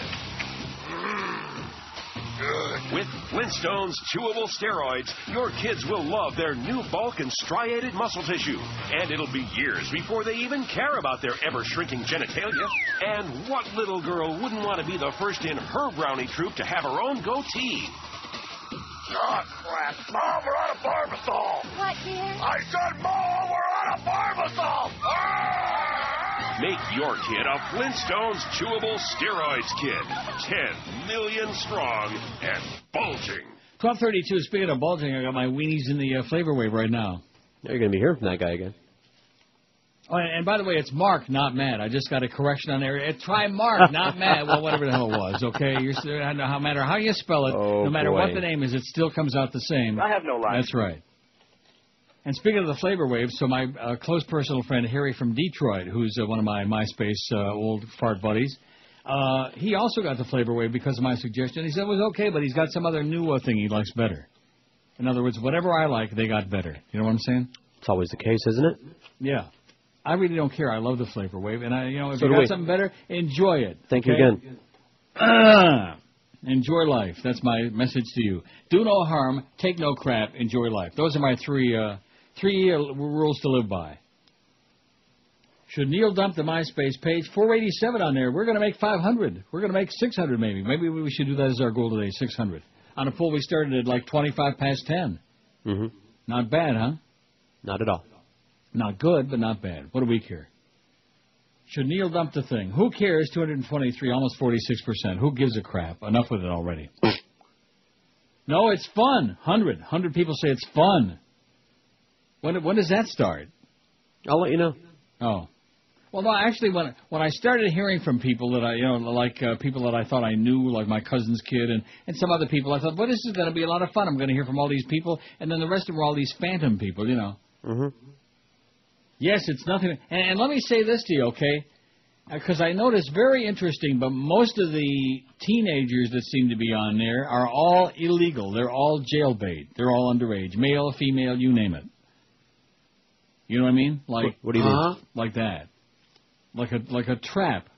With Flintstones Chewable Steroids, your kids will love their new bulk and striated muscle tissue. And it'll be years before they even care about their ever-shrinking genitalia. And what little girl wouldn't want to be the first in her brownie troop to have her own goatee? Oh, crap. Mom, we're out of Barbasol. What, dear? I said, Mom, we're out of Barbasol. Make your kid a Flintstones Chewable Steroids kid. 10 million strong and bulging. 12:32. Speaking of bulging, I got my weenies in the Flavor Wave right now. You're going to be hearing from that guy again. Oh, and by the way, it's Mark, not Matt. I just got a correction on there. Try Mark, not Matt. Well, whatever the hell it was, okay? No matter how you spell it, no matter what the name is, it still comes out the same. I have no life. That's right. And speaking of the Flavor Wave, so my close personal friend Harry from Detroit, who's one of my MySpace old fart buddies, he also got the Flavor Wave because of my suggestion. He said it was okay, but he's got some other new thing he likes better. In other words, whatever I like, they got better. You know what I'm saying? It's always the case, isn't it? Yeah. I really don't care. I love the Flavor Wave, and if you got something better, enjoy it. Thank you again. Enjoy life. That's my message to you. Do no harm, take no crap, enjoy life. Those are my three rules to live by. Should Neil dump the MySpace page? 487 on there. We're going to make 500. We're going to make 600 maybe. Maybe we should do that as our goal today, 600. On a poll we started at like 25 past 10. Mm-hmm. Not bad, huh? Not at all. Not good, but not bad. What do we care? Should Neil dump the thing? Who cares? 223, almost 46%. Who gives a crap? Enough with it already. No, it's fun. 100 people say it's fun. When does that start? I'll let you know. Oh. Well, no, actually, when I started hearing from people that I, like people that I thought I knew, like my cousin's kid and some other people, I thought, well, this is going to be a lot of fun. I'm going to hear from all these people, and then the rest of them are all these phantom people, Mm-hmm. Yes, it's nothing. And let me say this to you, okay? Because I noticed very interesting, but most of the teenagers that seem to be on there are all illegal. They're all jailbait. They're all underage, male, female, you name it. You know what I mean? Like what do you mean? Like that. Like a trap.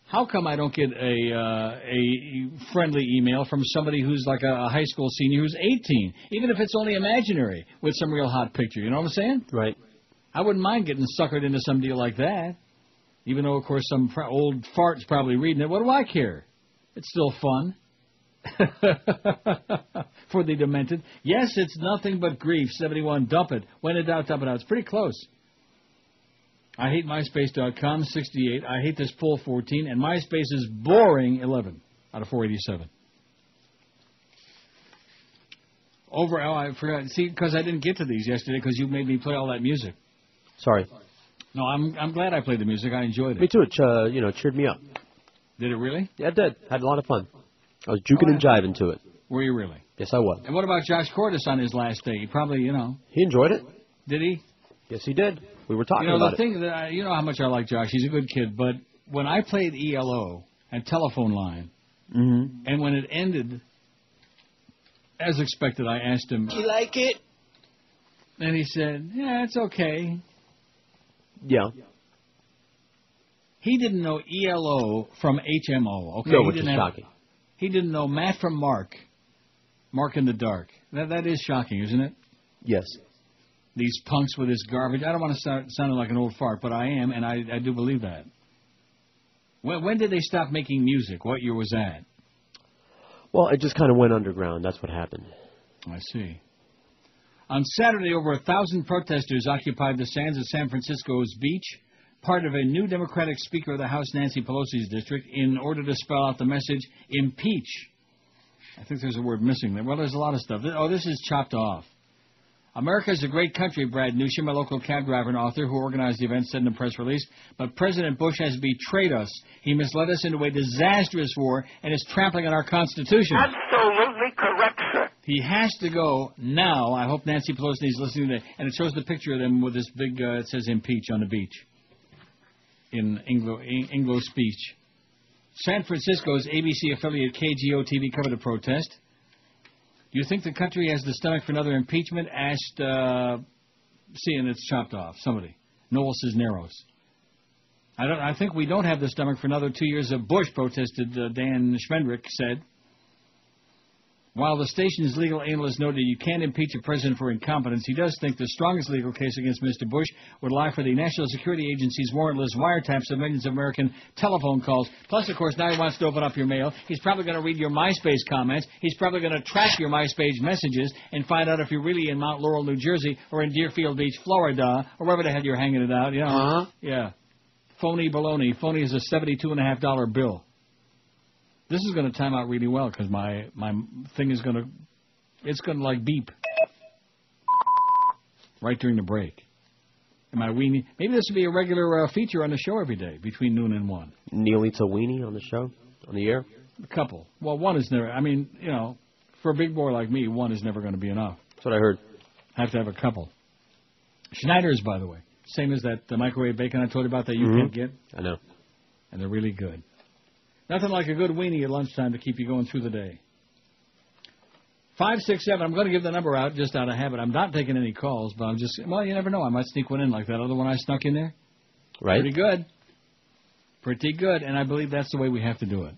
How come I don't get a friendly email from somebody who's like a high school senior who's 18, even if it's only imaginary, with some real hot picture? You know what I'm saying? Right. I wouldn't mind getting suckered into some deal like that, even though, of course, some old fart's probably reading it. What do I care? It's still fun. For the demented. Yes, it's nothing but grief. 71, dump it. When in doubt, dump it out. It's pretty close. I hate MySpace.com, 68. I hate this poll, 14. And MySpace is boring, 11 out of 487. I forgot. See, because I didn't get to these yesterday because you made me play all that music. Sorry. No, I'm glad I played the music. I enjoyed it. Me too. It cheered me up. Did it really? Yeah, it did. Had a lot of fun. I was juking and jiving to it. Were you really? Yes, I was. And what about Josh Cordes on his last day? He probably, He enjoyed it. Did he? Yes, he did. We were talking about the thing that you know how much I like Josh. He's a good kid. But when I played ELO and Telephone Line, and when it ended, as expected, I asked him, "Do you like it?" And he said, "Yeah, it's okay." Yeah. He didn't know ELO from HMO. Okay, no, which is shocking. He didn't know Matt from Mark in the Dark. That is shocking, isn't it? Yes. These punks with this garbage. I don't want to sound like an old fart, but I am, and I do believe that. When did they stop making music? What year was that? Well, it just kind of went underground. That's what happened. I see. On Saturday, over 1,000 protesters occupied the sands of San Francisco's beach, part of a new Democratic Speaker of the House, Nancy Pelosi's district, in order to spell out the message, impeach. I think there's a word missing there. Well, there's a lot of stuff. Oh, this is chopped off. America is a great country, Brad Newsham, a local cab driver and author who organized the event, said in a press release. But President Bush has betrayed us. He misled us into a disastrous war and is trampling on our Constitution. Absolutely correct, sir. He has to go now. I hope Nancy Pelosi is listening to that. And it shows the picture of them with this big, it says impeach on the beach in Anglo speech. San Francisco's ABC affiliate KGO-TV covered the protest. Do you think the country has the stomach for another impeachment? Asked, and it's chopped off, somebody. Noel Cisneros. I think we don't have the stomach for another 2 years of Bush, protested Dan Schmendrick said. While the station's legal analyst noted you can't impeach a president for incompetence, he does think the strongest legal case against Mr. Bush would lie for the National Security Agency's warrantless wiretaps of millions of American telephone calls. Plus, of course, now he wants to open up your mail. He's probably going to read your MySpace comments. He's probably going to track your MySpace messages and find out if you're really in Mount Laurel, New Jersey, or in Deerfield Beach, Florida, or wherever the hell you're hanging it out. You know? Yeah. Phony baloney. Phony is a $72.50 bill. This is going to time out really well because my thing is going to like beep right during the break. And my weenie, maybe this will be a regular feature on the show every day between noon and 1. Neil eats a weenie on the show, on the air? A couple. Well, one is never, for a big boy like me, one is never going to be enough. That's what I heard. I have to have a couple. Schneider's, by the way. Same as that microwave bacon I told you about that you can't get. I know. And they're really good. Nothing like a good weenie at lunchtime to keep you going through the day. 567, I'm going to give the number out just out of habit. I'm not taking any calls, but I'm just, you never know. I might sneak one in like that other one I snuck in there. Right. Pretty good. Pretty good, and I believe that's the way we have to do it.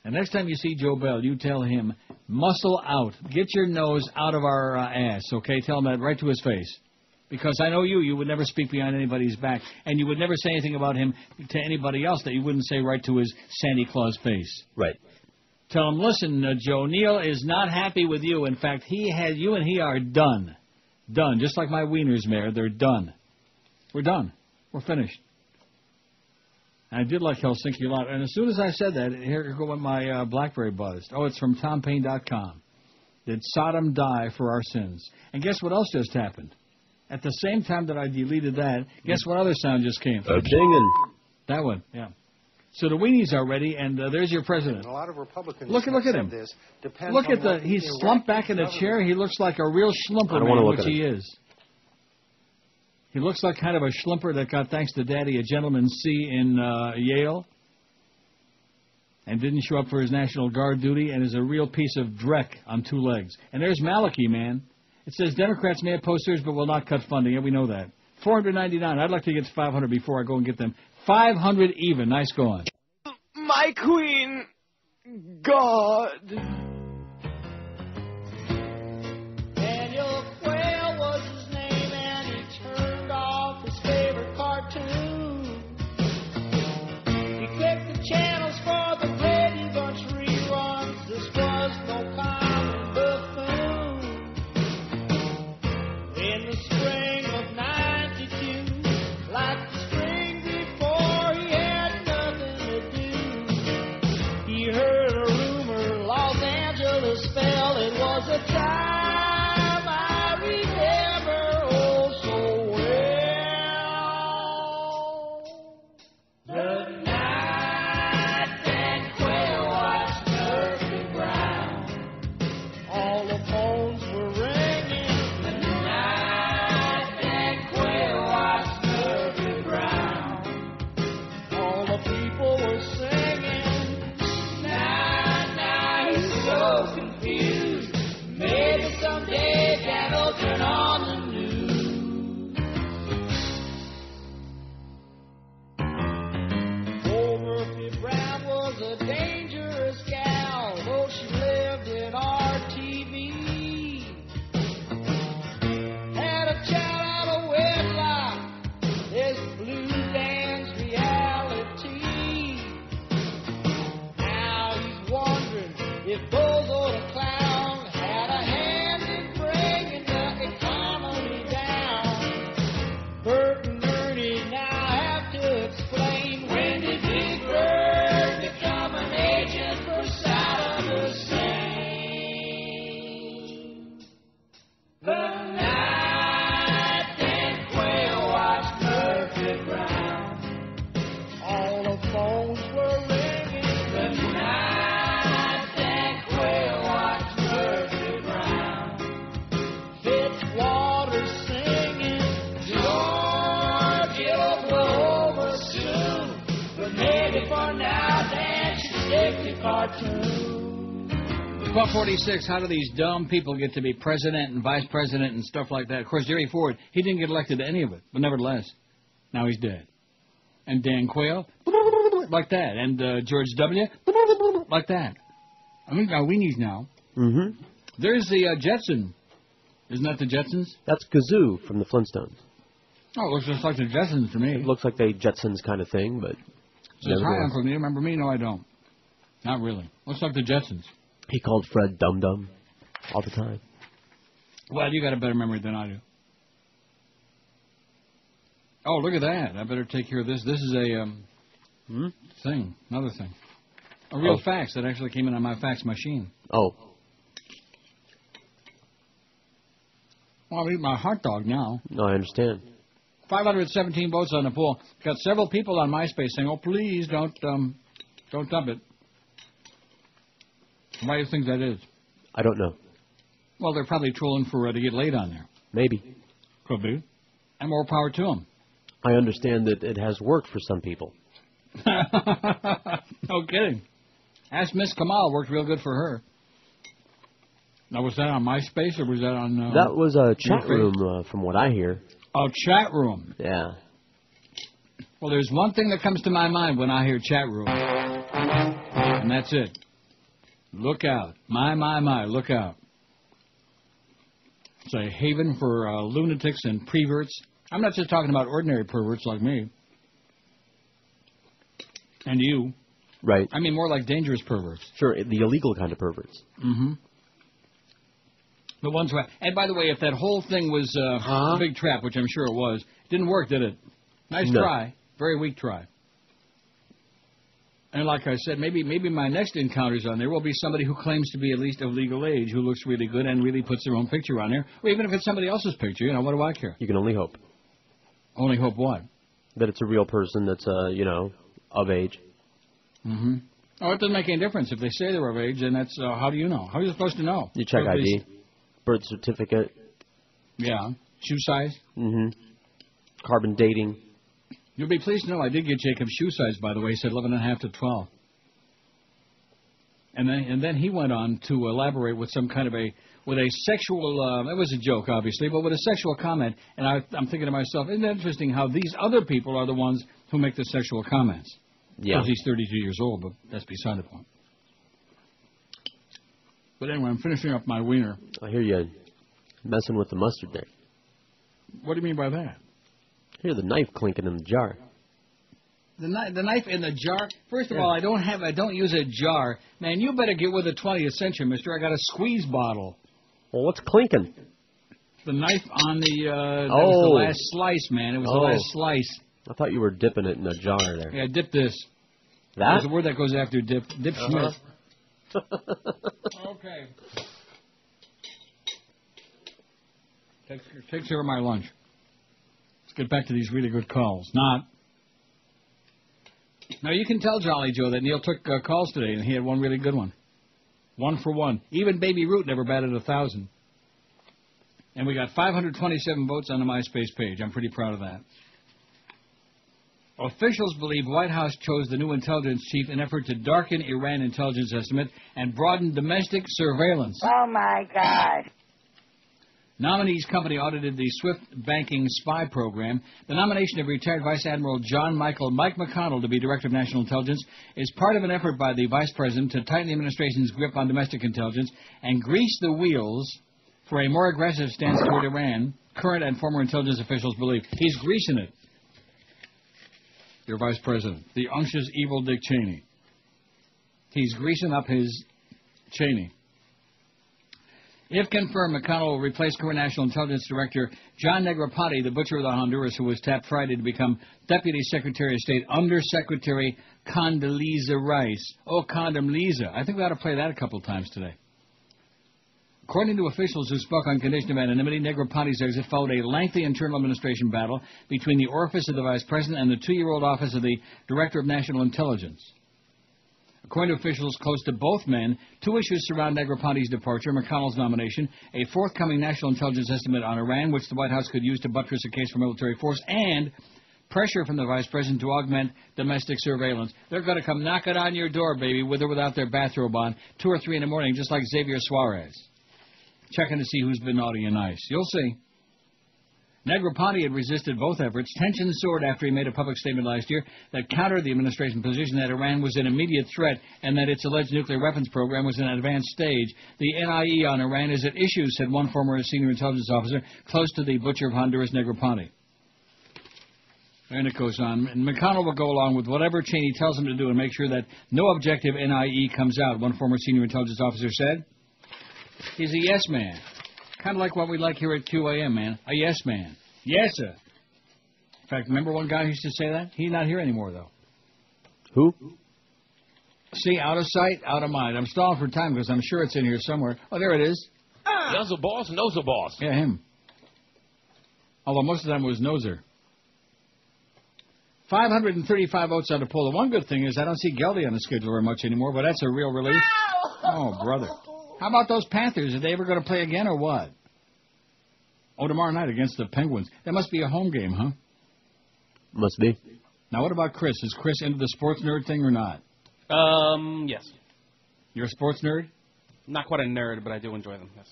And next time you see Joe Bell, you tell him, muscle out. Get your nose out of our ass, okay? Tell him that right to his face. Because I know you would never speak behind anybody's back, and you would never say anything about him to anybody else that you wouldn't say right to his Santa Claus face. Right. Tell him, listen, Joe, Neil is not happy with you. In fact, you and he are done. Done. Just like my wieners, Mayor, they're done. We're done. We're finished. And I did like Helsinki a lot. And as soon as I said that, here went my BlackBerry buzzed. Oh, it's from TomPayne.com. Did Sodom die for our sins? And guess what else just happened? At the same time that I deleted that, guess what other sound just came? A dingin'. That one, yeah. So the weenies are ready, and there's your president. A lot of Republicans look at him. This look at the. He's slumped back in the chair. He looks like a real schlumper man, which he is. He looks like kind of a schlumper that got, thanks to Daddy, a gentleman C in Yale, and didn't show up for his National Guard duty, and is a real piece of dreck on 2 legs. And there's Malachi, man. It says Democrats may have posters, but will not cut funding. Yeah, we know that. $499. I'd like to get to 500 before I go and get them. 500 even. Nice going. My queen, God. Daniel Quayle was his name, and he turned off his favorite cartoon. He clicked the channels for the Brady Bunch reruns. This was no common buffoon. In the spring of '92, like the spring before, he had nothing to do. He heard a rumor Los Angeles fell. It was a time I remember oh so well. The night that Quayle watched Murphy Brown, all the phones were ringing. The night that Quayle watched Murphy Brown, all the people were singing. Now he's so confused. Maybe someday Dad will turn on the news. Old Murphy Brown was a dangerous gal, though she lived in RTV. Had a child out of wedlock, this blue dance reality. Now he's wondering if Bozo the Clown had a hand in bringing the economy down. Bert and Ernie now have to explain, when did Big Bird become an agent for Saddam Hussein? The night that Quayle watched Murphy Brown, all the phones were ringing. The night that Quayle watched Murphy Brown, Fitzwater singing, George, it'll blow over soon, but maybe for now, Dan should stick to cartoons. 1246, how do these dumb people get to be president and vice president and stuff like that? Of course, Jerry Ford, he didn't get elected to any of it, but nevertheless, now he's dead. And Dan Quayle, like that. And George W., like that. I mean, our weenies now. Mm-hmm. There's the Jetson. Isn't that the Jetsons? That's Gazoo from the Flintstones. Oh, it looks just like the Jetsons to me. It looks like the Jetsons kind of thing, but... Says, hi, Uncle Neil. Remember me? No, I don't. Not really. Looks like the Jetsons. He called Fred Dum Dum all the time. Well, you got a better memory than I do. Oh, look at that. I better take care of this. This is a thing, another thing. A real fax that actually came in on my fax machine. Oh. Well, I'll eat my hot dog now. No, I understand. 517 votes on the poll. Got several people on MySpace saying, "Oh, please don't dump it." Why do you think that is? I don't know. Well, they're probably trolling for to get laid on there. Maybe. Could be. And more power to them. I understand that it has worked for some people. No kidding. Ask Miss Kamal. Worked real good for her. Now, was that on MySpace or was that on... that was a chat room, from what I hear. Oh, chat room. Yeah. Well, there's one thing that comes to my mind when I hear chat room. And that's it. Look out. My, look out. It's a haven for lunatics and preverts. I'm not just talking about ordinary perverts like me. And you. Right. I mean more like dangerous perverts. Sure, the illegal kind of perverts. Mm-hmm. The ones who... And by the way, if that whole thing was a big trap, which I'm sure it was, didn't work, did it? Nice try. Very weak try. And like I said, maybe my next encounters on there will be somebody who claims to be at least of legal age, who looks really good and really puts their own picture on there. Or even if it's somebody else's picture, what do I care? You can only hope. Only hope what? That it's a real person that's, of age. Mm-hmm. Oh, it doesn't make any difference. If they say they're of age, then that's, how do you know? How are you supposed to know? You check ID, birth certificate. Yeah. Shoe size? Mm-hmm. Carbon dating. You'll be pleased to know I did get Jacob's shoe size, by the way. He said 11.5 to 12. And then he went on to elaborate with some kind of a sexual, it was a joke, obviously, but with a sexual comment. And I'm thinking to myself, isn't it interesting how these other people are the ones who make the sexual comments? Yeah. Because he's 32 years old, but that's beside the point. But anyway, I'm finishing up my wiener. I hear you messing with the mustard there. What do you mean by that? I hear the knife clinking in the jar. The knife in the jar? First of all, I don't use a jar. Man, you better get with the 20th century, mister. I got a squeeze bottle. Well, what's clinking? The knife on the, that was the last slice, man. It was the last slice. I thought you were dipping it in a jar there. Yeah, dip this. That? There's a word that goes after dip. Dip Schmidt. Okay. Take care of my lunch. Let's get back to these really good calls. Now, you can tell Jolly Joe that Neil took calls today, and he had one really good one. 1 for 1. Even Baby Root never batted 1,000. And we got 527 votes on the MySpace page. I'm pretty proud of that. Officials believe White House chose the new intelligence chief in effort to darken Iran intelligence estimate and broaden domestic surveillance. Oh, my God. Nominees Company audited the SWIFT banking spy program. The nomination of retired Vice Admiral Mike McConnell to be Director of National Intelligence is part of an effort by the Vice President to tighten the administration's grip on domestic intelligence and grease the wheels for a more aggressive stance toward Iran, current and former intelligence officials believe. He's greasing it. Your Vice President, the unctuous, evil Dick Cheney. He's greasing up his Cheney. If confirmed, McConnell will replace current National Intelligence Director John Negroponte, the butcher of the Honduras, who was tapped Friday to become Deputy Secretary of State under Secretary Condoleezza Rice. Oh, Condoleezza. I think we ought to play that a couple times today. According to officials who spoke on condition of anonymity, Negroponte's exit followed a lengthy internal administration battle between the office of the Vice President and the 2-year-old office of the Director of National Intelligence. According to officials close to both men, 2 issues surround Negroponte's departure, McConnell's nomination, a forthcoming national intelligence estimate on Iran, which the White House could use to buttress a case for military force, and pressure from the Vice President to augment domestic surveillance. They're going to come knocking on your door, baby, with or without their bathrobe on, 2 or 3 in the morning, just like Xavier Suarez, checking to see who's been naughty and nice. You'll see. Negroponte had resisted both efforts. Tensions soared after he made a public statement last year that countered the administration's position that Iran was an immediate threat and that its alleged nuclear weapons program was in an advanced stage. The NIE on Iran is at issue, said one former senior intelligence officer close to the butcher of Honduras, Negroponte. And it goes on. And McConnell will go along with whatever Cheney tells him to do and make sure that no objective NIE comes out, one former senior intelligence officer said. He's a yes man. Kind of like what we like here at QAM, man. A yes man. Yes, sir. In fact, remember one guy who used to say that? He's not here anymore, though. Who? See, out of sight, out of mind. I'm stalling for time because I'm sure it's in here somewhere. Oh, there it is. Nuzzle boss, nozzle boss. Yeah, him. Although most of the time it was Noser. 535 votes on the poll. The one good thing is I don't see Geldy on the schedule very much anymore, but that's a real relief. Oh, brother. How about those Panthers? Are they ever going to play again or what? Oh, tomorrow night against the Penguins. That must be a home game, huh? Must be. Now, what about Chris? Is Chris into the sports nerd thing or not? Yes. You're a sports nerd? Not quite a nerd, but I do enjoy them, yes.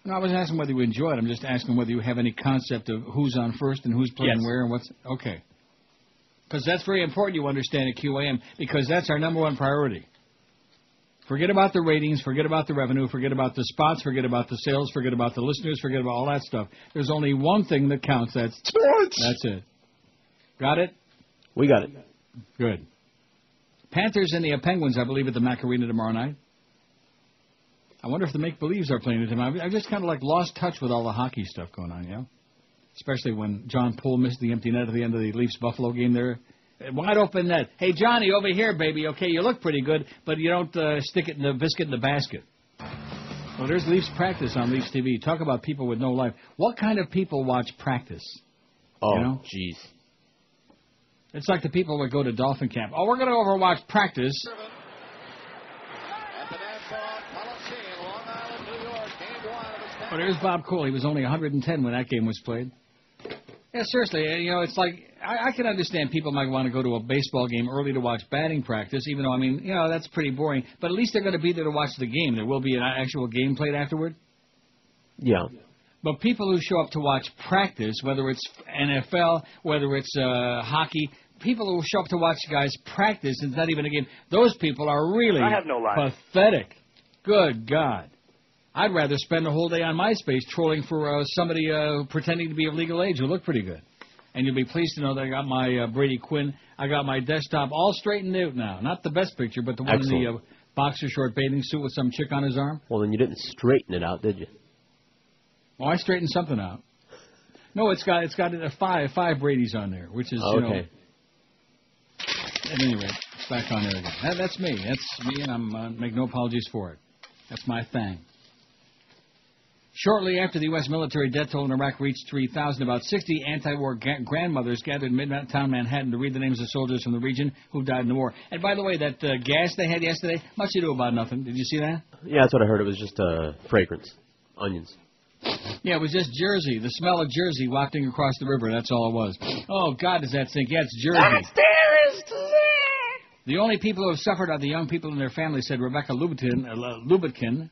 No, I wasn't asking whether you enjoy it. I'm just asking whether you have any concept of who's on first and who's playing where and what's... Okay. Because that's very important you understand at QAM, because that's our number one priority. Forget about the ratings, forget about the revenue, forget about the spots, forget about the sales, forget about the listeners, forget about all that stuff. There's only one thing that counts. That's sports. That's it. Got it? We got it. Good. Panthers and the Penguins, I believe, at the Mac Arena tomorrow night. I wonder if the make-believes are playing it tonight. I've just kind of like lost touch with all the hockey stuff going on, you know? Especially when John Poole missed the empty net at the end of the Leafs-Buffalo game there Wide open net. Hey, Johnny, over here, baby. Okay, you look pretty good, but you don't stick it in the biscuit in the basket. Well, there's Leafs practice on Leafs TV. Talk about people with no life. What kind of people watch practice? Oh, you know? Jeez. It's like the people that go to Dolphin camp. Oh, we're going to go over and watch practice. Well, there's Bob Cole. He was only 110 when that game was played. Yeah, seriously, you know, it's like, I can understand people might want to go to a baseball game early to watch batting practice, even though, I mean, you know, that's pretty boring. But at least they're going to be there to watch the game. There will be an actual game played afterward. Yeah. But people who show up to watch practice, whether it's NFL, whether it's hockey, people who show up to watch guys practice, it's not even a game, those people are really I have no life. pathetic. Good God. I'd rather spend the whole day on Myspace trolling for somebody pretending to be of legal age who look pretty good. And you'll be pleased to know that I got my Brady Quinn, I got my desktop all straightened out now. Not the best picture, but the one in the boxer short bathing suit with some chick on his arm. Well, then you didn't straighten it out, did you? Oh, I straightened something out. No, it's got five Brady's on there, which is, you know. At any rate, it's back on there again. That's me. That's me, and I'm make no apologies for it. That's my thing. Shortly after the U.S. military death toll in Iraq reached 3,000, about 60 anti-war grandmothers gathered in Midtown Manhattan to read the names of soldiers from the region who died in the war. And by the way, that gas they had yesterday, much ado about nothing. Did you see that? Yeah, that's what I heard. It was just fragrance. Onions. Yeah, it was just Jersey. The smell of Jersey wafting across the river. That's all it was. Oh, God, does that stink? Yeah, it's Jersey. The only people who have suffered are the young people and their families, said Rebecca Lubitkin,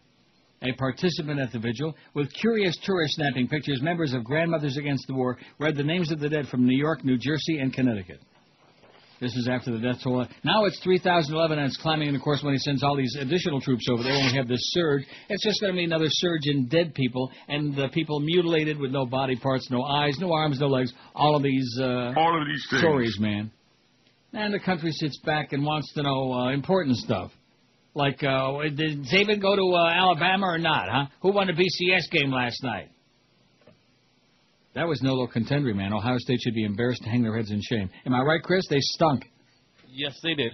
a participant at the vigil. With curious tourists snapping pictures, members of Grandmothers Against the War read the names of the dead from New York, New Jersey, and Connecticut. This is after the death toll. Now it's 3,011, and it's climbing, and of course when he sends all these additional troops over there, when we have this surge, it's just going to be another surge in dead people, and people mutilated with no body parts, no eyes, no arms, no legs, all of these things. stories, man. And the country sits back and wants to know important stuff. Like, did Saban go to Alabama or not, huh? Who won the BCS game last night? That was no little contender, man. Ohio State should be embarrassed to hang their heads in shame. Am I right, Chris? They stunk. Yes, they did.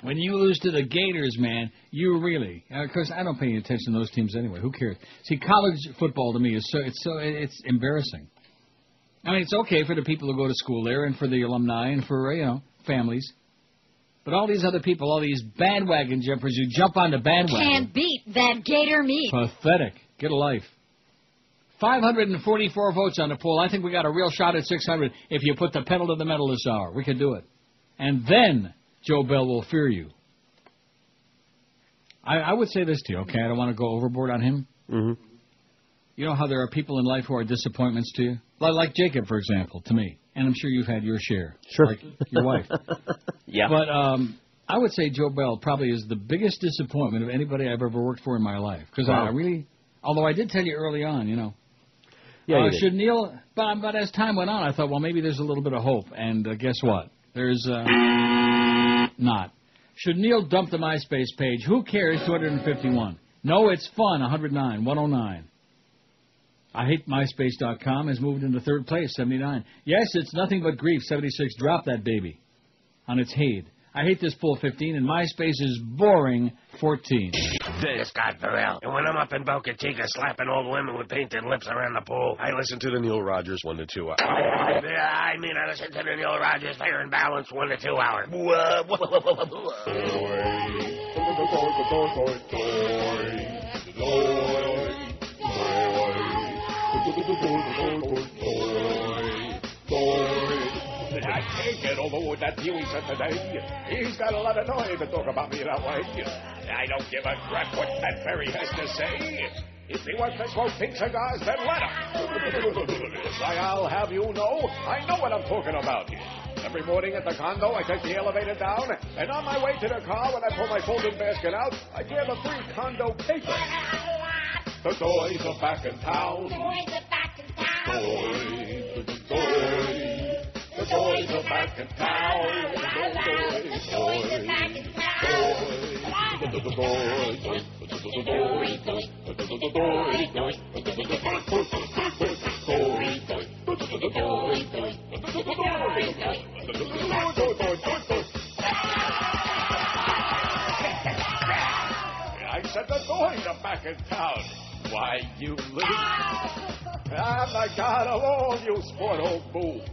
When you lose to the Gators, man, you really... Of course, I don't pay any attention to those teams anyway. Who cares? See, college football to me is it's embarrassing. I mean, it's okay for the people who go to school there and for the alumni and for, families. But all these other people, all these bandwagon jumpers who jump on the bandwagon... Can't beat that Gator meat. Pathetic. Get a life. 544 votes on the poll. I think we got a real shot at 600 if you put the pedal to the metal this hour. We could do it. And then Joe Bell will fear you. I would say this to you, okay? I don't want to go overboard on him. Mm-hmm. You know how there are people in life who are disappointments to you? Like Jacob, for example, to me. And I'm sure you've had your share. Sure. Like your wife. Yeah. But I would say Joe Bell probably is the biggest disappointment of anybody I've ever worked for in my life. Because I really... Although I did tell you early on, Yeah, should Neil... But as time went on, I thought, well, maybe there's a little bit of hope. And guess what? There's not. Should Neil dump the MySpace page? Who cares? 251. No, it's fun. 109. 109. I hate MySpace.com has moved into third place. 79. Yes, it's nothing but grief. 76. Drop that baby on its head. I hate this pool. 15. And MySpace is boring. 14. This Scott Farrell. And when I'm up in Boca Chica slapping old women with painted lips around the pool, I listen to the Neil Rogers 1 to 2 hour. I listen to the Neil Rogers Fair and Balanced 1 to 2 hour. I can't get over what that Huey said today. He's got a lot of noise to talk about me that way. I don't give a crap what that fairy has to say. If he wants to smoke pink cigars, then let him. Why, I'll have you know, I know what I'm talking about. Every morning at the condo, I take the elevator down, and on my way to the car, when I pull my folding basket out, I grab a free condo paper. The toys are back in town. The toys are back in town. The toys are back in town. The toys are back in town. I said they're going to back in town. Why, you little... I'm the god of all you sport old fools.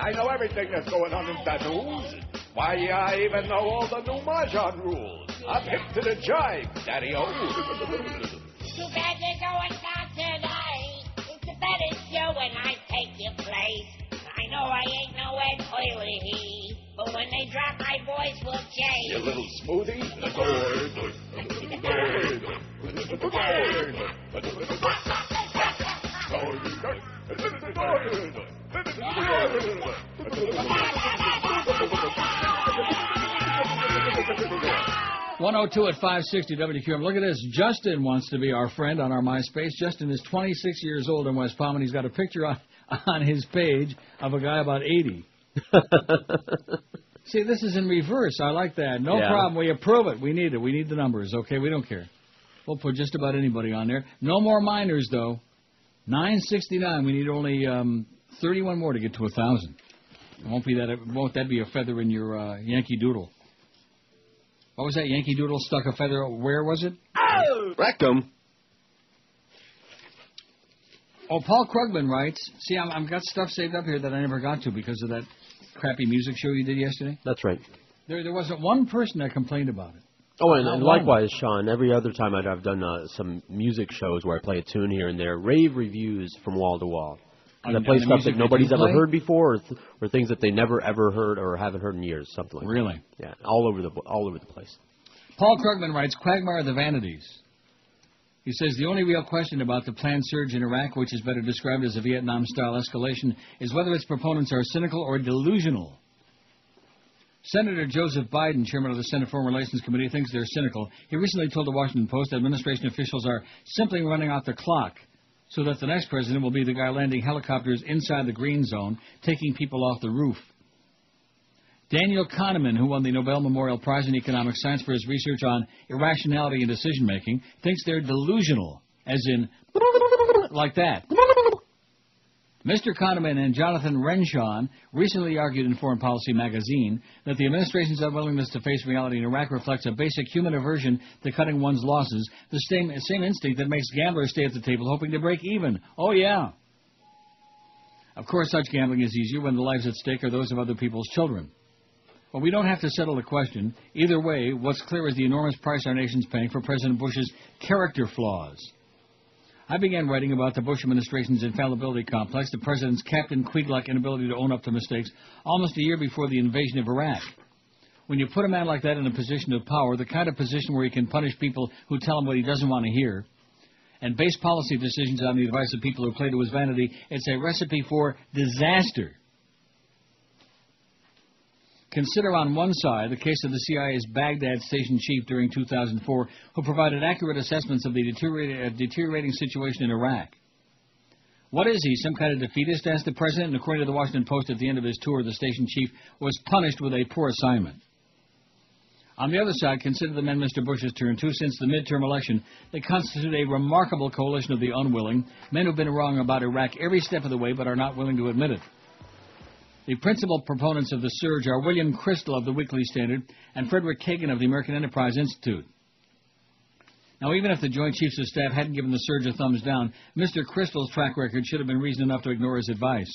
I know everything that's going on in the news. Why, I even know all the new Mahjong rules. I'm hip to the jive, Daddy-O. Too bad you're going down tonight. It's a better show when I take your place. I know I ain't nowhere toilet-y, but when they drop, my voice will change. You little smoothie. .102 at 560 WQM. Look at this. Justin wants to be our friend on our MySpace. Justin is 26 years old in West Palm, and he's got a picture on his page of a guy about 80. See, this is in reverse. I like that. No problem. We approve it. We need it. We need the numbers, okay? We don't care. We'll put just about anybody on there. No more minors, though. 969. We need only 31 more to get to 1,000. Won't that be a feather in your Yankee Doodle? What was that? Yankee Doodle stuck a feather. Where was it? Oh! Rectum. Oh, Paul Krugman writes. See, I've got stuff saved up here that I never got to because of that crappy music show you did yesterday. That's right. There wasn't one person that complained about it. Oh, and likewise, Sean, every other time I've done some music shows where I play a tune here and there, rave reviews from wall to wall. And I play stuff that nobody's ever heard before, or things that they never ever heard or haven't heard in years, something like that. Really? Yeah, all over the place. Paul Krugman writes, Quagmire of the Vanities. He says, the only real question about the planned surge in Iraq, which is better described as a Vietnam-style escalation, is whether its proponents are cynical or delusional. Senator Joseph Biden, chairman of the Senate Foreign Relations Committee, thinks they're cynical. He recently told the Washington Post that administration officials are simply running out the clock so that the next president will be the guy landing helicopters inside the green zone, taking people off the roof. Daniel Kahneman, who won the Nobel Memorial Prize in Economic Science for his research on irrationality in decision-making, thinks they're delusional, as in, like that. Mr. Kahneman and Jonathan Renshaw recently argued in Foreign Policy magazine that the administration's unwillingness to face reality in Iraq reflects a basic human aversion to cutting one's losses, the same instinct that makes gamblers stay at the table hoping to break even. Oh, yeah. Of course, such gambling is easier when the lives at stake are those of other people's children. Well, we don't have to settle the question. Either way, what's clear is the enormous price our nation's paying for President Bush's character flaws. I began writing about the Bush administration's infallibility complex, the president's Captain Queeg-like inability to own up to mistakes, almost a year before the invasion of Iraq. When you put a man like that in a position of power, the kind of position where he can punish people who tell him what he doesn't want to hear, and base policy decisions on the advice of people who play to his vanity, it's a recipe for disaster. Consider on one side the case of the CIA's Baghdad station chief during 2004, who provided accurate assessments of the deteriorating situation in Iraq. What is he, some kind of defeatist, asked the president, and according to the Washington Post, at the end of his tour, the station chief was punished with a poor assignment. On the other side, consider the men Mr. Bush has turned to since the midterm election. They constitute a remarkable coalition of the unwilling, men who've been wrong about Iraq every step of the way but are not willing to admit it. The principal proponents of the surge are William Crystal of the Weekly Standard and Frederick Kagan of the American Enterprise Institute. Now, even if the Joint Chiefs of Staff hadn't given the surge a thumbs down, Mr. Crystal's track record should have been reason enough to ignore his advice.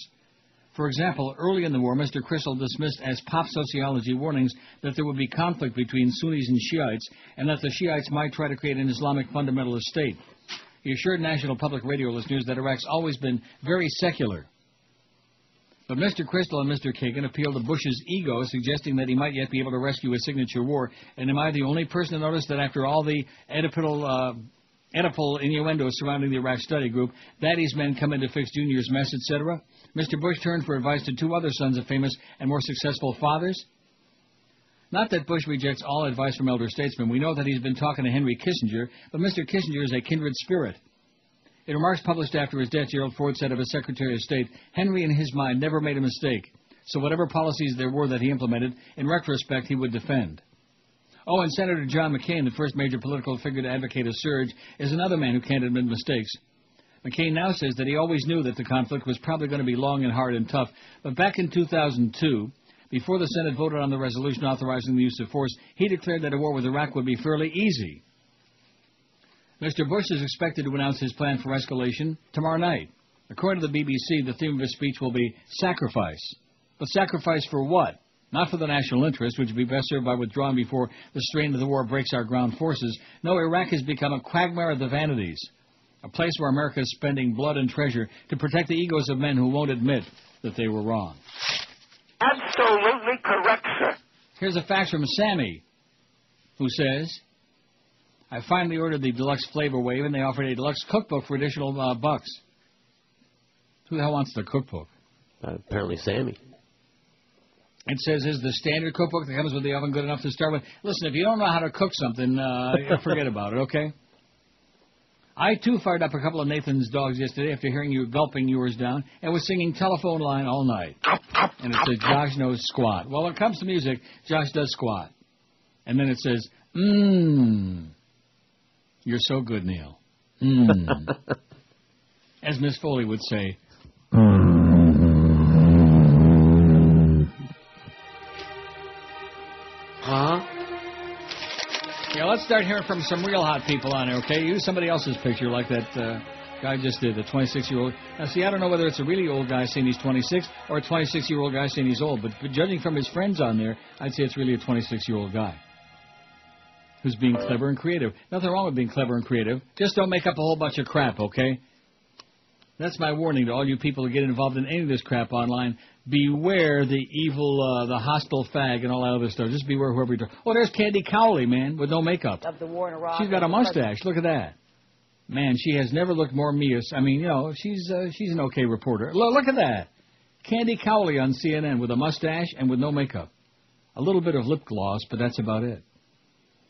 For example, early in the war, Mr. Crystal dismissed as pop sociology warnings that there would be conflict between Sunnis and Shiites and that the Shiites might try to create an Islamic fundamentalist state. He assured National Public Radio listeners that Iraq's always been very secular. But Mr. Crystal and Mr. Kagan appealed to Bush's ego, suggesting that he might yet be able to rescue his signature war. And am I the only person to notice that after all the Oedipal innuendos surrounding the Iraq Study Group, Daddy's men come in to fix Junior's mess, etc., Mr. Bush turned for advice to two other sons of famous and more successful fathers? Not that Bush rejects all advice from elder statesmen. We know that he's been talking to Henry Kissinger, but Mr. Kissinger is a kindred spirit. In remarks published after his death, Gerald Ford said of his Secretary of State, Henry in his mind never made a mistake, so whatever policies there were that he implemented, in retrospect he would defend. Oh, and Senator John McCain, the first major political figure to advocate a surge, is another man who can't admit mistakes. McCain now says that he always knew that the conflict was probably going to be long and hard and tough. But back in 2002, before the Senate voted on the resolution authorizing the use of force, he declared that a war with Iraq would be fairly easy. Mr. Bush is expected to announce his plan for escalation tomorrow night. According to the BBC, the theme of his speech will be sacrifice. But sacrifice for what? Not for the national interest, which would be best served by withdrawing before the strain of the war breaks our ground forces. No, Iraq has become a quagmire of the vanities, a place where America is spending blood and treasure to protect the egos of men who won't admit that they were wrong. Absolutely correct, sir. Here's a fax from Sammy, who says, I finally ordered the deluxe flavor wave, and they offered a deluxe cookbook for additional bucks. Who the hell wants the cookbook? Apparently Sammy. It says, is the standard cookbook that comes with the oven good enough to start with? Listen, if you don't know how to cook something, forget about it, okay? I, too, fired up a couple of Nathan's dogs yesterday after hearing you gulping yours down and was singing Telephone Line all night. And it says, Josh knows squat. Well, when it comes to music, Josh does squat. And then it says, you're so good, Neil. As Miss Foley would say, huh? Yeah, let's start hearing from some real hot people on there, okay? Use somebody else's picture like that guy just did, the 26-year-old. Now, see, I don't know whether it's a really old guy saying he's 26 or a 26-year-old guy saying he's old, but judging from his friends on there, I'd say it's really a 26-year-old guy who's being clever and creative. Nothing wrong with being clever and creative. Just don't make up a whole bunch of crap, okay? That's my warning to all you people who get involved in any of this crap online. Beware the evil, the hostile fag and all that other stuff. Just beware whoever you're... Oh, there's Candy Cowley, man, with no makeup. Of the war in Iraq. She's got a mustache. Look at that. Man, she has never looked more meus. I mean, you know, she's an okay reporter. Look at that. Candy Cowley on CNN with a mustache and with no makeup. A little bit of lip gloss, but that's about it.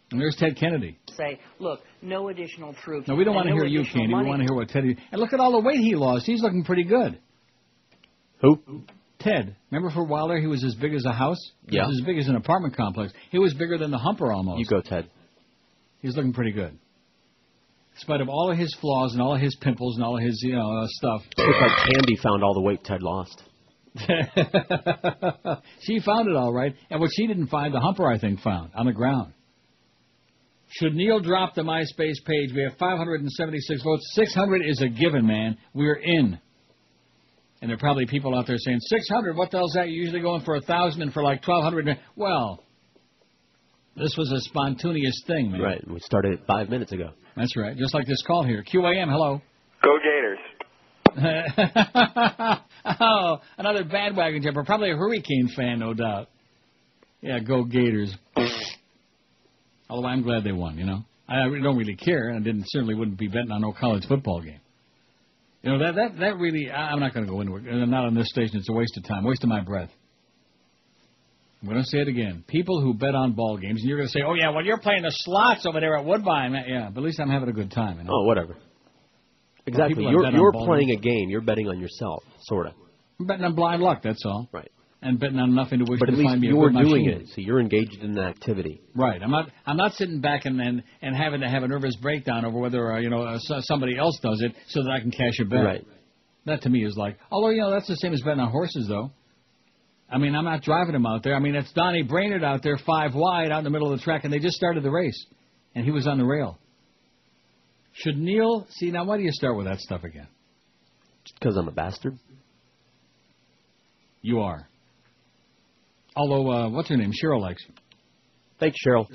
And there's Ted Kennedy. Say, look, no additional troops. No, we don't want to hear you, Candy. We want to hear what Teddy... And look at all the weight he lost. He's looking pretty good. Who? Ted. Remember for a while there he was as big as a house? Yeah. He was as big as an apartment complex. He was bigger than the Humper almost. You go, Ted. He's looking pretty good. In spite of all of his flaws and all of his pimples and all of his, stuff. Looks like Candy found all the weight Ted lost. She found it all right. And what she didn't find, the Humper, I think, found on the ground. Should Neil drop the MySpace page? We have 576 votes. 600 is a given, man. We're in. And there are probably people out there saying, 600, what the hell's that? You're usually going for 1,000 and for like 1,200. Well, this was a spontaneous thing, man. Right, and we started it 5 minutes ago. That's right, just like this call here. QAM, hello. Go Gators. Oh, another bandwagon jumper. Probably a Hurricane fan, no doubt. Yeah, go Gators. Although I'm glad they won, you know. I don't really care, and certainly wouldn't be betting on no college football game. You know, that really, I'm not going to go into it. Not on this station. It's a waste of time, waste of my breath. I'm going to say it again. People who bet on ball games, and you're going to say, oh, yeah, well, you're playing the slots over there at Woodbine. Yeah, but at least I'm having a good time. You know? Oh, whatever. Exactly. You're playing a game. You're betting on yourself, sort of. I'm betting on blind luck, that's all. Right. And betting on nothing to wish but to find me a good good machine. But at least you're doing it, so you're engaged in an activity. Right. I'm not sitting back and having to have a nervous breakdown over whether somebody else does it so that I can cash a bet. Right. That to me is like, although that's the same as betting on horses, though. I mean, I'm not driving them out there. I mean, it's Donnie Brainerd out there, 5 wide, out in the middle of the track, and they just started the race, and he was on the rail. Should Neil see now? Why do you start with that stuff again? Just because I'm a bastard. You are. Although, what's her name? Cheryl likes you. Thanks, Cheryl.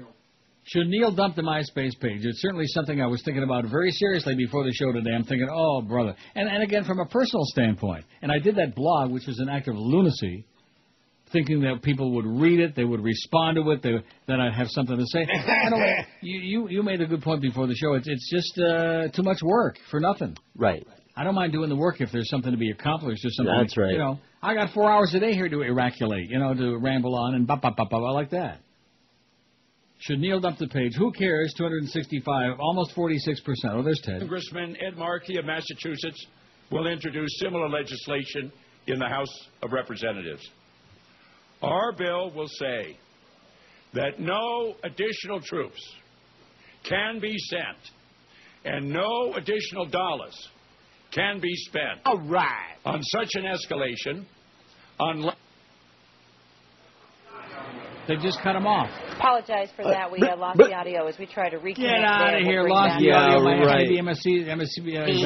Should Neil dump the MySpace page? It's certainly something I was thinking about very seriously before the show today. I'm thinking, oh, brother. And again, from a personal standpoint. And I did that blog, which was an act of lunacy, thinking that people would read it, they would respond to it, that I'd have something to say. Anyway, you made a good point before the show. It's just too much work for nothing. Right. I don't mind doing the work if there's something to be accomplished or something. That's right. You know, I got 4 hours a day here to eraculate, to ramble on and I like that. Should Neil dump the page? Who cares? 265, almost 46%. Oh, there's Ted. Congressman Ed Markey of Massachusetts will introduce similar legislation in the House of Representatives. Our bill will say that no additional troops can be sent and no additional dollars can be spent. All right. On such an escalation, unless... They just cut him off. Apologize for that. We lost the audio as we try to reconnect. Get out of here. We'll Lost the audio. right. The MSC.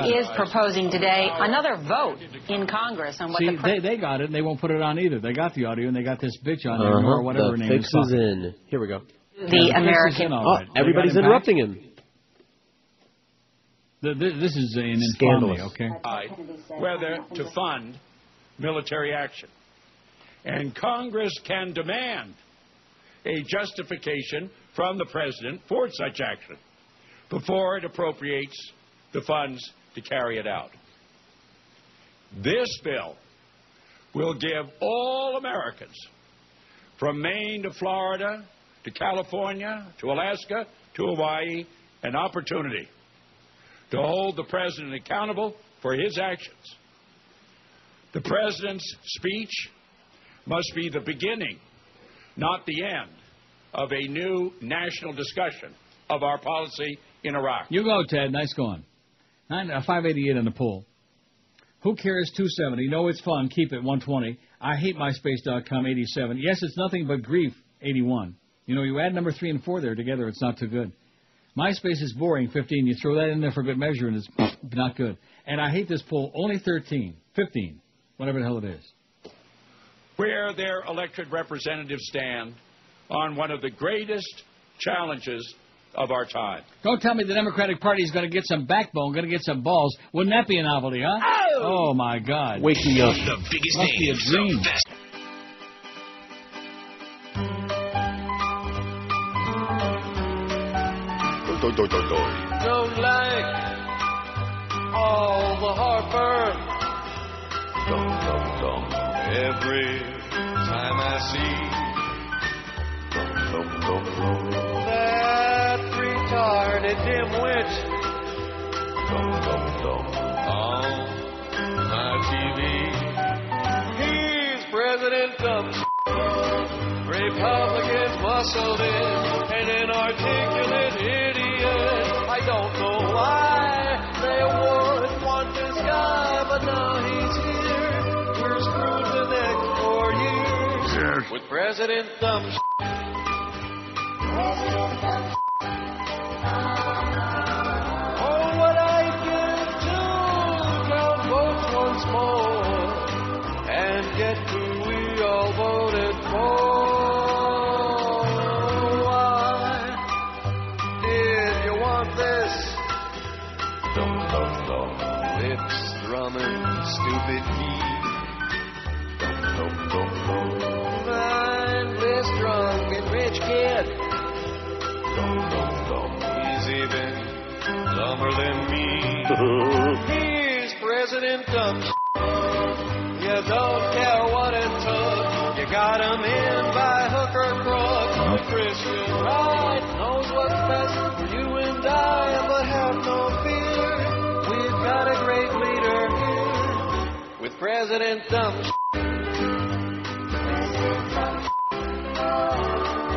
He is proposing today another vote in Congress on what they got it, and they won't put it on either. They got the audio, and they got this bitch on there, or whatever her name fix is in. Here we go. The American... everybody's interrupting him. This is an scandalous. Okay. Whether to fund military action. And Congress can demand a justification from the President for such action before it appropriates the funds to carry it out. This bill will give all Americans, from Maine to Florida to California to Alaska to Hawaii, an opportunity to hold the President accountable for his actions. The President's speech must be the beginning, not the end, of a new national discussion of our policy in Iraq. You go, Ted. Nice going. 588 on the poll. Who cares? 270. No, it's fun. Keep it. 120. I hate MySpace.com. 87. Yes, it's nothing but grief. 81. You know, you add number 3 and 4 there together, it's not too good. MySpace is boring. 15. You throw that in there for good measure, and it's not good. And I hate this poll. Only 13. 15. Whatever the hell it is. Where their elected representatives stand on one of the greatest challenges of our time. Don't tell me the Democratic Party is going to get some backbone, going to get some balls. Wouldn't that be a novelty, huh? Oh my God. Waking up. The biggest Must be a dream. Don't like all the heartburn. Every time I see that retarded dimwit on my TV. He's President Dumb. Republicans muscled in, an inarticulate idiot. I don't know why they would want this guy, but now he's here. We're screwed the next 4 years with President Dumb. Oh, what I give to count votes once more and get who we all voted for. Why did you want this? Lips drumming, stupid me. Mindless, drunk, and rich kid. He's even dumber than me. He's President Dumb. You don't care what it took. You got him in by hook or crook. The Christian right knows what's best for you and I, but have no fear. We've got a great leader here with President Dumb.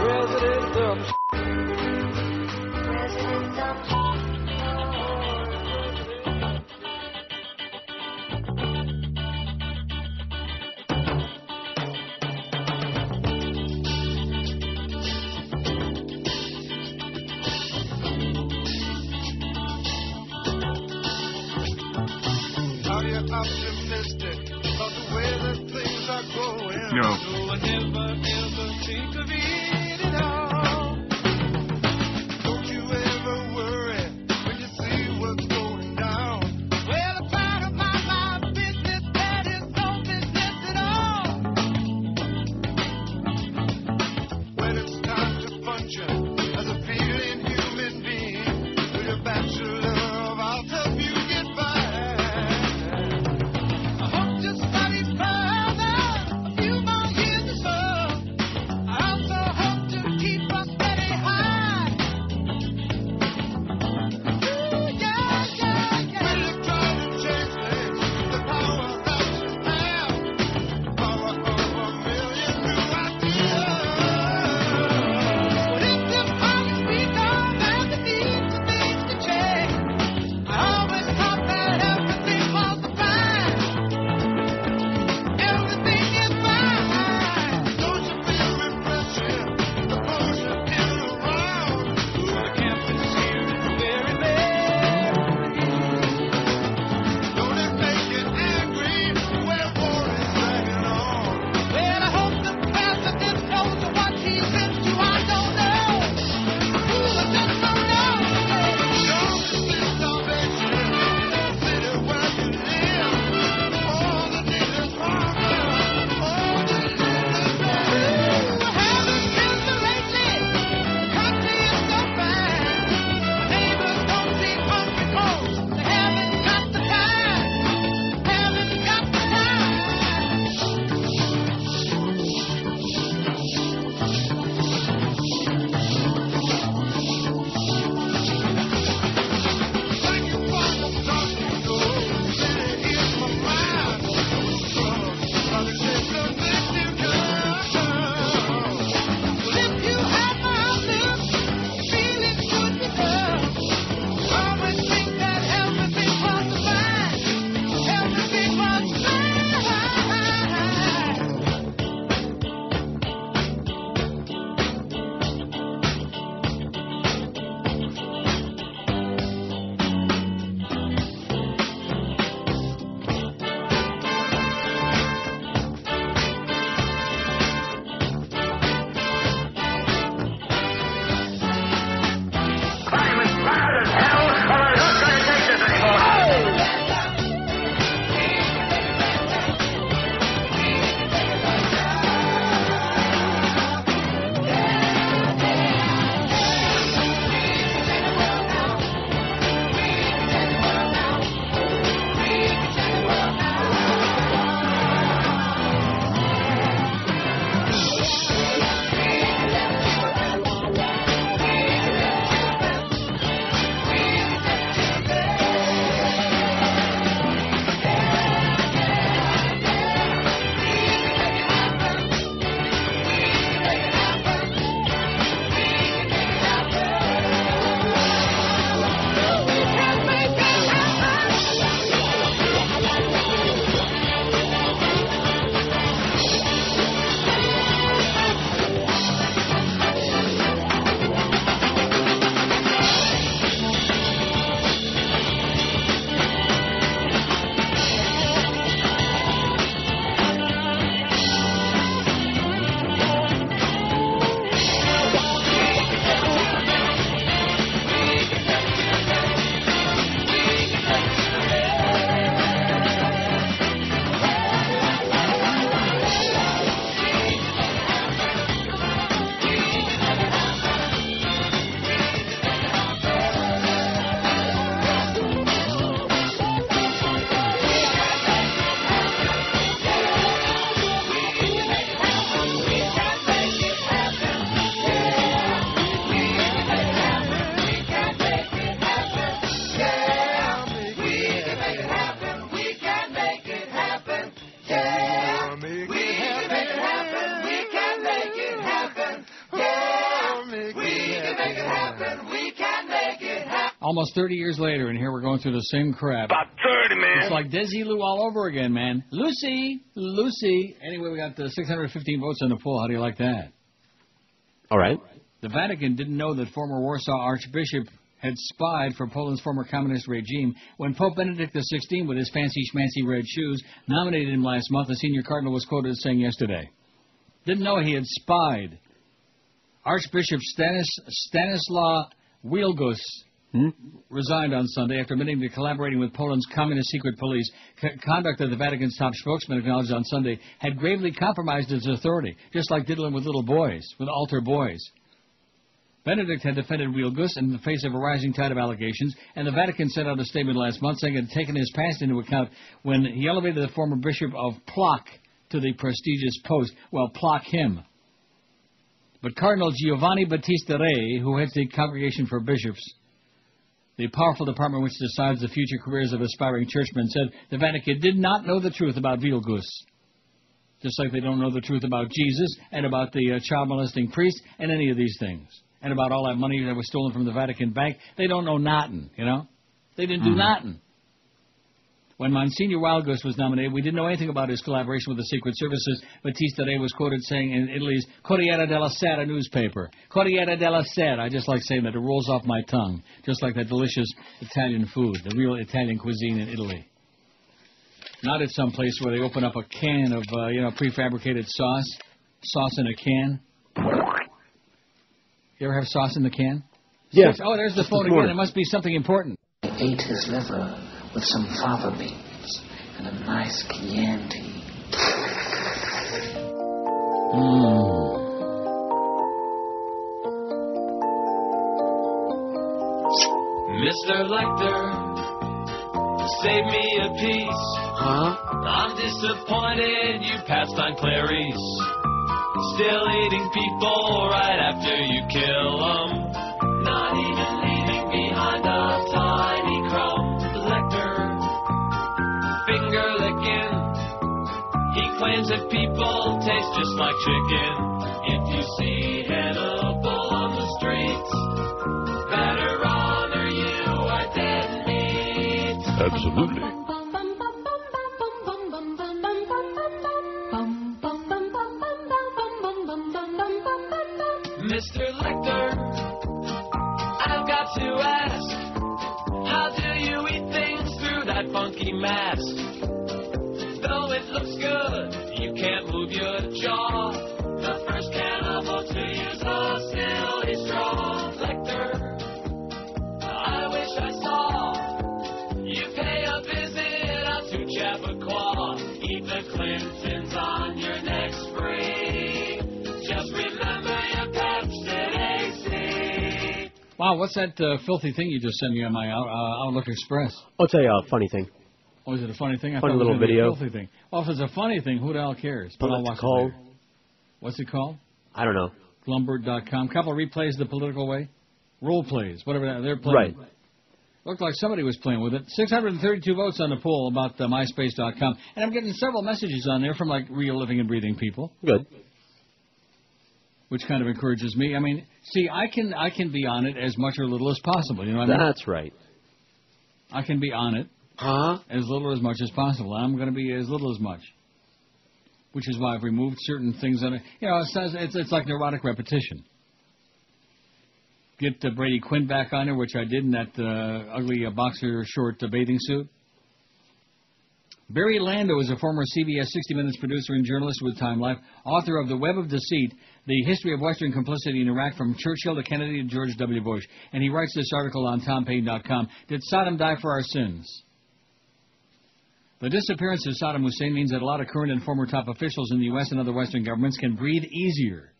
President Dumb. Are you optimistic about the way that things are going? No. Do I never, ever think of it all? Don't you ever worry when you see what's going down? Well, a part of my life business that is no business at all. When it's time to function as a feeling human being, with a bachelor of I'll help you get by. I hope to study further, a few more years or so. Almost 30 years later, and here we're going through the same crap. About 30, man. It's like Desi Lou all over again, man. Lucy. Anyway, we got 615 votes on the poll. How do you like that? All right. The Vatican didn't know that former Warsaw Archbishop had spied for Poland's former communist regime when Pope Benedict XVI, with his fancy-schmancy red shoes, nominated him last month. The senior cardinal was quoted as saying yesterday. Didn't know he had spied. Archbishop Stanislaw Wielgus resigned on Sunday after admitting to collaborating with Poland's communist secret police. Conduct that the Vatican's top spokesman acknowledged on Sunday had gravely compromised its authority, just like diddling with little boys, with altar boys. Benedict had defended Wielgus in the face of a rising tide of allegations, and the Vatican sent out a statement last month saying it had taken his past into account when he elevated the former bishop of Plock to the prestigious post. Well, Plock him. But Cardinal Giovanni Battista Re, who heads the Congregation for Bishops, the powerful department which decides the future careers of aspiring churchmen, said the Vatican did not know the truth about Wielgus. Just like they don't know the truth about Jesus and about the child molesting priest and any of these things. And about all that money that was stolen from the Vatican Bank. They don't know nothing, you know? They didn't do nothing. When Monsignor Wielgus was nominated, we didn't know anything about his collaboration with the secret services. Battista Re was quoted saying in Italy's Corriere della Sera newspaper. Corriere della Sera. I just like saying that. It rolls off my tongue. Just like that delicious Italian food, the real Italian cuisine in Italy. Not at some place where they open up a can of, prefabricated sauce. Sauce in a can. You ever have sauce in the can? Yes. Oh, there's the phone again. It must be something important. I ate his liver with some fava beans and a nice Chianti. Mr. Lecter, save me a piece. Huh? I'm disappointed you passed on Clarice. Still eating people right after you kill them. Not even leaving behind a tiny crumb. Lecter, finger licking. He claims that people taste just like chicken. If you see Hannibal on the streets, better run or you are dead meat. Absolutely. Mr. Lecter, I've got to ask, how do you eat things through that funky mask? Though it looks good, you can't move your jaw. The first cannibal to use a silly straw. Lecter, I wish I saw you pay a visit out to Chappaqua. Eat the Clintons on your next spree. Just remember your Wow, what's that filthy thing you just sent me on my Outlook Express? I'll tell you a funny thing. Oh, is it a funny thing? I funny thought it was little video. A filthy thing. Well, if it's a funny thing, who the hell cares? But I'll watch it later. What's it called? I don't know. Glumberg.com. Couple replays the political way. Role plays, whatever they're playing. Right. Looked like somebody was playing with it. 632 votes on the poll about Myspace.com. And I'm getting several messages on there from, like, real living and breathing people. Good. Which kind of encourages me. I mean, see, I can be on it as much or little as possible. You know what I mean? That's right. I can be on it as little or as much as possible. I'm going to be as little as much. Which is why I've removed certain things. On it. You know, it's like neurotic repetition. Get Brady Quinn back on there, which I did in that ugly boxer short bathing suit. Barry Lando is a former CBS 60 Minutes producer and journalist with Time Life, author of The Web of Deceit, The History of Western Complicity in Iraq from Churchill to Kennedy to George W. Bush. And he writes this article on TomPayne.com. Did Saddam die for our sins? The disappearance of Saddam Hussein means that a lot of current and former top officials in the U.S. and other Western governments can breathe easier.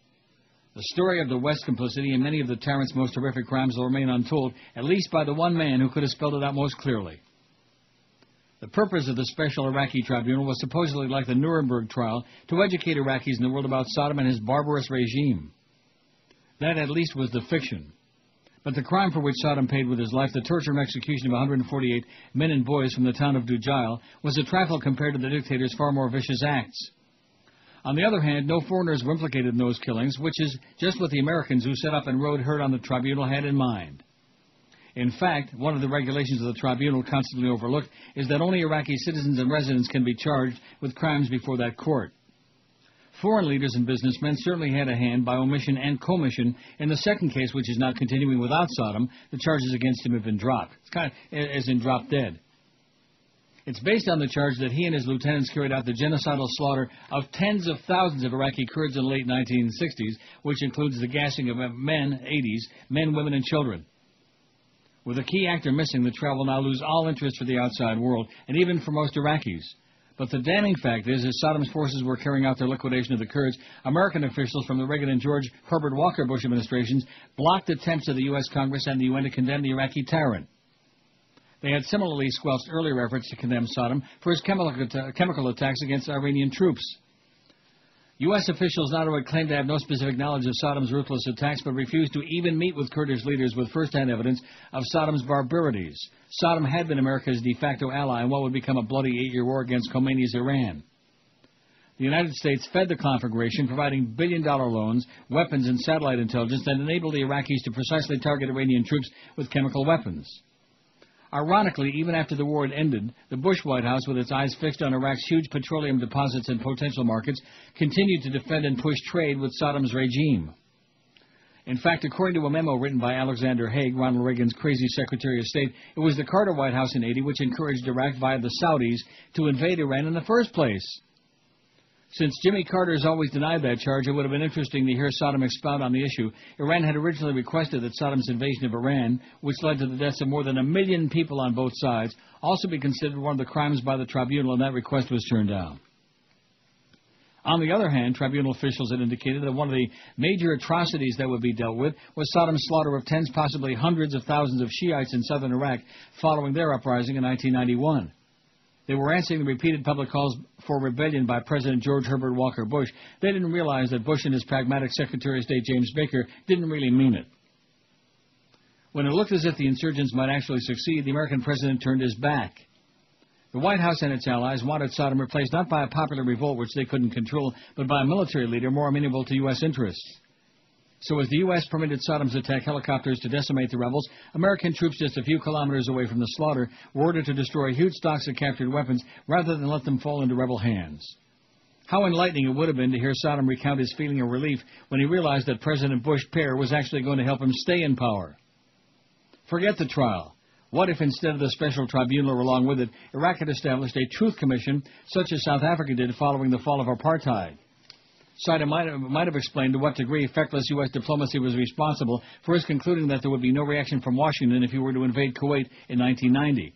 The story of the West complicity in many of the tyrant's most horrific crimes will remain untold, at least by the one man who could have spelled it out most clearly. The purpose of the Special Iraqi Tribunal was supposedly like the Nuremberg trial, to educate Iraqis in the world about Saddam and his barbarous regime. That at least was the fiction. But the crime for which Saddam paid with his life, the torture and execution of 148 men and boys from the town of Dujail, was a trifle compared to the dictator's far more vicious acts. On the other hand, no foreigners were implicated in those killings, which is just what the Americans who set up and rode herd on the tribunal had in mind. In fact, one of the regulations of the tribunal constantly overlooked is that only Iraqi citizens and residents can be charged with crimes before that court. Foreign leaders and businessmen certainly had a hand by omission and commission in the second case, which is now continuing without Saddam. The charges against him have been dropped. It's kind of as in drop dead. It's based on the charge that he and his lieutenants carried out the genocidal slaughter of tens of thousands of Iraqi Kurds in the late 1960s, which includes the gassing of men, women, and children. With a key actor missing, the trial will now lose all interest for the outside world, and even for most Iraqis. But the damning fact is, as Saddam's forces were carrying out their liquidation of the Kurds, American officials from the Reagan and George Herbert Walker Bush administrations blocked attempts of the U.S. Congress and the UN to condemn the Iraqi tyrant. They had similarly squelched earlier efforts to condemn Saddam for his chemical attacks against Iranian troops. U.S. officials not only claimed to have no specific knowledge of Saddam's ruthless attacks, but refused to even meet with Kurdish leaders with first-hand evidence of Saddam's barbarities. Saddam had been America's de facto ally in what would become a bloody 8-year war against Khomeini's Iran. The United States fed the conflagration, providing billion-dollar loans, weapons, and satellite intelligence that enabled the Iraqis to precisely target Iranian troops with chemical weapons. Ironically, even after the war had ended, the Bush White House, with its eyes fixed on Iraq's huge petroleum deposits and potential markets, continued to defend and push trade with Saddam's regime. In fact, according to a memo written by Alexander Haig, Ronald Reagan's crazy Secretary of State, it was the Carter White House in '80 which encouraged Iraq via the Saudis to invade Iran in the first place. Since Jimmy Carter has always denied that charge, it would have been interesting to hear Saddam expound on the issue. Iran had originally requested that Saddam's invasion of Iran, which led to the deaths of more than 1 million people on both sides, also be considered one of the crimes by the tribunal, and that request was turned down. On the other hand, tribunal officials had indicated that one of the major atrocities that would be dealt with was Saddam's slaughter of tens, possibly hundreds of thousands of Shiites in southern Iraq following their uprising in 1991. They were answering the repeated public calls for rebellion by President George Herbert Walker Bush. They didn't realize that Bush and his pragmatic Secretary of State James Baker didn't really mean it. When it looked as if the insurgents might actually succeed, the American president turned his back. The White House and its allies wanted Saddam replaced not by a popular revolt which they couldn't control, but by a military leader more amenable to U.S. interests. So as the U.S. permitted Saddam's attack helicopters to decimate the rebels, American troops just a few kilometers away from the slaughter were ordered to destroy huge stocks of captured weapons rather than let them fall into rebel hands. How enlightening it would have been to hear Saddam recount his feeling of relief when he realized that President Bush père was actually going to help him stay in power. Forget the trial. What if instead of the special tribunal or along with it, Iraq had established a truth commission such as South Africa did following the fall of apartheid? Saddam might have explained to what degree feckless U.S. diplomacy was responsible for his concluding that there would be no reaction from Washington if he were to invade Kuwait in 1990.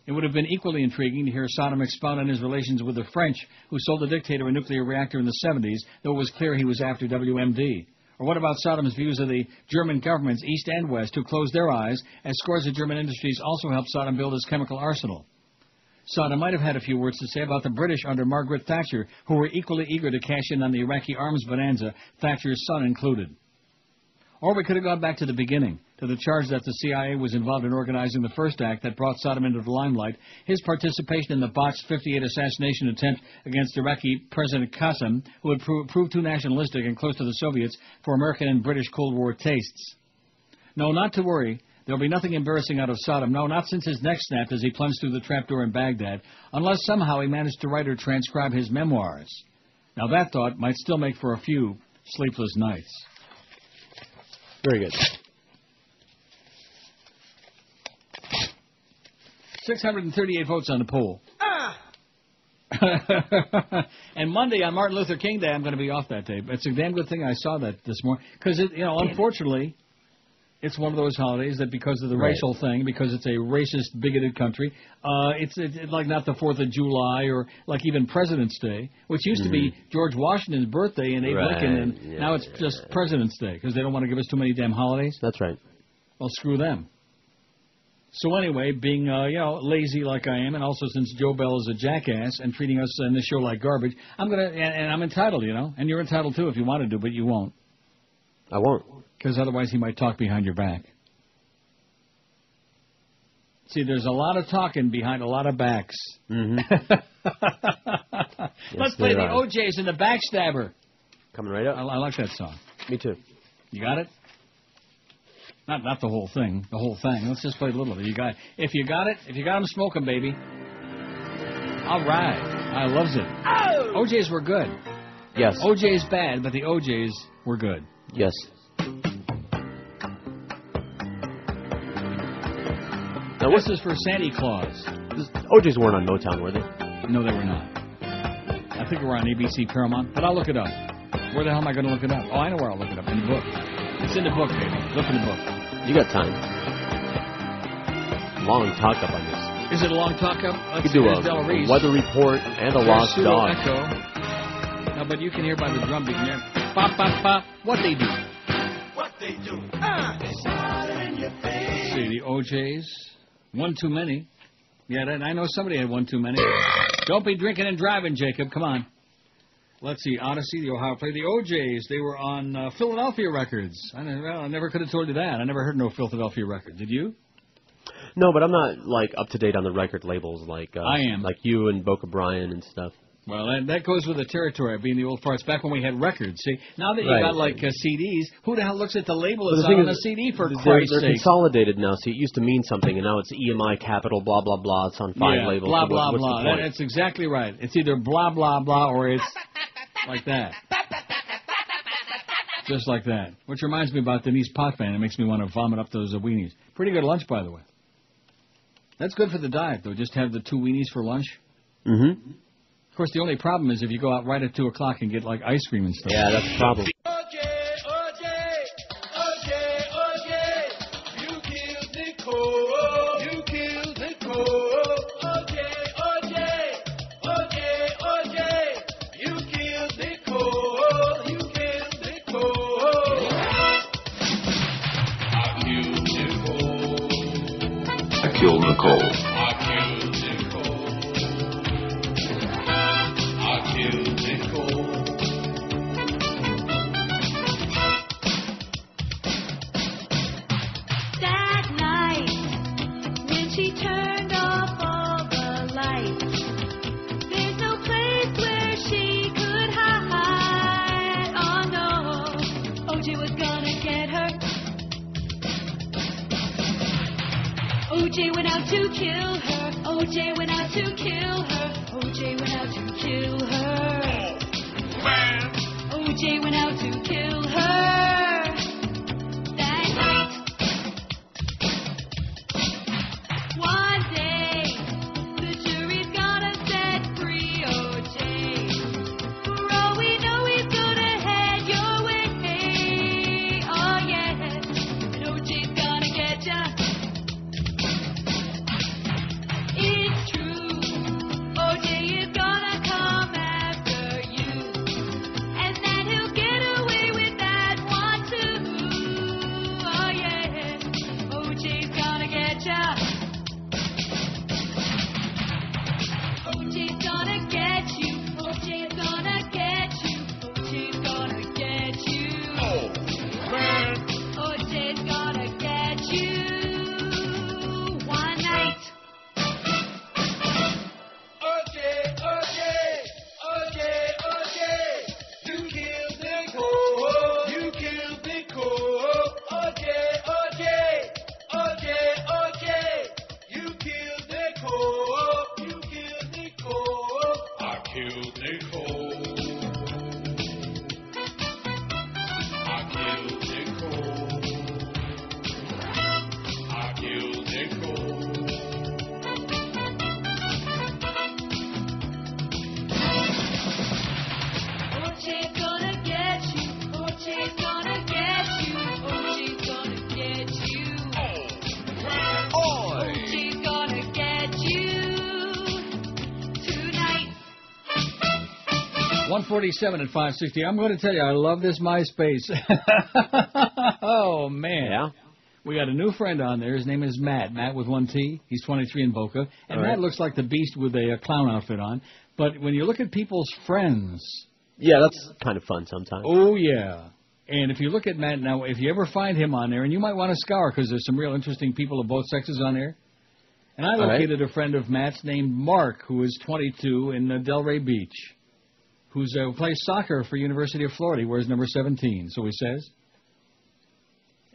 It would have been equally intriguing to hear Saddam expound on his relations with the French, who sold the dictator a nuclear reactor in the 70s, though it was clear he was after WMD. Or what about Saddam's views of the German governments, East and West, who closed their eyes, as scores of German industries also helped Saddam build his chemical arsenal? Saddam might have had a few words to say about the British under Margaret Thatcher, who were equally eager to cash in on the Iraqi arms bonanza, Thatcher's son included. Or we could have gone back to the beginning, to the charge that the CIA was involved in organizing the first act that brought Saddam into the limelight, his participation in the botched 58 assassination attempt against Iraqi President Qasem, who had proved too nationalistic and close to the Soviets for American and British Cold War tastes. No, not to worry. There'll be nothing embarrassing out of Saddam. No, not since his neck snapped as he plunged through the trapdoor in Baghdad, unless somehow he managed to write or transcribe his memoirs. Now that thought might still make for a few sleepless nights. Very good. 638 votes on the poll. And Monday on Martin Luther King Day, I'm going to be off that day. It's a damn good thing I saw that this morning. Because, unfortunately, it's one of those holidays that because of the racial thing, because it's a racist, bigoted country, it's like not the 4th of July or like even President's Day, which used to be George Washington's birthday and Abe Lincoln, and now it's just President's Day because they don't want to give us too many damn holidays. That's right. Well, screw them. So anyway, being, lazy like I am, and also since Joe Bell is a jackass and treating us in this show like garbage, I'm entitled, and you're entitled too if you want to do, but you won't. I won't. Because otherwise he might talk behind your back. See, there's a lot of talking behind a lot of backs. Mm-hmm. Let's play the OJs and the Backstabber. Coming right up. I like that song. Me too. You got it? Not the whole thing. The whole thing. Let's just play a little bit. If you got them smoking, baby. All right. I loves it. Oh! OJs were good. Yes. OJ's bad, but the OJs were good. Yes. Now, this is for Santa Claus. OJs weren't on Motown, were they? No, they were not. I think we're on ABC Paramount, but I'll look it up. Where the hell am I going to look it up? Oh, I know where I'll look it up. In the book. It's in the book, baby. Look in the book. You got time. Long talk-up on this. Is it a long talk-up? You could do a weather report and a lost dog. Echo. No, but you can hear by the drum beat there. Pop, pop, pop. What they do. What they do. Let's see, the OJs. One too many. Yeah, I know somebody had one too many. Don't be drinking and driving, Jacob. Come on. Let's see, Odyssey, the Ohio Play. The OJs, they were on Philadelphia Records. I never could have told you that. I never heard no Philadelphia Records. Did you? No, but I'm not, like, up to date on the record labels like I am. Like you and Boca Brian and stuff. Well, that goes with the territory of being the old farts. Back when we had records, see? Now that you got, like, CDs, who the hell looks at the label that's on a CD, for Christ's sake? They're consolidated now, see? It used to mean something, and now it's EMI Capital, blah, blah, blah. It's on 5 labels. Blah, blah, blah. That's exactly right. It's either blah, blah, blah, or it's like that. Just like that. Which reminds me about Denise Potvin. It makes me want to vomit up those weenies. Pretty good lunch, by the way. That's good for the diet, though. Just have the 2 weenies for lunch. Mm-hmm. Of course, the only problem is if you go out right at 2 o'clock and get, like, ice cream and stuff. Yeah, that's the problem. OJ, you killed Nicole. You killed Nicole. OJ, you killed Nicole. You killed Nicole. I killed Nicole. I killed Nicole. OJ went out to kill her. OJ went out to kill her. OJ went out to kill her. OJ went out to kill her that night. One day, the jury's gonna set free OJ. For all we know, he's gonna head your way. Oh yeah, and OJ's gonna get ya. It's true, OJ is gonna come after you, and then he'll get away with that one too. Oh yeah, OJ's gonna get ya. OJ's gonna get you. OJ's gonna get you. OJ's gonna get you. OJ's gonna get you one night. You killed Nicole. You killed Nicole. OJ, you killed Nicole. You killed Nicole. I killed Nicole. I killed Nicole. I killed Nicole. OJ's gonna get you. OJ's gonna get you. OJ's gonna get you. OJ's gonna get you tonight. 147 at 560. I'm going to tell you, I love this MySpace. Oh, man. Yeah? We got a new friend on there. His name is Matt. Matt with 1 T. He's 23 in Boca. And Matt looks like the Beast with a clown outfit on. But when you look at people's friends... Yeah, that's kind of fun sometimes. Oh, yeah. And if you look at Matt now, if you ever find him on there, and you might want to scour because there's some real interesting people of both sexes on there. And I located a friend of Matt's named Mark, who is 22 in Delray Beach, who's plays soccer for University of Florida. He wears number 17, so he says.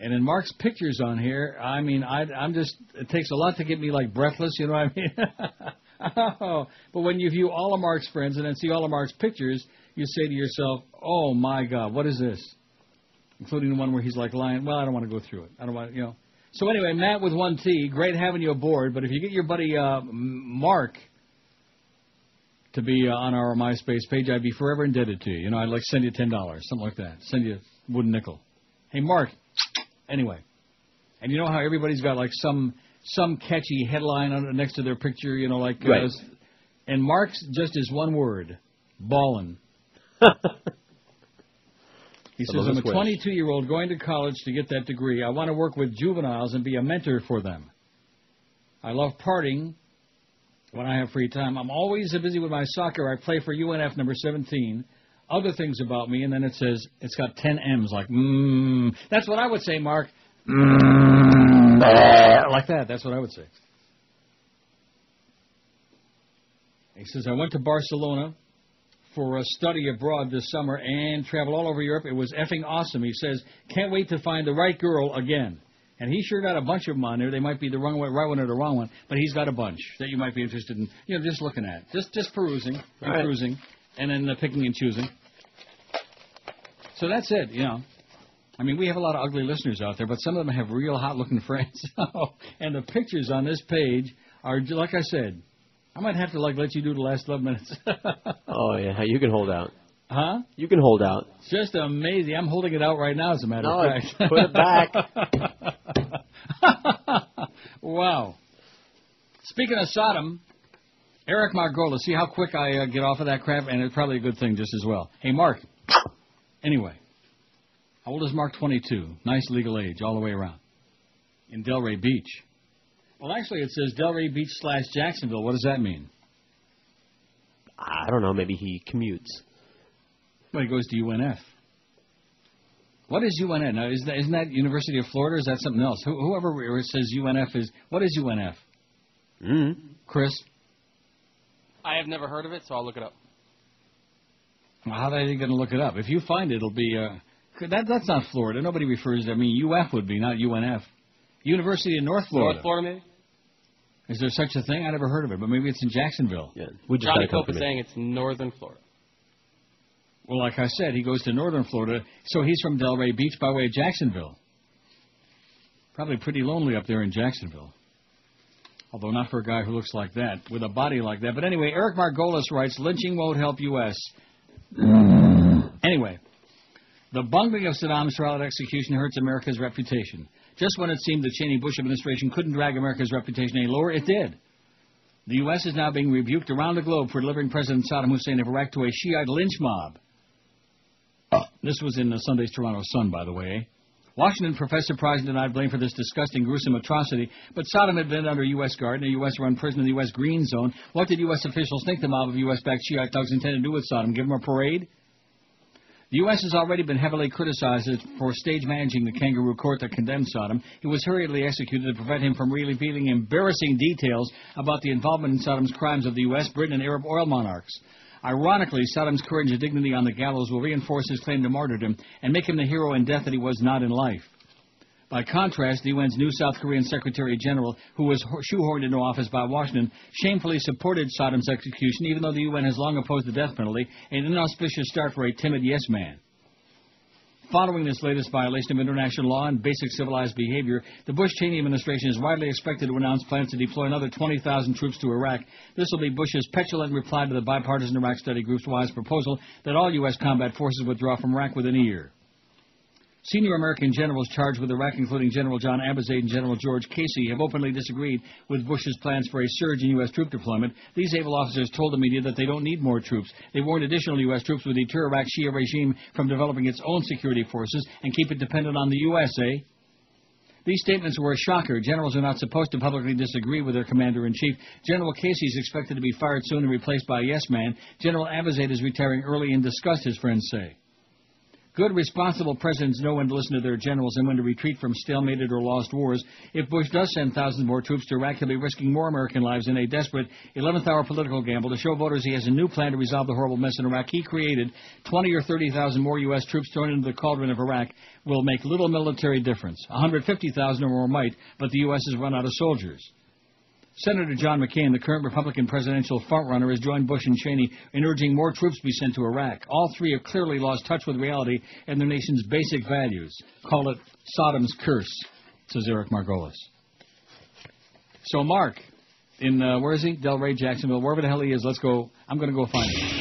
And in Mark's pictures on here, I mean, I'm just, it takes a lot to get me, like, breathless, you know what I mean? Oh, but when you view all of Mark's friends and then see all of Mark's pictures, you say to yourself, oh, my God, what is this? Including the one where he's, like, lying. Well, I don't want to go through it. I don't want, you know. So anyway, Matt with 1 T, great having you aboard. But if you get your buddy Mark to be on our MySpace page, I'd be forever indebted to you. You know, I'd like send you $10, something like that. Send you a wooden nickel. Hey, Mark. Anyway, and you know how everybody's got like some catchy headline on next to their picture, you know, like, right. And Mark's just is one word, ballin'. He says, I'm a 22-year-old going to college to get that degree. I want to work with juveniles and be a mentor for them. I love partying when I have free time. I'm always busy with my soccer. I play for UNF number 17. Other things about me, and then it says, it's got 10 M's, like, That's what I would say, Mark. Like that. That's what I would say. He says, I went to Barcelona for a study abroad this summer and traveled all over Europe. It was effing awesome. He says, can't wait to find the right girl again. And he sure got a bunch of them on there. They might be the right one or the wrong one, but he's got a bunch that you might be interested in, you know, just looking at. Just perusing and right. perusing. And then picking and choosing. So that's it, you know. I mean, we have a lot of ugly listeners out there, but some of them have real hot-looking friends. And the pictures on this page are, like I said, I might have to let you do the last 12 minutes. Oh, yeah, you can hold out. Huh? You can hold out. It's just amazing. I'm holding it out right now, as a matter of fact. Put it back. Wow. Speaking of Sodom... Eric Margolis, see how quick I get off of that crap, and it's probably a good thing just as well. Hey, Mark. Anyway, how old is Mark? 22. Nice legal age all the way around. In Delray Beach. Well, actually, it says Delray Beach / Jacksonville. What does that mean? I don't know. Maybe he commutes. Well, he goes to UNF. What is UNF? Now, isn't that University of Florida, or is that something else? Whoever says UNF is... What is UNF? Chris? I have never heard of it, so I'll look it up. Well, how are they going to look it up? If you find it, it'll be... that's not Florida. Nobody refers to... I mean, UF would be, not UNF. University of North Florida. North Florida, maybe? Is there such a thing? I never heard of it, but maybe it's in Jacksonville. Yeah. Johnny Cope is saying it's northern Florida. Well, like I said, he goes to northern Florida, so he's from Delray Beach by way of Jacksonville. Probably pretty lonely up there in Jacksonville. Although not for a guy who looks like that, with a body like that. But anyway, Eric Margolis writes, lynching won't help U.S. Anyway, the bungling of Saddam's trial and execution hurts America's reputation. Just when it seemed the Cheney-Bush administration couldn't drag America's reputation any lower, it did. The U.S. is now being rebuked around the globe for delivering President Saddam Hussein of Iraq to a Shiite lynch mob. This was in Sunday's Toronto Sun, by the way. Washington professed surprise and denied blame for this disgusting, gruesome atrocity, but Saddam had been under U.S. guard in a U.S.-run prison in the U.S. Green Zone. What did U.S. officials think the mob of U.S.-backed Shiite thugs intended to do with Saddam? Give him a parade? The U.S. has already been heavily criticized for stage-managing the kangaroo court that condemned Saddam. He was hurriedly executed to prevent him from revealing embarrassing details about the involvement in Saddam's crimes of the U.S., Britain, and Arab oil monarchs. Ironically, Saddam's courage and dignity on the gallows will reinforce his claim to martyrdom and make him the hero in death that he was not in life. By contrast, the UN's new South Korean Secretary General, who was shoehorned into office by Washington, shamefully supported Saddam's execution, even though the UN has long opposed the death penalty, an inauspicious start for a timid yes-man. Following this latest violation of international law and basic civilized behavior, the Bush-Cheney administration is widely expected to announce plans to deploy another 20,000 troops to Iraq. This will be Bush's petulant reply to the bipartisan Iraq Study Group's wise proposal that all U.S. combat forces withdraw from Iraq within a year. Senior American generals charged with Iraq, including General John Abizaid and General George Casey, have openly disagreed with Bush's plans for a surge in U.S. troop deployment. These able officers told the media that they don't need more troops. They warned additional U.S. troops would deter Iraq's Shia regime from developing its own security forces and keep it dependent on the USA. These statements were a shocker. Generals are not supposed to publicly disagree with their commander-in-chief. General Casey is expected to be fired soon and replaced by a yes-man. General Abizaid is retiring early in disgust, his friends say. Good, responsible presidents know when to listen to their generals and when to retreat from stalemated or lost wars. If Bush does send thousands more troops to Iraq, he'll be risking more American lives in a desperate 11th-hour political gamble to show voters he has a new plan to resolve the horrible mess in Iraq. He created 20 or 30,000 more U.S. troops thrown into the cauldron of Iraq will make little military difference. 150,000 or more might, but the U.S. has run out of soldiers. Senator John McCain, the current Republican presidential frontrunner, has joined Bush and Cheney in urging more troops be sent to Iraq. All three have clearly lost touch with reality and their nation's basic values. Call it Sodom's curse, says Eric Margolis. So Mark, in, where is he? Delray, Jacksonville, wherever the hell he is, let's go. I'm going to go find him.